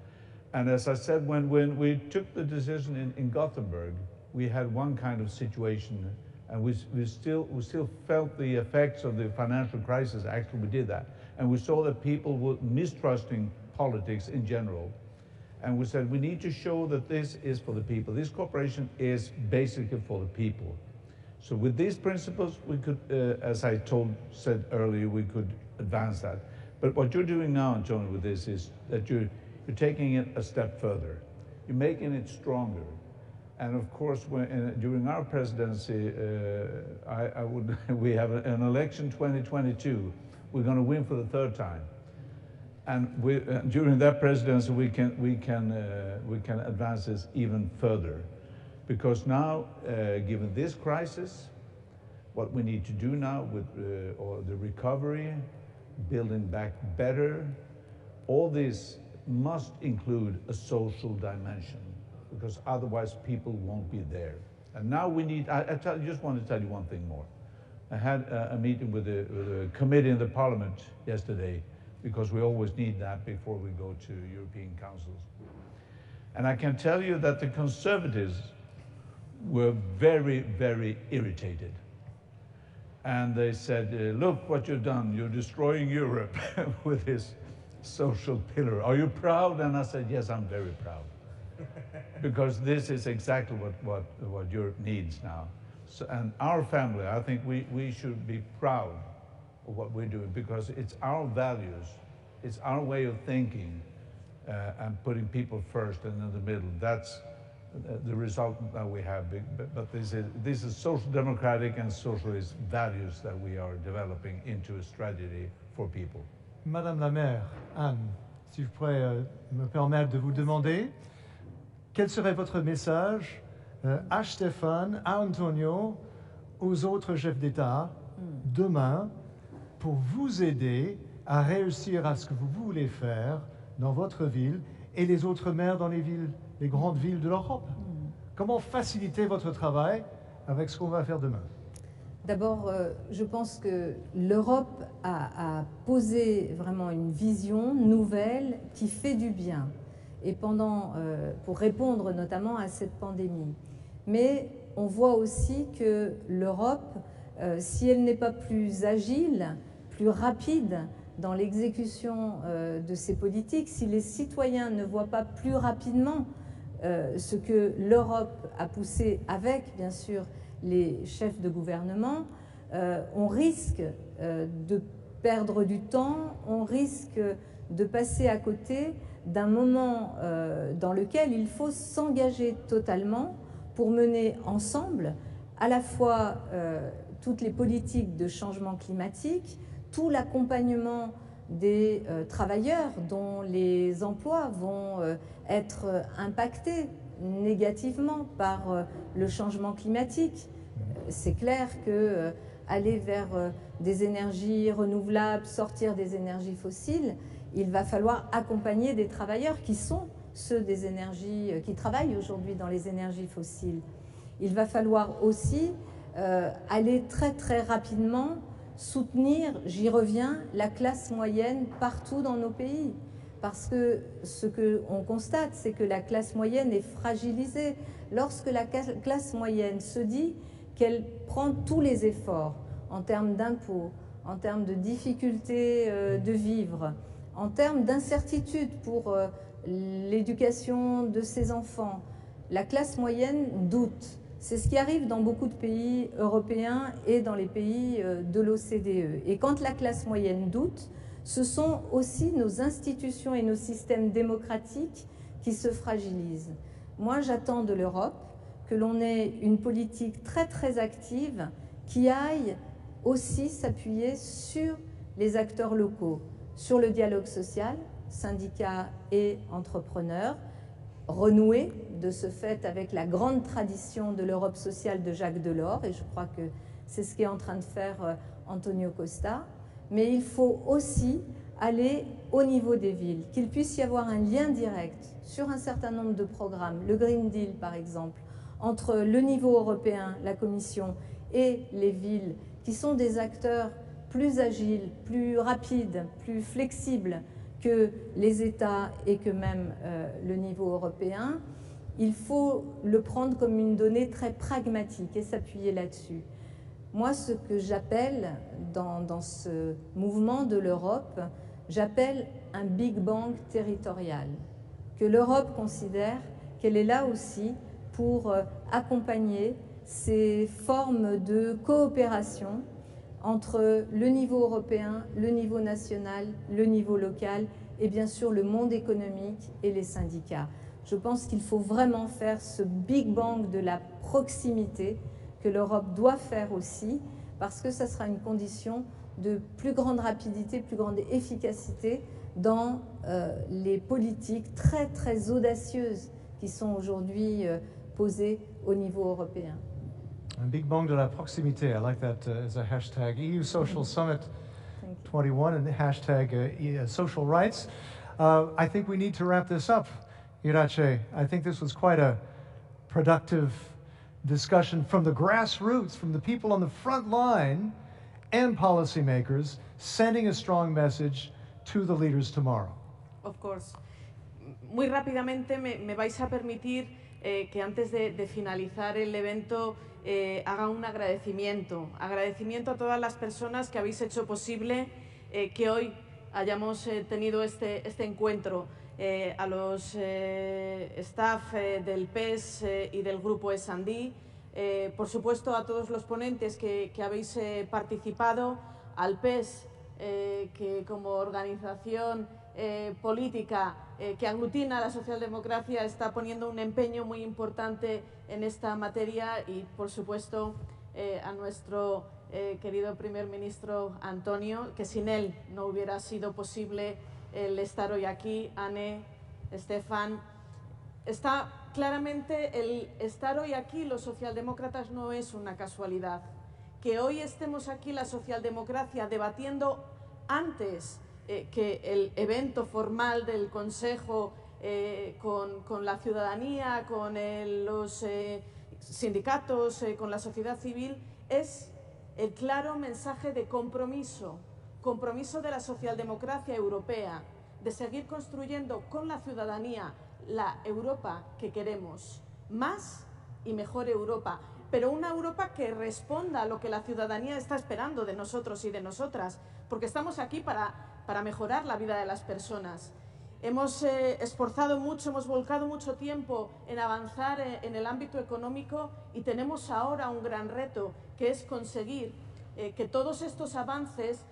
And as I said, when we took the decision in Gothenburg, we had one kind of situation, and we still felt the effects of the financial crisis. Actually, we did that. And we saw that people were mistrusting politics in general. And we said, we need to show that this is for the people. This cooperation is basically for the people. So with these principles, we could, as I said earlier, we could advance that. But what you're doing now, Antonio, with this is that you're taking it a step further. You're making it stronger. And of course, during our presidency, we have an election 2022. We're going to win for the third time. And during that presidency, we can advance this even further. Because now, given this crisis, what we need to do now with the recovery, building back better, all this must include a social dimension, because otherwise people won't be there. And now we need, I just want to tell you one thing more. I had a meeting with a committee in the parliament yesterday, because we always need that before we go to European councils. And I can tell you that the Conservatives were very, very irritated. And they said, look what you've done, you're destroying Europe with this social pillar. Are you proud? And I said, yes, I'm very proud. Because this is exactly what Europe needs now. So, and our family, I think we should be proud of what we're doing, because it's our values, it's our way of thinking, and putting people first and in the middle. That's the result that we have. But this is social democratic and socialist values that we are developing into a strategy for people. Madame la maire, Anne, si je pourrais me permettre de vous demander, quel serait votre message à Stéphane, à Antonio, aux autres chefs d'État demain pour vous aider à réussir à ce que vous voulez faire dans votre ville et les autres maires dans les villes, les grandes villes de l'Europe? Comment faciliter votre travail avec ce qu'on va faire demain? D'abord, je pense que l'Europe a posé vraiment une vision nouvelle qui fait du bien, et pour répondre notamment à cette pandémie. Mais on voit aussi que l'Europe, si elle n'est pas plus agile, plus rapide dans l'exécution de ses politiques, si les citoyens ne voient pas plus rapidement ce que l'Europe a poussé avec, bien sûr, les chefs de gouvernement, on risque de perdre du temps, on risque de passer à côté d'un moment dans lequel il faut s'engager totalement pour mener ensemble à la fois toutes les politiques de changement climatique, tout l'accompagnement des travailleurs dont les emplois vont être impactés négativement par le changement climatique. C'est clair que aller vers des énergies renouvelables, sortir des énergies fossiles, il va falloir accompagner des travailleurs qui sont ceux des énergies, qui travaillent aujourd'hui dans les énergies fossiles. Il va falloir aussi aller très très rapidement soutenir, j'y reviens, la classe moyenne partout dans nos pays. Parce que ce qu'on constate, c'est que la classe moyenne est fragilisée. Lorsque la classe moyenne se dit qu'elle prend tous les efforts en termes d'impôts, en termes de difficultés de vivre, en termes d'incertitude pour l'éducation de ses enfants, la classe moyenne doute. C'est ce qui arrive dans beaucoup de pays européens et dans les pays de l'OCDE. Et quand la classe moyenne doute, ce sont aussi nos institutions et nos systèmes démocratiques qui se fragilisent. Moi, j'attends de l'Europe que l'on ait une politique très très active qui aille aussi s'appuyer sur les acteurs locaux, sur le dialogue social, syndicats et entrepreneurs, renouer de ce fait avec la grande tradition de l'Europe sociale de Jacques Delors, et je crois que c'est ce qu'est en train de faire Antonio Costa. Mais il faut aussi aller au niveau des villes, qu'il puisse y avoir un lien direct sur un certain nombre de programmes, le Green Deal par exemple, entre le niveau européen, la Commission et les villes, qui sont des acteurs plus agile, plus rapide, plus flexible que les États et que même le niveau européen, il faut le prendre comme une donnée très pragmatique et s'appuyer là-dessus. Moi, ce que j'appelle dans ce mouvement de l'Europe, j'appelle un Big Bang territorial, que l'Europe considère qu'elle est là aussi pour accompagner ces formes de coopération entre le niveau européen, le niveau national, le niveau local et bien sûr le monde économique et les syndicats. Je pense qu'il faut vraiment faire ce Big Bang de la proximité que l'Europe doit faire aussi, parce que ça sera une condition de plus grande rapidité, plus grande efficacité dans les politiques très très audacieuses qui sont aujourd'hui posées au niveau européen. Un Big Bang de la proximité, I like that as a hashtag. EU Social Summit 21 and the hashtag social rights. I think we need to wrap this up, Iratxe. I think this was quite a productive discussion from the grassroots, from the people on the front line and policymakers, sending a strong message to the leaders tomorrow. Of course. Muy rápidamente me vais a permitir que antes de finalizar el evento haga un agradecimiento a todas las personas que habéis hecho posible que hoy hayamos tenido este encuentro, a los staff del PES y del grupo S&D, por supuesto a todos los ponentes que habéis participado, al PES que como organización política que aglutina a la socialdemocracia está poniendo un empeño muy importante en esta materia, y por supuesto a nuestro querido primer ministro Antonio, que sin él no hubiera sido posible el estar hoy aquí. Anne, Stefan, está claramente el estar hoy aquí los socialdemócratas no es una casualidad. Que hoy estemos aquí la socialdemocracia debatiendo antes que el evento formal del Consejo con la ciudadanía, con los sindicatos, con la sociedad civil, es el claro mensaje de compromiso de la socialdemocracia europea, de seguir construyendo con la ciudadanía la Europa que queremos, más y mejor Europa, pero una Europa que responda a lo que la ciudadanía está esperando de nosotros y de nosotras, porque estamos aquí para mejorar la vida de las personas. Hemos esforzado mucho, hemos volcado mucho tiempo en avanzar en el ámbito económico, y tenemos ahora un gran reto, que es conseguir que todos estos avances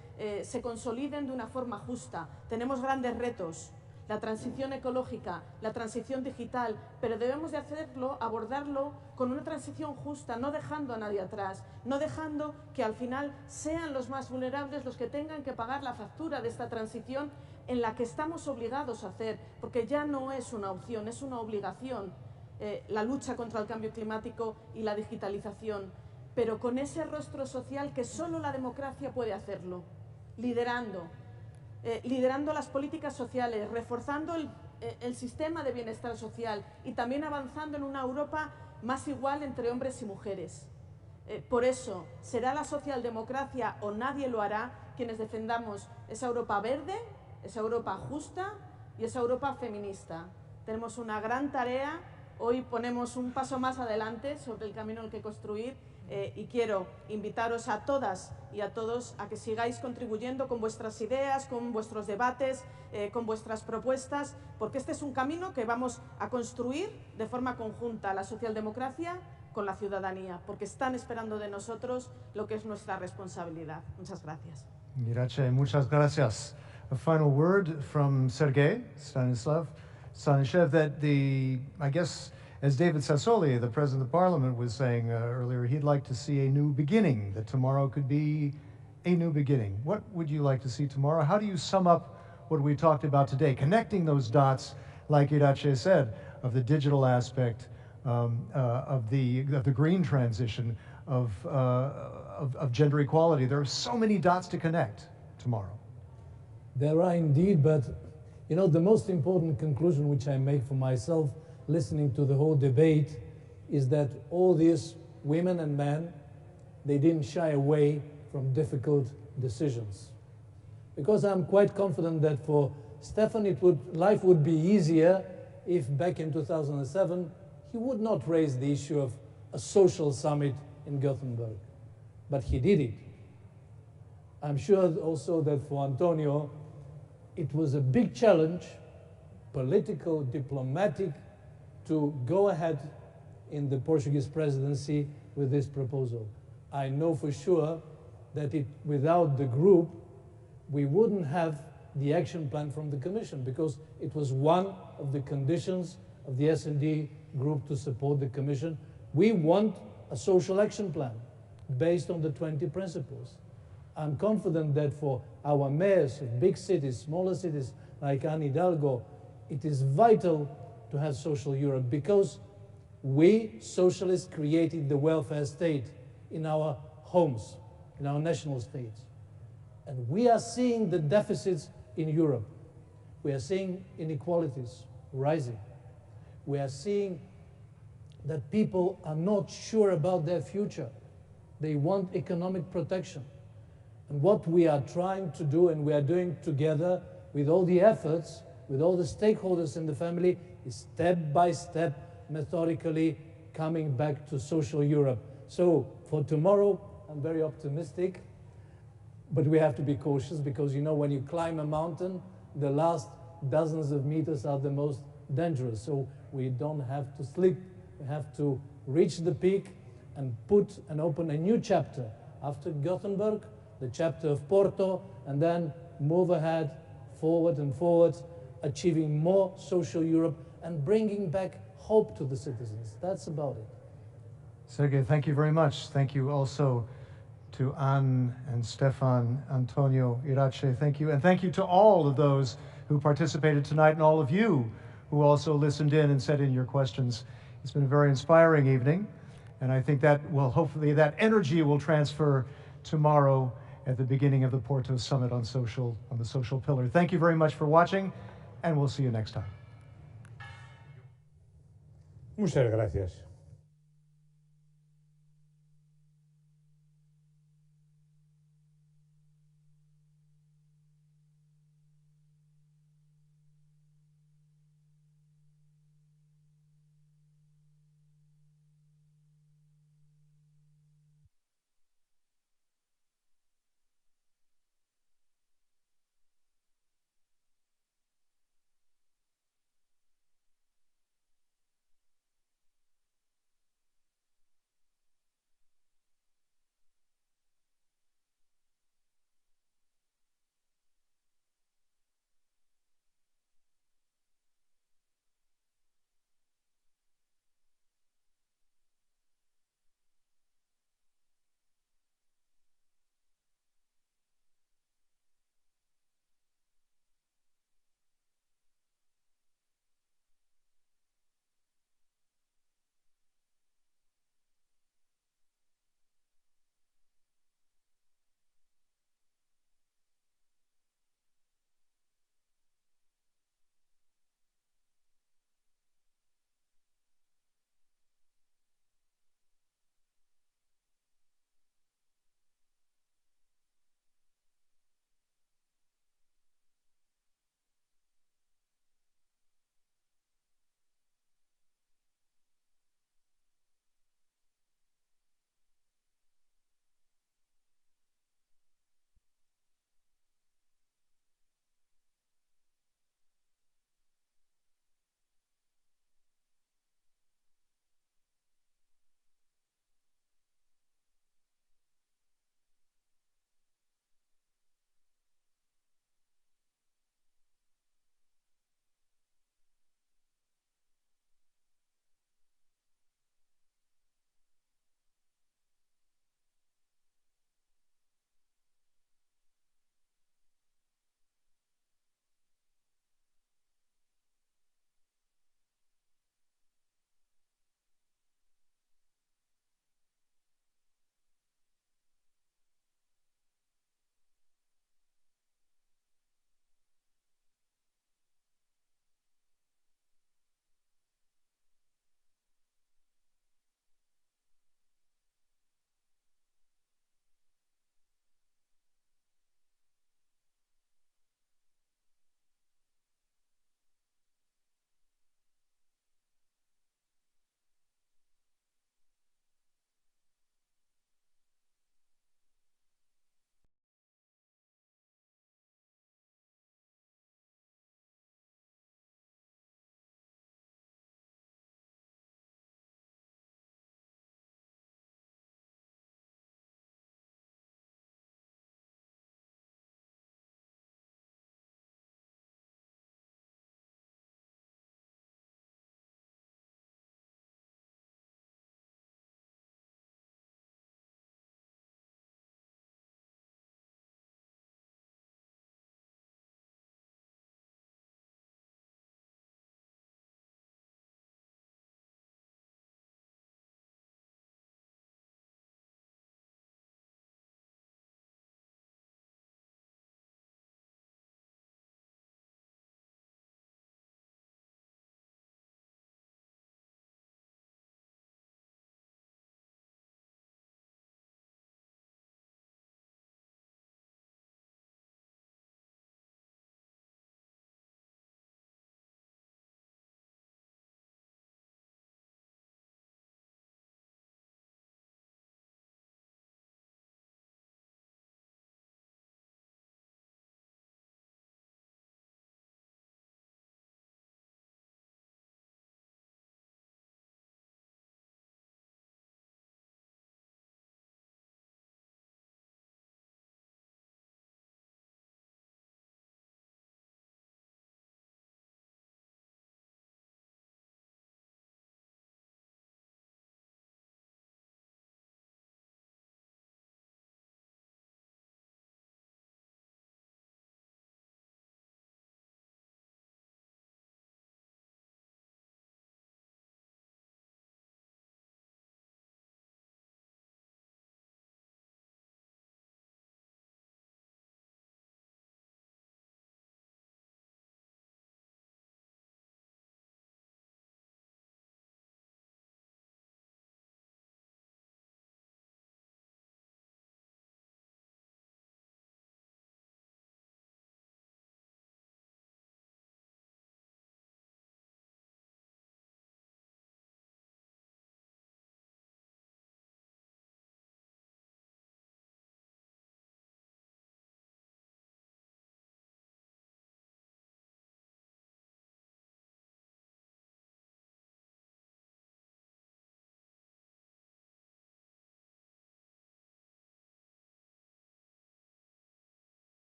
se consoliden de una forma justa. Tenemos grandes retos, la transición ecológica, la transición digital, pero debemos de hacerlo, abordarlo con una transición justa, no dejando a nadie atrás, no dejando que al final sean los más vulnerables los que tengan que pagar la factura de esta transición en la que estamos obligados a hacer, porque ya no es una opción, es una obligación, la lucha contra el cambio climático y la digitalización, pero con ese rostro social que solo la democracia puede hacerlo, liderando las políticas sociales, reforzando el sistema de bienestar social y también avanzando en una Europa más igual entre hombres y mujeres. Por eso será la socialdemocracia, o nadie lo hará, quienes defendamos esa Europa verde, esa Europa justa y esa Europa feminista. Tenemos una gran tarea, hoy ponemos un paso más adelante sobre el camino al que construir, y quiero invitaros a todas y a todos a que sigáis contribuyendo con vuestras ideas, con vuestros debates, con vuestras propuestas, porque este es un camino que vamos a construir de forma conjunta, la socialdemocracia con la ciudadanía, porque están esperando de nosotros lo que es nuestra responsabilidad. Muchas gracias. Iratxe, muchas gracias. A final word from Sergei, Stanishev, that I guess, as David Sassoli, the President of the Parliament, was saying earlier, he'd like to see a new beginning, that tomorrow could be a new beginning. What would you like to see tomorrow? How do you sum up what we talked about today, connecting those dots, like Iratxe said, of the digital aspect, of the green transition, of gender equality? There are so many dots to connect tomorrow. There are indeed, but you know, the most important conclusion which I make for myself listening to the whole debate is that all these women and men, they didn't shy away from difficult decisions. Because I'm quite confident that for Stefan, life would be easier if back in 2007, he would not raise the issue of a social summit in Gothenburg. But he did it. I'm sure also that for Antonio, it was a big challenge, political, diplomatic, to go ahead in the Portuguese presidency with this proposal. I know for sure that without the group, we wouldn't have the action plan from the Commission, because it was one of the conditions of the S&D group to support the Commission. We want a social action plan based on the 20 principles. I'm confident that for our mayors of big cities, smaller cities like Anne Hidalgo, it is vital to have social Europe, because we, socialists, created the welfare state in our homes, in our national states. And we are seeing the deficits in Europe. We are seeing inequalities rising. We are seeing that people are not sure about their future. They want economic protection. And what we are trying to do, and we are doing together with all the efforts, with all the stakeholders in the family, is step by step, methodically coming back to social Europe. So for tomorrow, I'm very optimistic, but we have to be cautious, because you know, when you climb a mountain, the last dozens of meters are the most dangerous. So we don't have to sleep. We have to reach the peak and put and open a new chapter after Gothenburg, the chapter of Porto, and then move ahead, forward and forward, achieving more social Europe and bringing back hope to the citizens. That's about it. Sergei, thank you very much. Thank you also to Anne and Stefan, Antonio, Iratxe, thank you. And thank you to all of those who participated tonight, and all of you who also listened in and sent in your questions. It's been a very inspiring evening, and I think that will, hopefully, that energy will transfer tomorrow at the beginning of the Porto Summit on the social pillar. Thank you very much for watching, and we'll see you next time. Muchas gracias.